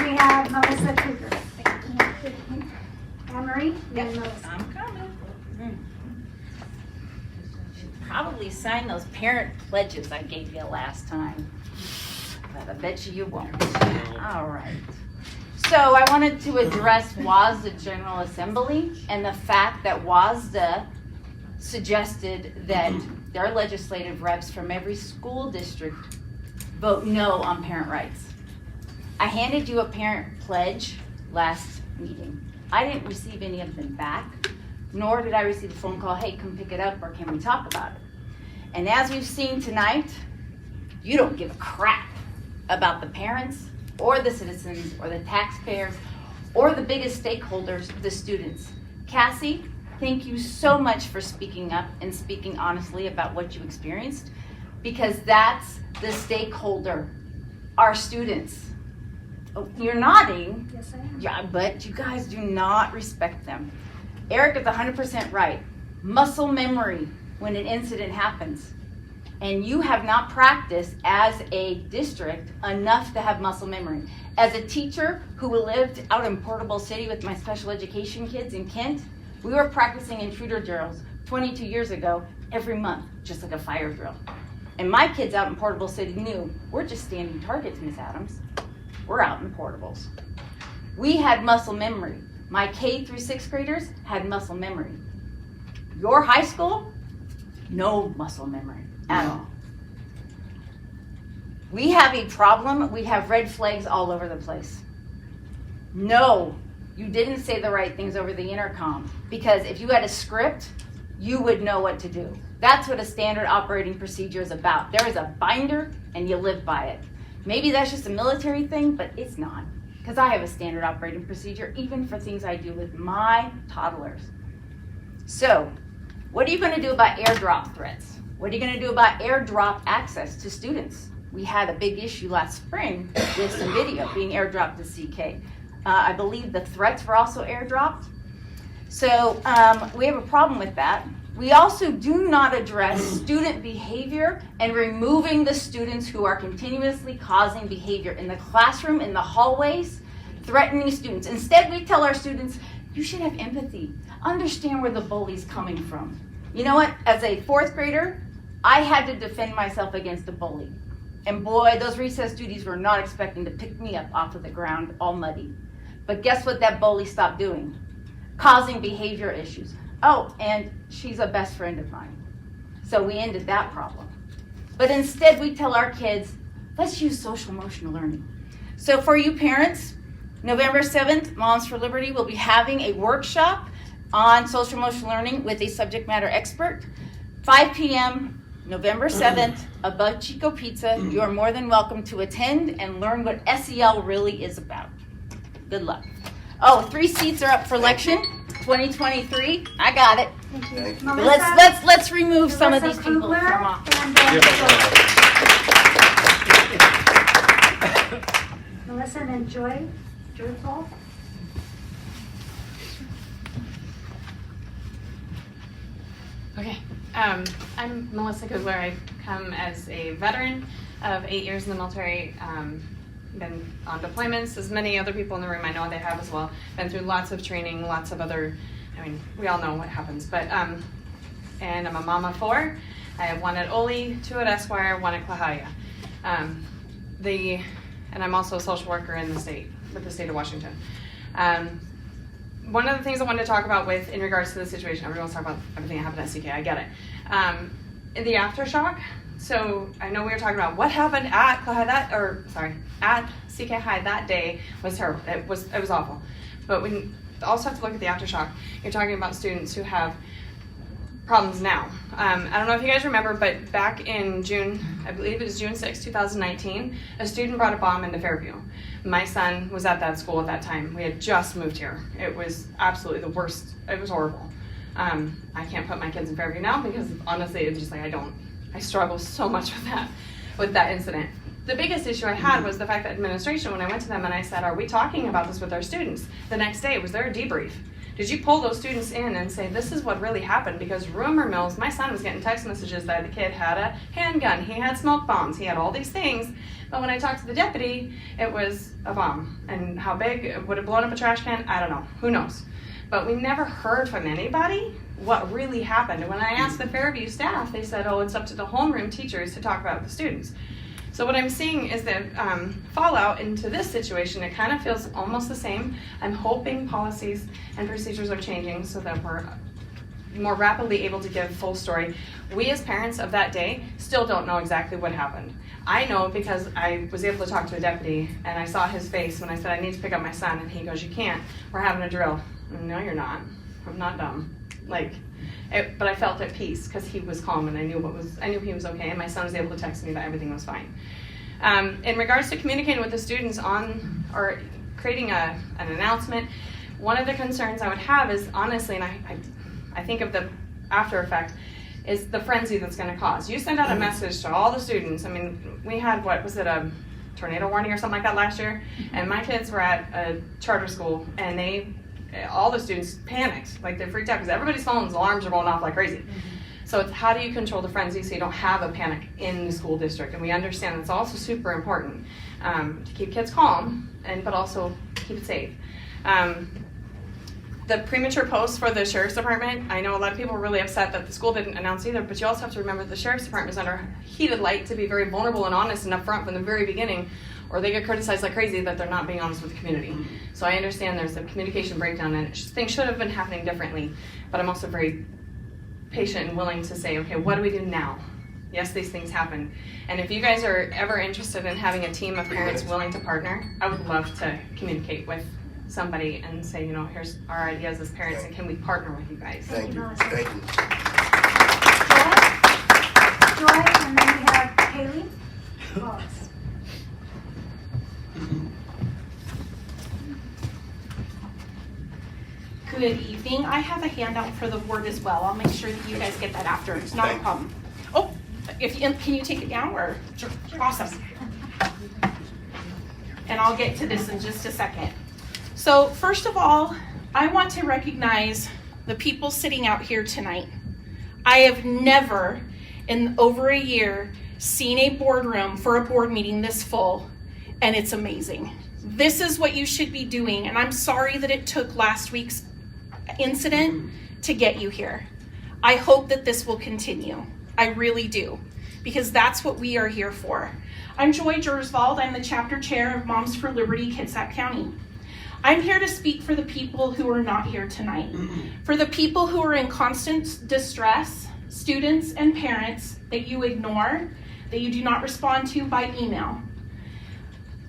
we have Melissa Cougar. Anne-Marie? Yep, I'm coming. Probably sign those parent pledges I gave you last time. But I bet you won't. All right. So I wanted to address WASDA General Assembly and the fact that WASDA suggested that their legislative reps from every school district vote no on parent rights. I handed you a parent pledge last meeting. I didn't receive any of them back, nor did I receive a phone call, hey, come pick it up or can we talk about it? And as we've seen tonight, you don't give a crap about the parents or the citizens or the taxpayers or the biggest stakeholders, the students. Cassie, thank you so much for speaking up and speaking honestly about what you experienced, because that's the stakeholder, our students. Oh, you're nodding. Yes, I am. Yeah, but you guys do not respect them. Eric is 100% right. Muscle memory when an incident happens. And you have not practiced as a district enough to have muscle memory. As a teacher who lived out in Portable City with my special education kids in Kent, we were practicing intruder drills 22 years ago every month, just like a fire drill. And my kids out in Portable City knew, we're just standing targets, Miss Adams. We're out in portables. We had muscle memory. My K through 6th graders had muscle memory. Your high school, no muscle memory at all. We have a problem. We have red flags all over the place. No, you didn't say the right things over the intercom, because if you had a script, you would know what to do. That's what a standard operating procedure is about. There is a binder and you live by it. Maybe that's just a military thing, but it's not, because I have a standard operating procedure even for things I do with my toddlers. So, what are you going to do about airdrop threats? What are you going to do about airdrop access to students? We had a big issue last spring with some video being airdropped to CK. I believe the threats were also airdropped. So we have a problem with that. We also do not address student behavior and removing the students who are continuously causing behavior in the classroom, in the hallways, threatening students. Instead, we tell our students, you should have empathy. Understand where the bully's coming from. You know what? As a fourth grader, I had to defend myself against a bully. And boy, those recess duties were not expecting to pick me up off of the ground all muddy. But guess what that bully stopped doing? Causing behavior issues. Oh, and she's a best friend of mine. So we ended that problem. But instead, we tell our kids, let's use social emotional learning. So for you parents, November 7th, Moms for Liberty will be having a workshop on social emotional learning with a subject matter expert. 5 p.m., November 7th, above Chico Pizza. You are more than welcome to attend and learn what SEL really is about. Good luck. Oh, 3 seats are up for election, 2023. I got it. Thank you. Let's remove some of these people from office. Melissa and then Joy Paul. Okay, I'm Melissa Kugler. I come as a veteran of 8 years in the military. Been on deployments, as many other people in the room I know they have as well. Been through lots of training, lots of other, we all know what happens. But and I'm a mom of 4. I have 1 at Ole, 2 at Esquire, 1 at Klahia. And I'm also a social worker in the state, with the state of Washington. One of the things I wanted to talk about in regards to the situation, everyone's talking about everything that happened at CK, I get it. In the aftershock, so I know we were talking about what happened at at CK High that day was terrible. It was awful. But we also have to look at the aftershock. You're talking about students who have problems now. I don't know if you guys remember, but back in June, I believe it was June 6, 2019, a student brought a bomb into Fairview. My son was at that school at that time. We had just moved here. It was absolutely the worst. It was horrible. I can't put my kids in Fairview now because honestly, it's just like I struggle so much with that incident. The biggest issue I had was the fact that administration, when I went to them and I said, are we talking about this with our students? The next day, was there a debrief? Did you pull those students in and say, this is what really happened? Because rumor mills, my son was getting text messages that the kid had a handgun, he had smoke bombs, he had all these things. But when I talked to the deputy, it was a bomb. And how big? Would it blown up a trash can? I don't know. Who knows? But we never heard from anybody what really happened. And when I asked the Fairview staff, they said, oh, it's up to the homeroom teachers to talk about with the students. So what I'm seeing is the fallout into this situation. It kind of feels almost the same. I'm hoping policies and procedures are changing so that we're more rapidly able to give full story. We as parents of that day still don't know exactly what happened. I know because I was able to talk to a deputy and I saw his face when I said I need to pick up my son and he goes, you can't, we're having a drill. No, you're not. I'm not dumb. But I felt at peace because he was calm and I knew he was okay and my son was able to text me that everything was fine. In regards to communicating with the students or creating an announcement, one of the concerns I would have is honestly, and I think of the after effect, is the frenzy that's going to cause. You send out a message to all the students. I mean, we had, a tornado warning or something like that last year? And my kids were at a charter school and all the students panicked, they freaked out because everybody's phones, alarms are going off like crazy. So it's how do you control the frenzy so you don't have a panic in the school district? And we understand that's also super important to keep kids calm, but also keep it safe. The premature post for the Sheriff's Department, I know a lot of people were really upset that the school didn't announce either, but you also have to remember the Sheriff's Department is under heated light to be very vulnerable and honest and upfront from the very beginning, or they get criticized like crazy that they're not being honest with the community. So I understand there's a communication breakdown and things should have been happening differently, but I'm also very patient and willing to say, okay, what do we do now? Yes, these things happen. And if you guys are ever interested in having a team of parents willing to partner, I would love to communicate with somebody and say, here's our ideas as parents and can we partner with you guys? Thank you. Thank you. Joy, and then we have Haley. Wallace. Good evening. I I have a handout for the board as well. I'll make sure that you guys get that after. It's not a problem. Oh, can you take it down or? Sure. Awesome. And I'll get to this in just a second. So first of all, I want to recognize the people sitting out here tonight. I have never in over a year seen a boardroom for a board meeting this full, and it's amazing. This is what you should be doing, and I'm sorry that it took last week's incident to get you here. I hope that this will continue. I really do, because that's what we are here for. I'm Joy Gersvald. I'm the chapter chair of Moms for Liberty, Kitsap County. I'm here to speak for the people who are not here tonight, for the people who are in constant distress, students and parents that you ignore, that you do not respond to by email.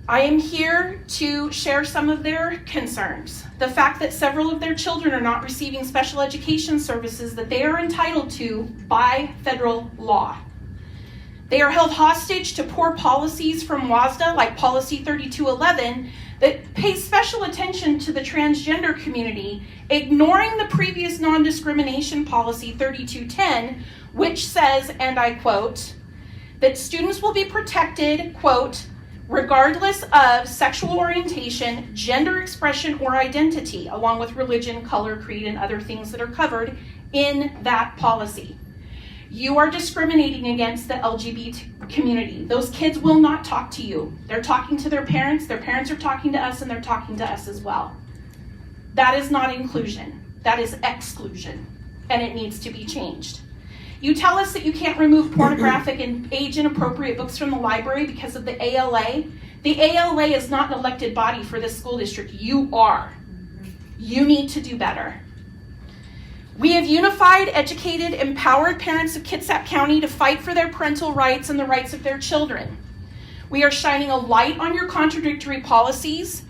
I am here to share some of their concerns. The fact that several of their children are not receiving special education services that they are entitled to by federal law. They are held hostage to poor policies from WASDA, like Policy 3211, that pays special attention to the transgender community, ignoring the previous non-discrimination policy 3210, which says, and I quote, that students will be protected, quote, regardless of sexual orientation, gender expression, or identity, along with religion, color, creed, and other things that are covered in that policy. You are discriminating against the LGBT community. Those kids will not talk to you. They're talking to their parents are talking to us, and they're talking to us as well. That is not inclusion. That is exclusion, and it needs to be changed. You tell us that you can't remove pornographic and age-inappropriate books from the library because of the ALA. The ALA is not an elected body for this school district. You are. You need to do better. We have unified, educated, empowered parents of Kitsap County to fight for their parental rights and the rights of their children. We are shining a light on your contradictory policies.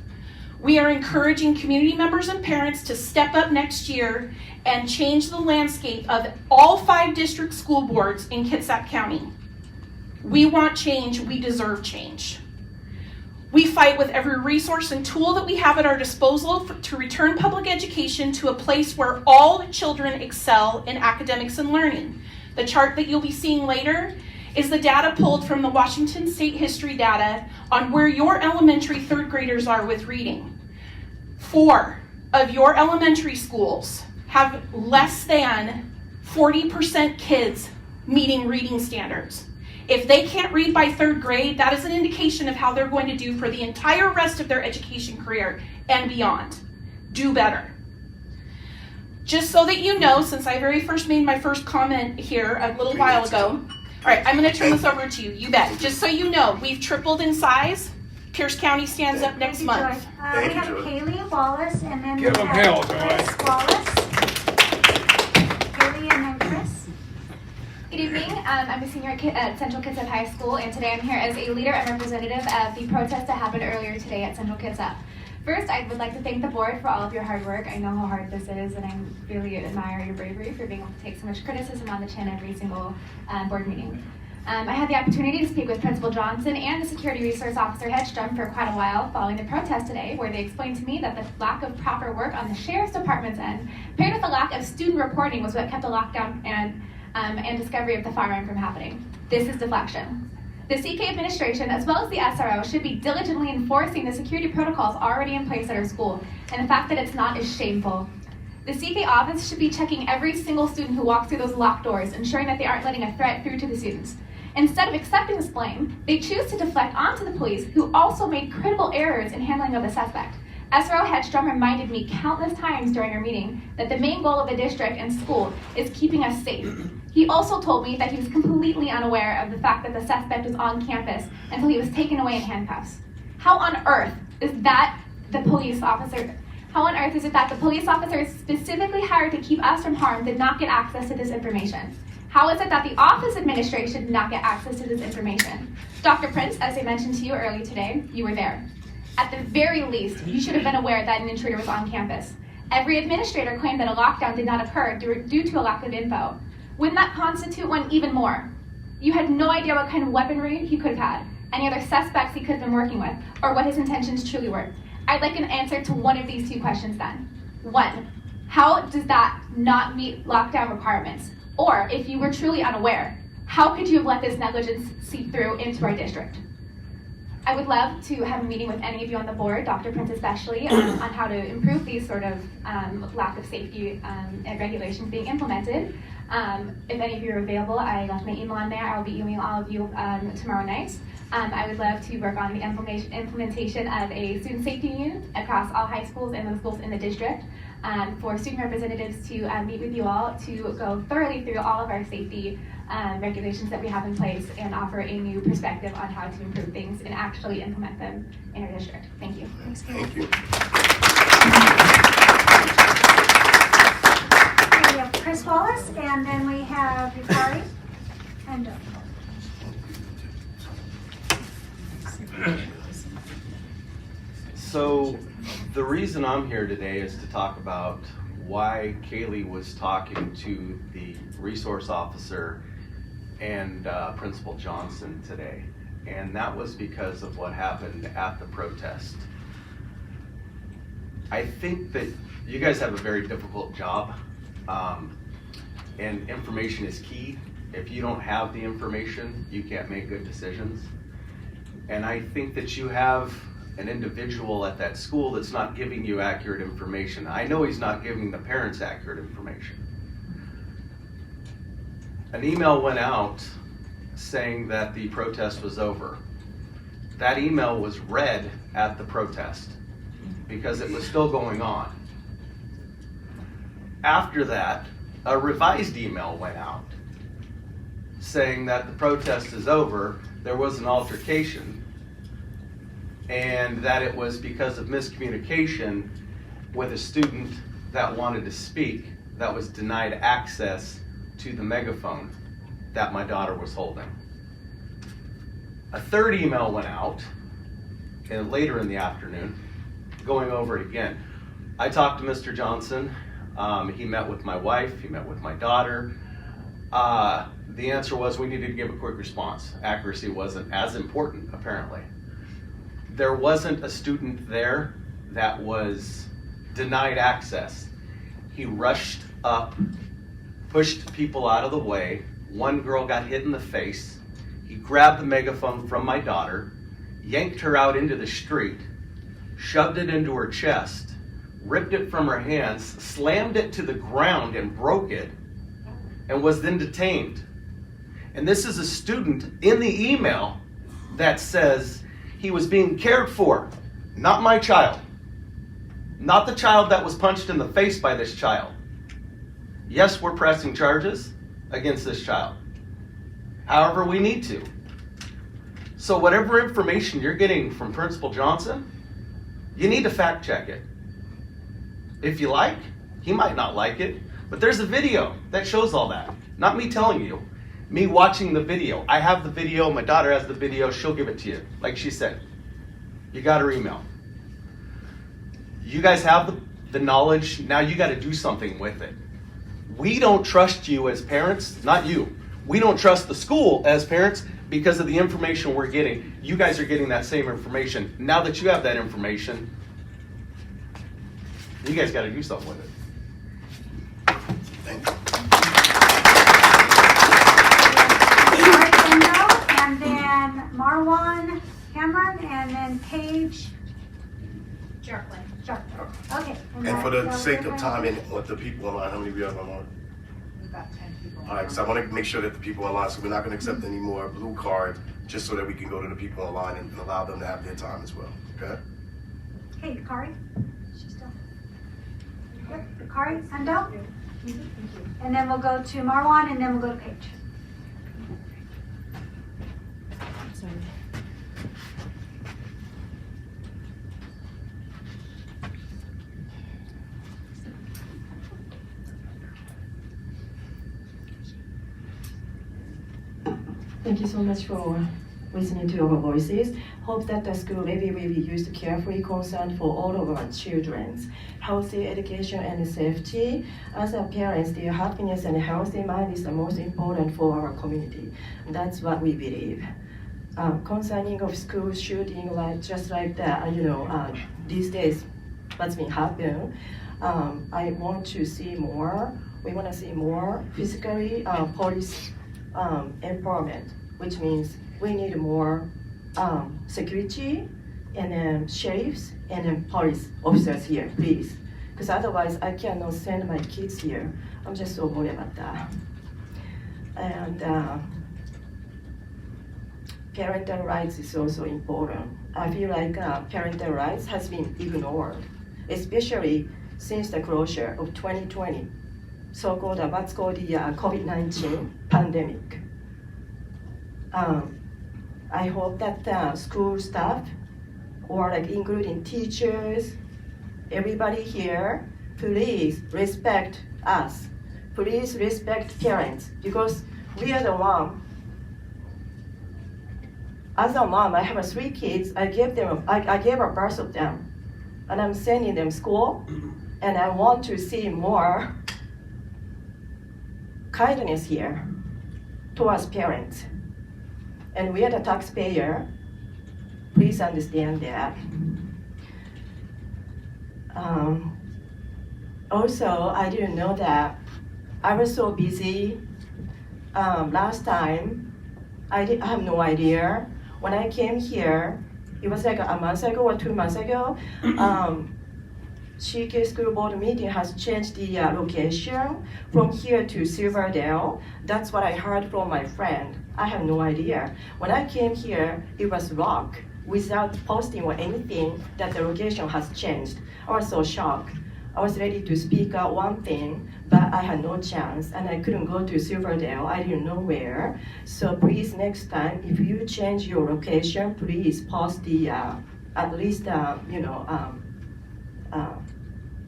We are encouraging community members and parents to step up next year and change the landscape of all 5 district school boards in Kitsap County. We want change. We deserve change. We fight with every resource and tool that we have at our disposal to return public education to a place where all children excel in academics and learning. The chart that you'll be seeing later is the data pulled from the Washington State history data on where your elementary 3rd graders are with reading. 4 of your elementary schools have less than 40% kids meeting reading standards. If they can't read by 3rd grade, that is an indication of how they're going to do for the entire rest of their education career and beyond. Do better. Just so that you know, since I very first made my first comment here a little while ago, all right, I'm going to turn this over to you. You bet. Just so you know, we've tripled in size. Pierce County stands up next month. We have Kaylee Wallace, and then Give we them have hell, Chris Joy. Wallace. Kaylee and then Chris. Good evening. I'm a senior at Central Kitsap High School, and today I'm here as a leader and representative of the protest that happened earlier today at Central Kitsap. First, I would like to thank the board for all of your hard work. I know how hard this is, and I really admire your bravery for being able to take so much criticism on the chin every single board meeting. I had the opportunity to speak with Principal Johnson and the Security Resource Officer Hedstrom for quite a while following the protest today, where they explained to me that the lack of proper work on the Sheriff's Department's end, paired with the lack of student reporting, was what kept the lockdown and discovery of the firearm from happening. This is deflection. The CK administration, as well as the SRO, should be diligently enforcing the security protocols already in place at our school, and the fact that it's not is shameful. The CK office should be checking every single student who walks through those locked doors, ensuring that they aren't letting a threat through to the students. Instead of accepting this blame, they choose to deflect onto the police, who also made critical errors in handling of the suspect. SRO Hedstrom reminded me countless times during our meeting that the main goal of the district and school is keeping us safe. He also told me that he was completely unaware of the fact that the suspect was on campus until he was taken away in handcuffs. How on earth is that the police officer? How on earth is it that the police officer specifically hired to keep us from harm did not get access to this information? How is it that the office administration did not get access to this information? Dr. Prince, as I mentioned to you earlier today, you were there. At the very least, you should have been aware that an intruder was on campus. Every administrator claimed that a lockdown did not occur due to a lack of info. Wouldn't that constitute one even more? You had no idea what kind of weaponry he could have had, any other suspects he could have been working with, or what his intentions truly were. I'd like an answer to one of these 2 questions then. 1, How does that not meet lockdown requirements? Or if you were truly unaware, how could you have let this negligence seep through into our district? I would love to have a meeting with any of you on the board, Dr. Prince especially, on how to improve these sort of lack of safety and regulations being implemented. If any of you are available, I left my email on there. I'll be emailing all of you tomorrow night. I would love to work on the implementation of a student safety unit across all high schools and the schools in the district. For student representatives to meet with you all to go thoroughly through all of our safety regulations that we have in place and offer a new perspective on how to improve things and actually implement them in our district. Thank you. Thank you. We have Chris Wallace, and then we have Yukari and So the reason I'm here today is to talk about why Kaylee was talking to the resource officer and Principal Johnson today. And that was because of what happened at the protest. I think that you guys have a very difficult job, and information is key. If you don't have the information, you can't make good decisions. And I think that you have an individual at that school that's not giving you accurate information. I know he's not giving the parents accurate information. An email went out saying that the protest was over. That email was read at the protest because it was still going on. After that, a revised email went out saying that the protest is over, there was an altercation, and that it was because of miscommunication with a student that wanted to speak that was denied access to the megaphone that my daughter was holding. A third email went out later in the afternoon, going over it again. I talked to Mr. Johnson. He met with my wife, he met with my daughter. The answer was we needed to give a quick response. Accuracy wasn't as important, apparently. There wasn't a student there that was denied access. He rushed up, pushed people out of the way. One girl got hit in the face. He grabbed the megaphone from my daughter, yanked her out into the street, shoved it into her chest, ripped it from her hands, slammed it to the ground and broke it, and was then detained. And this is a student in the email that says he was being cared for, not my child, not the child that was punched in the face by this child. Yes, we're pressing charges against this child. However, we need to. So whatever information you're getting from Principal Johnson, you need to fact check it. If you like, he might not like it, but there's a video that shows all that. Not me telling you, me watching the video. I have the video, my daughter has the video, she'll give it to you. Like she said, you got her email. You guys have the knowledge, now you gotta do something with it. We don't trust you as parents, not you. We don't trust the school as parents because of the information we're getting. You guys are getting that same information. Now that you have that information, you guys gotta do something with it. Thank you. and then Marwan Cameron, and then Paige Jarklin. Okay. And for the sake of time and with the people online, how many we have online? We've got 10 people. All right, because I want to make sure that the people online, so we're not going to accept any more blue cards, just so that we can go to the people online and allow them to have their time as well. Okay? Hey, Kari? She's still. Yep. Kari, Hendo? And then we'll go to Marwan, and then we'll go to Paige. Sorry. Thank you so much for listening to our voices. Hope that the school levy will be used carefully, concerned for all of our children's healthy education and safety. As a parents, their happiness and healthy mind is the most important for our community. That's what we believe. Concerning of school shooting, just like that, these days, what's been happening, I want to see more. We want to see more physically police empowerment, which means we need more security and then sheriffs and then police officers here, please. Because otherwise I cannot send my kids here. I'm just so worried about that. And parental rights is also important. I feel like parental rights has been ignored, especially since the closure of 2020, so-called what's called the COVID-19 pandemic. I hope that school staff, or like including teachers, everybody here, please respect us. Please respect parents, because we are the one. As a mom, I have 3 kids. I gave a birth of them, and I'm sending them school, and I want to see more kindness here towards parents. And we are the taxpayer. Please understand that. Also, I didn't know that I was so busy last time. I have no idea. When I came here, it was like a month ago or 2 months ago. CKSD Board Meeting has changed the location from here to Silverdale. That's what I heard from my friend. I have no idea. When I came here, it was rock, without posting or anything that the location has changed. I was so shocked. I was ready to speak out one thing, but I had no chance, and I couldn't go to Silverdale. I didn't know where. So please, next time, if you change your location, please post the at least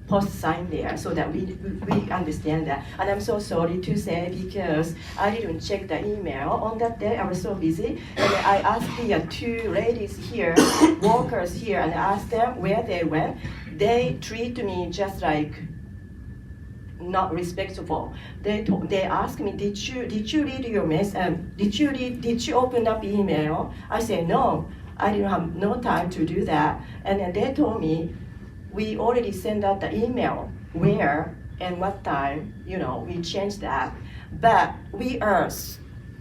post sign there so that we understand that. And I'm so sorry to say, because I didn't check the email on that day. I was so busy, and I asked the 2 ladies here, workers here, and asked them where they went. They treat me just like not respectful. They asked me, did you read your message? Did you open up email? I said no. I didn't have no time to do that. And then they told me, we already sent out the email where and what time. We changed that. But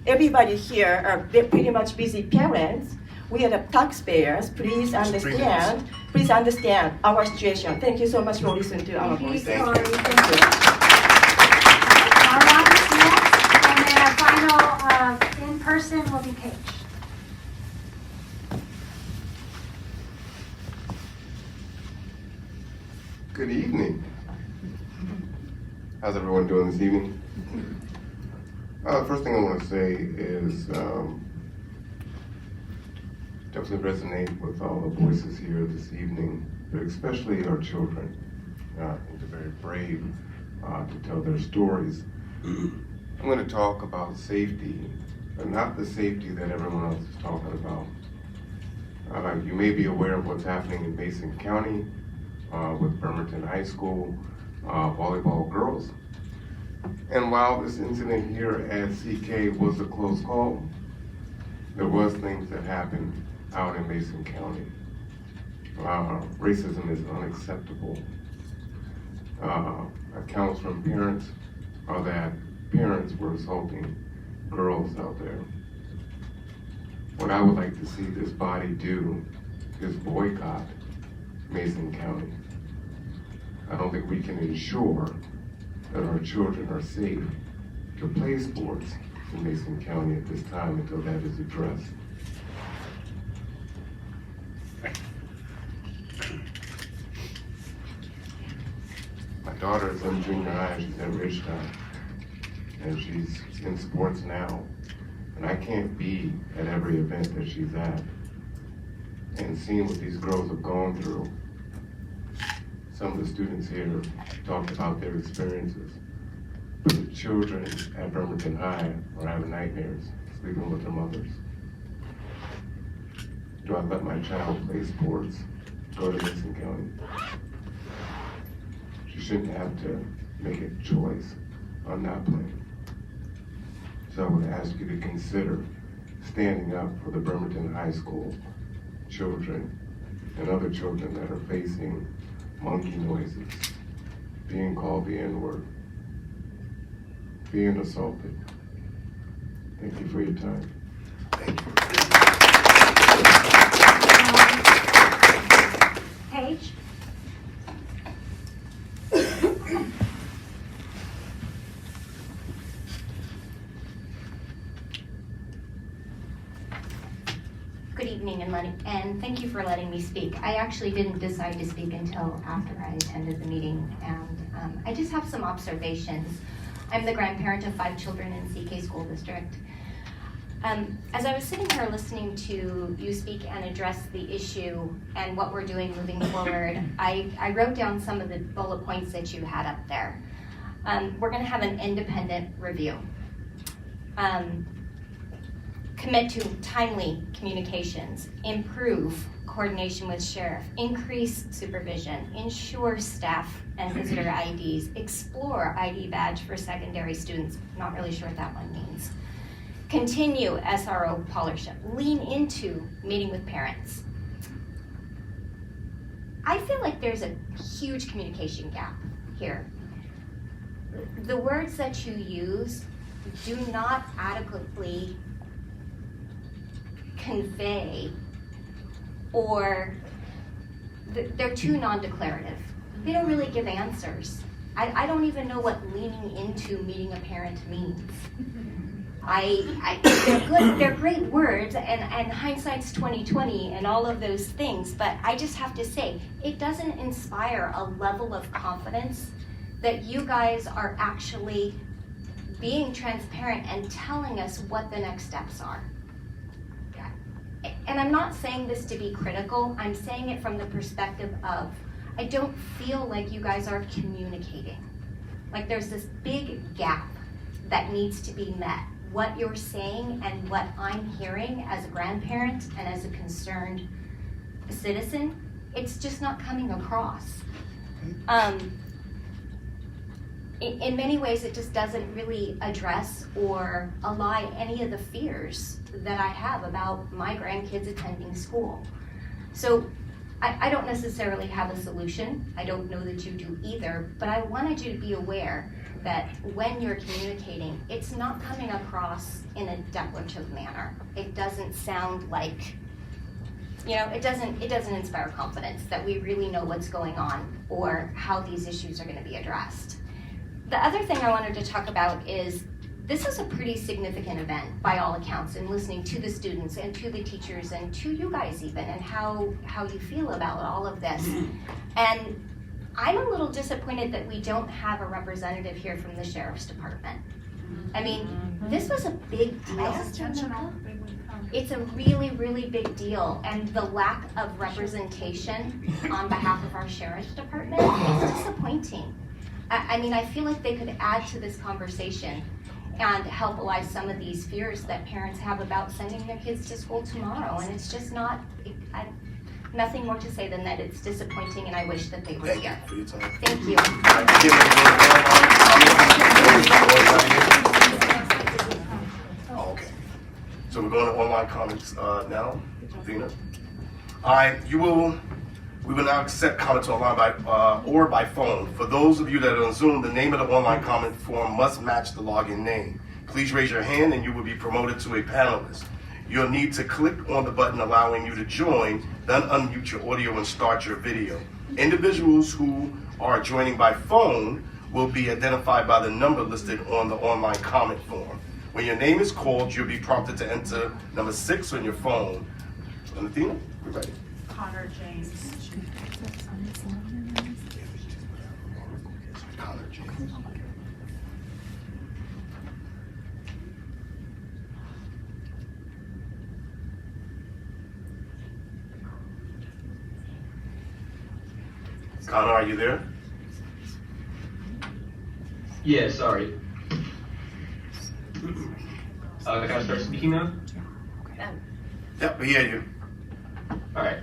everybody here are pretty much busy parents. We are the taxpayers. Please understand. Please understand our situation. Thank you so much for listening to our voice. Thank you. Marlon's next, and then our final in-person will be Paige. Good evening. How's everyone doing this evening? First thing I want to say is definitely resonate with all the voices here this evening, but especially our children. I think they're very brave to tell their stories. I'm going to talk about safety, but not the safety that everyone else is talking about. You may be aware of what's happening in Mason County with Bremerton High School volleyball girls. And while this incident here at CK was a close call, there was things that happened out in Mason County. Racism is unacceptable. Accounts from parents are that parents were assaulting girls out there. What I would like to see this body do is boycott Mason County. I don't think we can ensure that our children are safe to play sports in Mason County at this time until that is addressed. My daughter is in junior high, she's at Ridgetown, and she's in sports now. And I can't be at every event that she's at. And seeing what these girls have gone through, some of the students here talked about their experiences. But the children at Bremerton High are having nightmares, sleeping with their mothers. Do I let my child play sports, go to Mason County? She shouldn't have to make a choice on not playing. So I would ask you to consider standing up for the Bremerton High School children and other children that are facing monkey noises being called the N-word, being assaulted. Thank you for your time. Thank you. Paige? Good evening, and thank you for letting me speak. I actually didn't decide to speak until after I attended the meeting, and I just have some observations. I'm the grandparent of 5 children in CK School District. As I was sitting here listening to you speak and address the issue and what we're doing moving forward, I wrote down some of the bullet points that you had up there. We're going to have an independent review. Commit to timely communications, improve coordination with sheriff, increase supervision, ensure staff and visitor IDs, explore ID badge for secondary students. Not really sure what that one means. Continue SRO scholarship, lean into meeting with parents. I feel like there's a huge communication gap here. The words that you use do not adequately convey, or they're too non-declarative. They don't really give answers. I don't even know what leaning into meeting a parent means. They're good, they're great words, and hindsight's 20/20 and all of those things, but I just have to say, it doesn't inspire a level of confidence that you guys are actually being transparent and telling us what the next steps are. And I'm not saying this to be critical, I'm saying it from the perspective of, I don't feel like you guys are communicating. Like there's this big gap that needs to be met. What you're saying and what I'm hearing as a grandparent and as a concerned citizen, it's just not coming across. In many ways, it just doesn't really address or allay any of the fears that I have about my grandkids attending school. So I don't necessarily have a solution. I don't know that you do either, but I wanted you to be aware that when you're communicating, it's not coming across in a declarative manner. It doesn't sound like, it doesn't inspire confidence that we really know what's going on or how these issues are going to be addressed. The other thing I wanted to talk about is this is a pretty significant event by all accounts, and listening to the students and to the teachers and to you guys even, and how you feel about all of this. And I'm a little disappointed that we don't have a representative here from the Sheriff's Department. I mean, this was a big deal. It's a really, really big deal, and the lack of representation on behalf of our Sheriff's Department is disappointing. I mean, I feel like they could add to this conversation and help allay some of these fears that parents have about sending their kids to school tomorrow. And it's just not, nothing more to say than that it's disappointing, and I wish that they were here. Thank you for your time. Thank you. Okay. So we're going to online comments now. Athena. All right, we will now accept comments online or by phone. For those of you that are on Zoom, the name of the online comment form must match the login name. Please raise your hand and you will be promoted to a panelist. You'll need to click on the button allowing you to join, then unmute your audio and start your video. Individuals who are joining by phone will be identified by the number listed on the online comment form. When your name is called, you'll be prompted to enter number 6 on your phone. And Athena, we're ready. Connor James. Connor James. Connor, are you there? Yeah, sorry. Can I start speaking now? Yep, we hear you. Alright.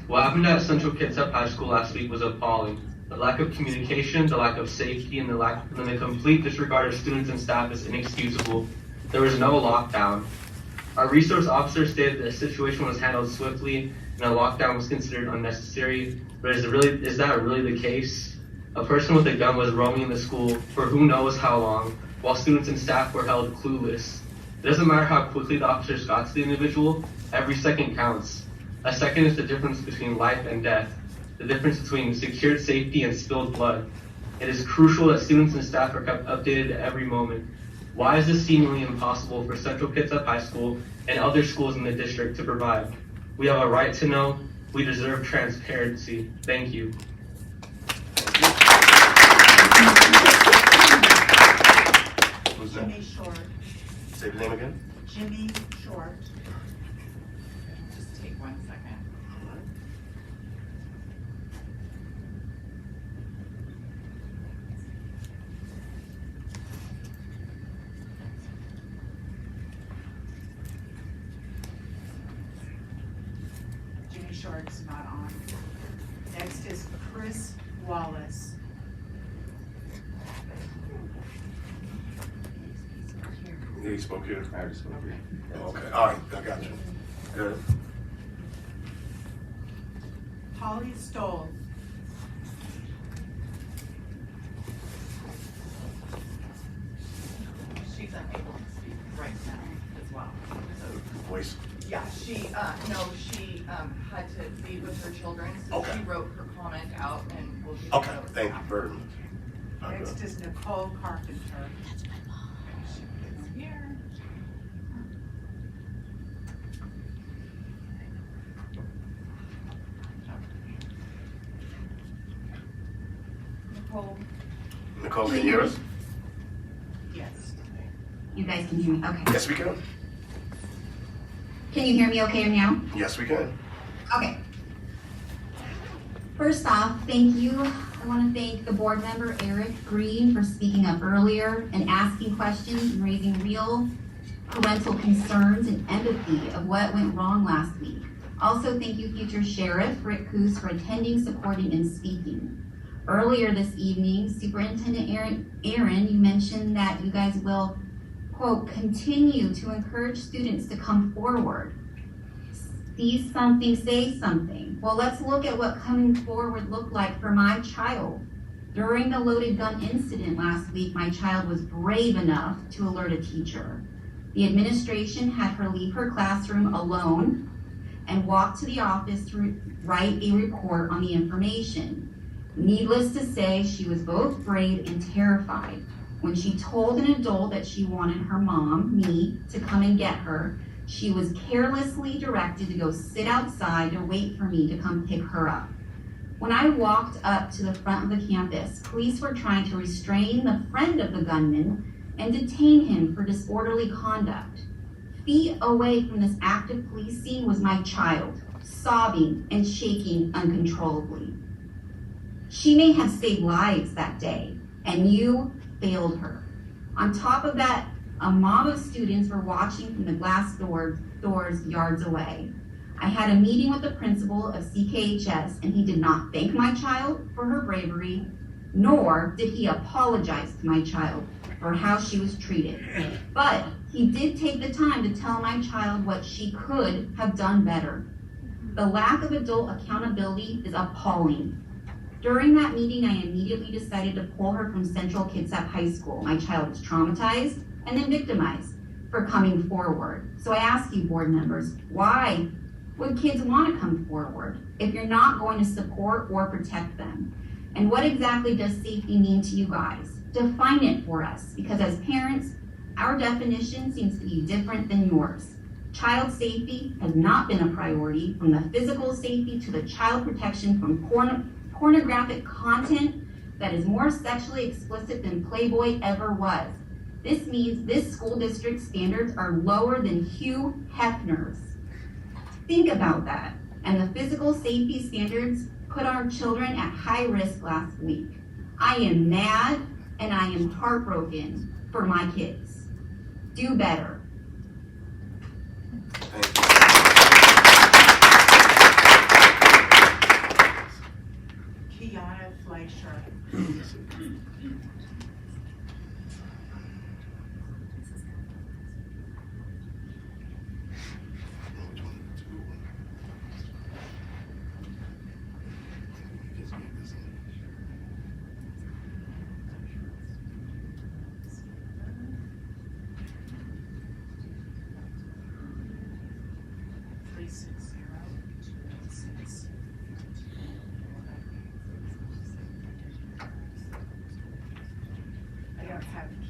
What happened at Central Kitsap High School last week was appalling. The lack of communication, the lack of safety, and the complete disregard of students and staff is inexcusable. There was no lockdown. Our resource officer stated the situation was handled swiftly and a lockdown was considered unnecessary. But is that really the case? A person with a gun was roaming in the school for who knows how long, while students and staff were held clueless. It doesn't matter how quickly the officers got to the individual, every second counts. A second is the difference between life and death, the difference between secured safety and spilled blood. It is crucial that students and staff are kept updated at every moment. Why is this seemingly impossible for Central Kitsap High School and other schools in the district to provide? We have a right to know. We deserve transparency. Thank you. Who's that? Jimmy Short. Say the name again. Jimmy Short. Just take 1 second. Jimmy Short's not on. Next is Chris Wallace. Yeah, he spoke here. I already spoke here. Okay, all right, I got you. Good. Holly Stoll. She's unable to speak right now as well. Voice. Yeah, she had to be with her children, so Okay. she wrote her comment out and we'll give Okay, it over. thank you very much. Next is Nicole Carpenter. Here. Nicole. Nicole, can you hear us? Yes. You guys can hear me, okay. Yes, we can. Can you hear me okay now? Yes, we can. Okay. First off, thank you. I want to thank the board member, Eric Green, for speaking up earlier and asking questions and raising real parental concerns and empathy of what went wrong last week. Also, thank you, future Sheriff Rick Coos, for attending, supporting, and speaking. Earlier this evening, Superintendent Aaron, you mentioned that you guys will, quote, continue to encourage students to come forward. See something, say something. Well, let's look at what coming forward looked like for my child. During the loaded gun incident last week, my child was brave enough to alert a teacher. The administration had her leave her classroom alone and walk to the office to write a report on the information. Needless to say, she was both brave and terrified. When she told an adult that she wanted her mom, me, to come and get her, she was carelessly directed to go sit outside to wait for me to come pick her up. When I walked up to the front of the campus, police were trying to restrain the friend of the gunman and detain him for disorderly conduct. Feet away from this active police scene was my child, sobbing and shaking uncontrollably. She may have saved lives that day, and you failed her. On top of that, a mob of students were watching from the glass doors yards away. I had a meeting with the principal of CKHS, and he did not thank my child for her bravery, nor did he apologize to my child for how she was treated. But he did take the time to tell my child what she could have done better. The lack of adult accountability is appalling. During that meeting, I immediately decided to pull her from Central Kitsap High School. My child was traumatized and then victimized for coming forward. So I ask you, board members, why would kids want to come forward if you're not going to support or protect them? And what exactly does safety mean to you guys? Define it for us, because as parents, our definition seems to be different than yours. Child safety has not been a priority, from the physical safety to the child protection from pornographic content that is more sexually explicit than Playboy ever was. This means this school district standards are lower than Hugh Hefner's. Think about that. And the physical safety standards put our children at high risk last week. I am mad and I am heartbroken for my kids. Do better. Kiana Fleischer.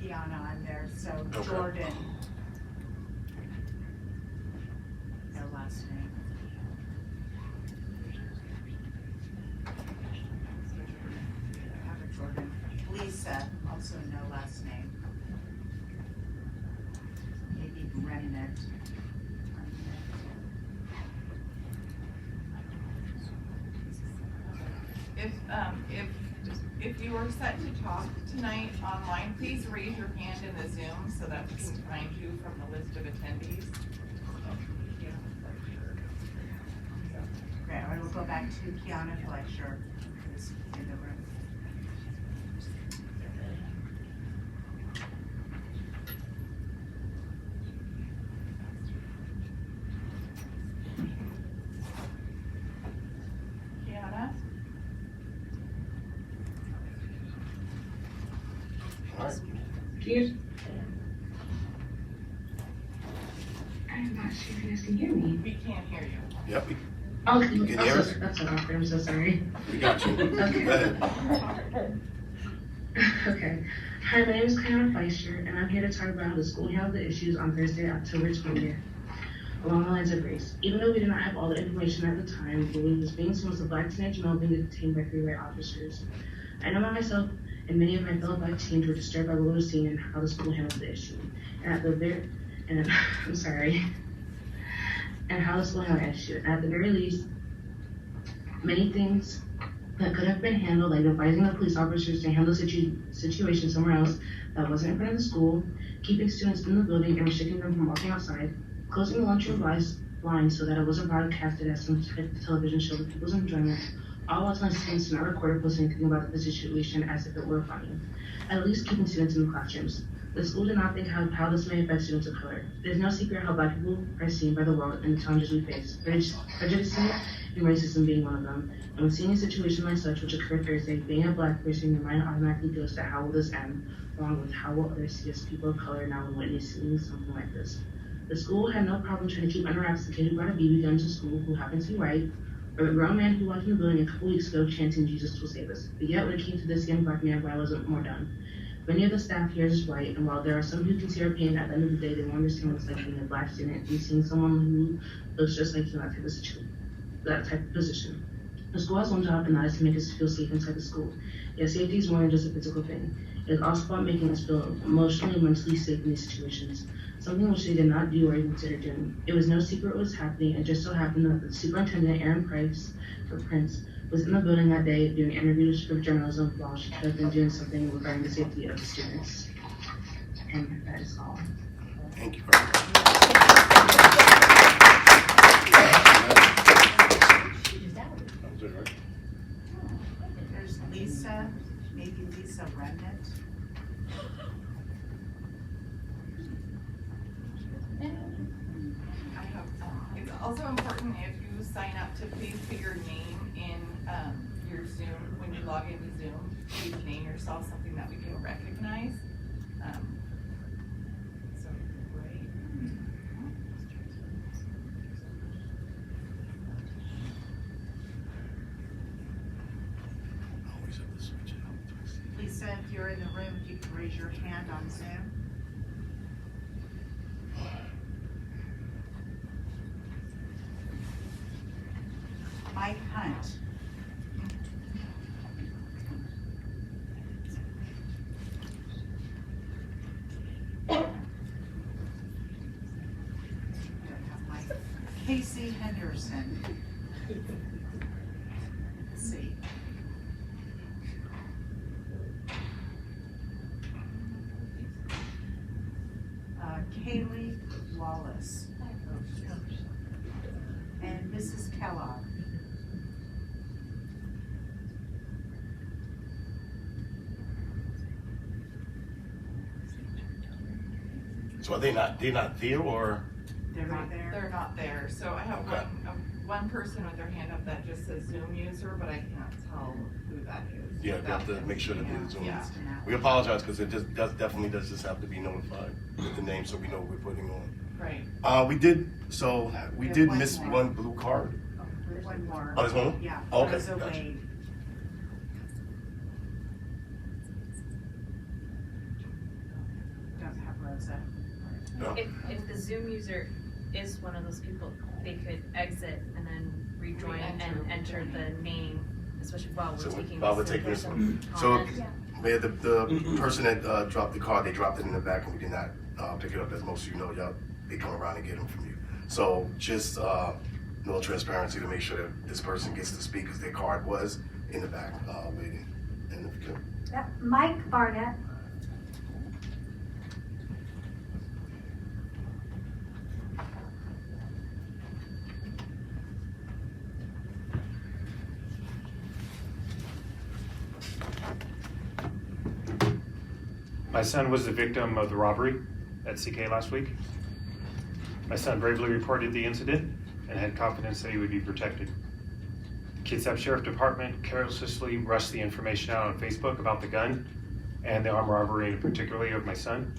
Kiana on there, so Okay. Jordan. No last name. I have a Jordan. Lisa, also no last name. Maybe remnant. If you are set to talk tonight online, please raise your hand in the Zoom so that we can find you from the list of attendees. Okay, I will go back to Kiana Fleischer, who's in the room. Kiana? Yes. I'm not sure if you guys can hear me. We can't hear you. Yep. Oh, You can hear us? that's awkward. I'm so sorry. We got you. Okay. Go ahead. Okay. Hi, my name is Kiana Fleischer, and I'm here to talk about how the school handled the issues on Thursday, October 20th, along the lines of race. Even though we did not have all the information at the time, but we was being seen as a black teenage male being detained by 3 white officers. I know myself and many of my fellow black teens were disturbed by what we were seeing and how the school handled the issue. And at the very, and I'm sorry, and how the school handled the issue. And at the very least, many things that could have been handled, like advising the police officers to handle the situation somewhere else that wasn't in front of the school, keeping students in the building and restricting them from walking outside, closing the lunchroom line so that it wasn't broadcasted as some type of television show for people's enjoyment, all while telling students to not record or post anything about the situation as if it were funny. At least keeping students in the classrooms. The school did not think how this may affect students of color. It is no secret how black people are seen by the world and the challenges we face, prejudice and racism being one of them. And when seeing a situation like such, which occurred Thursday, being a black person, your mind automatically goes to how will this end, along with how will others see as people of color now when witnessing something like this. The school had no problem trying to keep under wraps the kid who brought a BB gun to school who happened to be white, or the grown man who walked in the building a couple weeks ago chanting Jesus will save us. But yet when it came to this young black man, why wasn't more done? Many of the staff here is white, and while there are some who can see our pain, at the end of the day, they won't understand what it's like being a black student and seeing someone who looks just like you in that type of position. The school has one job, and that is to make us feel safe inside the school. Yet safety is more than just a physical thing. It is also about making us feel emotionally and mentally safe in these situations, something which they did not do or even consider doing. It was no secret what was happening. It just so happened that the superintendent, Aaron Price, or Prince, was in the building that day doing interviews for journalism while she could have been doing something regarding the safety of the students. And that is all. Thank you very much. There's Lisa, maybe Lisa Remnant. It's also important if you sign up to please put your name in your Zoom, when you log into Zoom, please name yourself something that we can recognize. So, great. Lisa, if you're in the room, if you can raise your hand on Zoom. Mike Hunt. Casey Henderson. Let's see. Kaylee Wallace. And Mrs. Kellogg. So are they're not there, or? They're not there? They're not there. So I have Okay. one person with their hand up that just says Zoom user, but I can't tell who that is. Yeah, we have to make sure that they're Zoom. Yeah. We apologize because it just definitely does just have to be notified with the name so we know what we're putting on. Right. We did miss one blue card. One more. Oh, there's one more? Yeah. Okay, Rosa gotcha. Wade. If the Zoom user is one of those people, they could exit and then rejoin and enter the name, especially while we're taking this one. So, Mayor, the person that dropped the card, they dropped it in the back and we did not pick it up. As most of you know, y'all, they come around and get them from you. So just no transparency to make sure that this person gets to speak because their card was in the back waiting. And if you could. Mike Barnett. My son was the victim of the robbery at CK last week. My son bravely reported the incident and had confidence that he would be protected. The Kitsap Sheriff Department carelessly rushed the information out on Facebook about the gun and the armed robbery, and particularly of my son.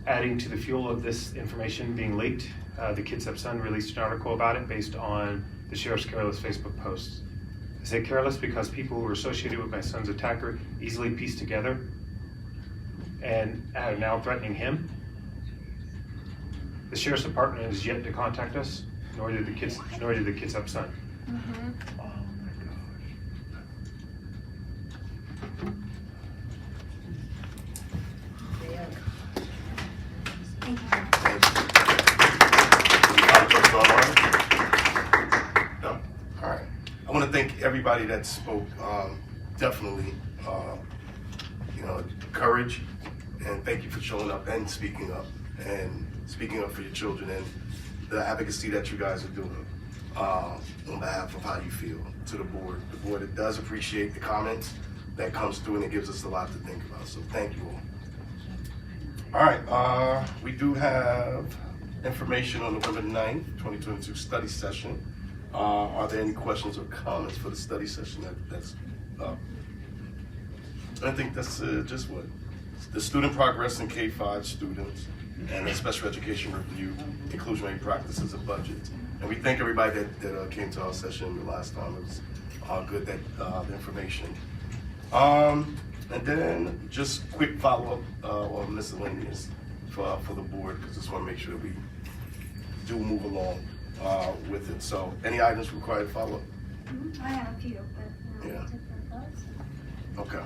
Adding to the fuel of this information being leaked, the Kitsap Sun released an article about it based on the sheriff's careless Facebook posts. I say careless because people who were associated with my son's attacker easily pieced together and are now threatening him. The sheriff's department has yet to contact us, nor did the Kitsap Sun. I want to thank everybody that spoke. Definitely, courage, and thank you for showing up and speaking up for your children and the advocacy that you guys are doing on behalf of how you feel to the board. The board does appreciate the comments that comes through, and it gives us a lot to think about. So thank you all. All right, we do have information on November 9th, 2022 study session. Are there any questions or comments for the study session that's up? I think that's just what the student progress in K-5 students and the special education review, inclusionary practices and budgets. And we thank everybody that came to our session the last time. It was good that the information. And then just quick follow-up on miscellaneous for the board, because I just want to make sure that we do move along with it. So any items required follow-up? I have a few, but yeah. Okay.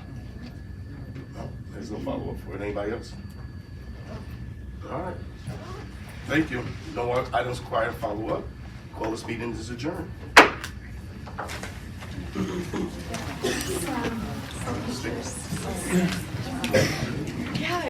No, there's no follow-up for it. Anybody else? All right. Thank you. No more items required follow-up. Call this meeting is adjourned. Thank you.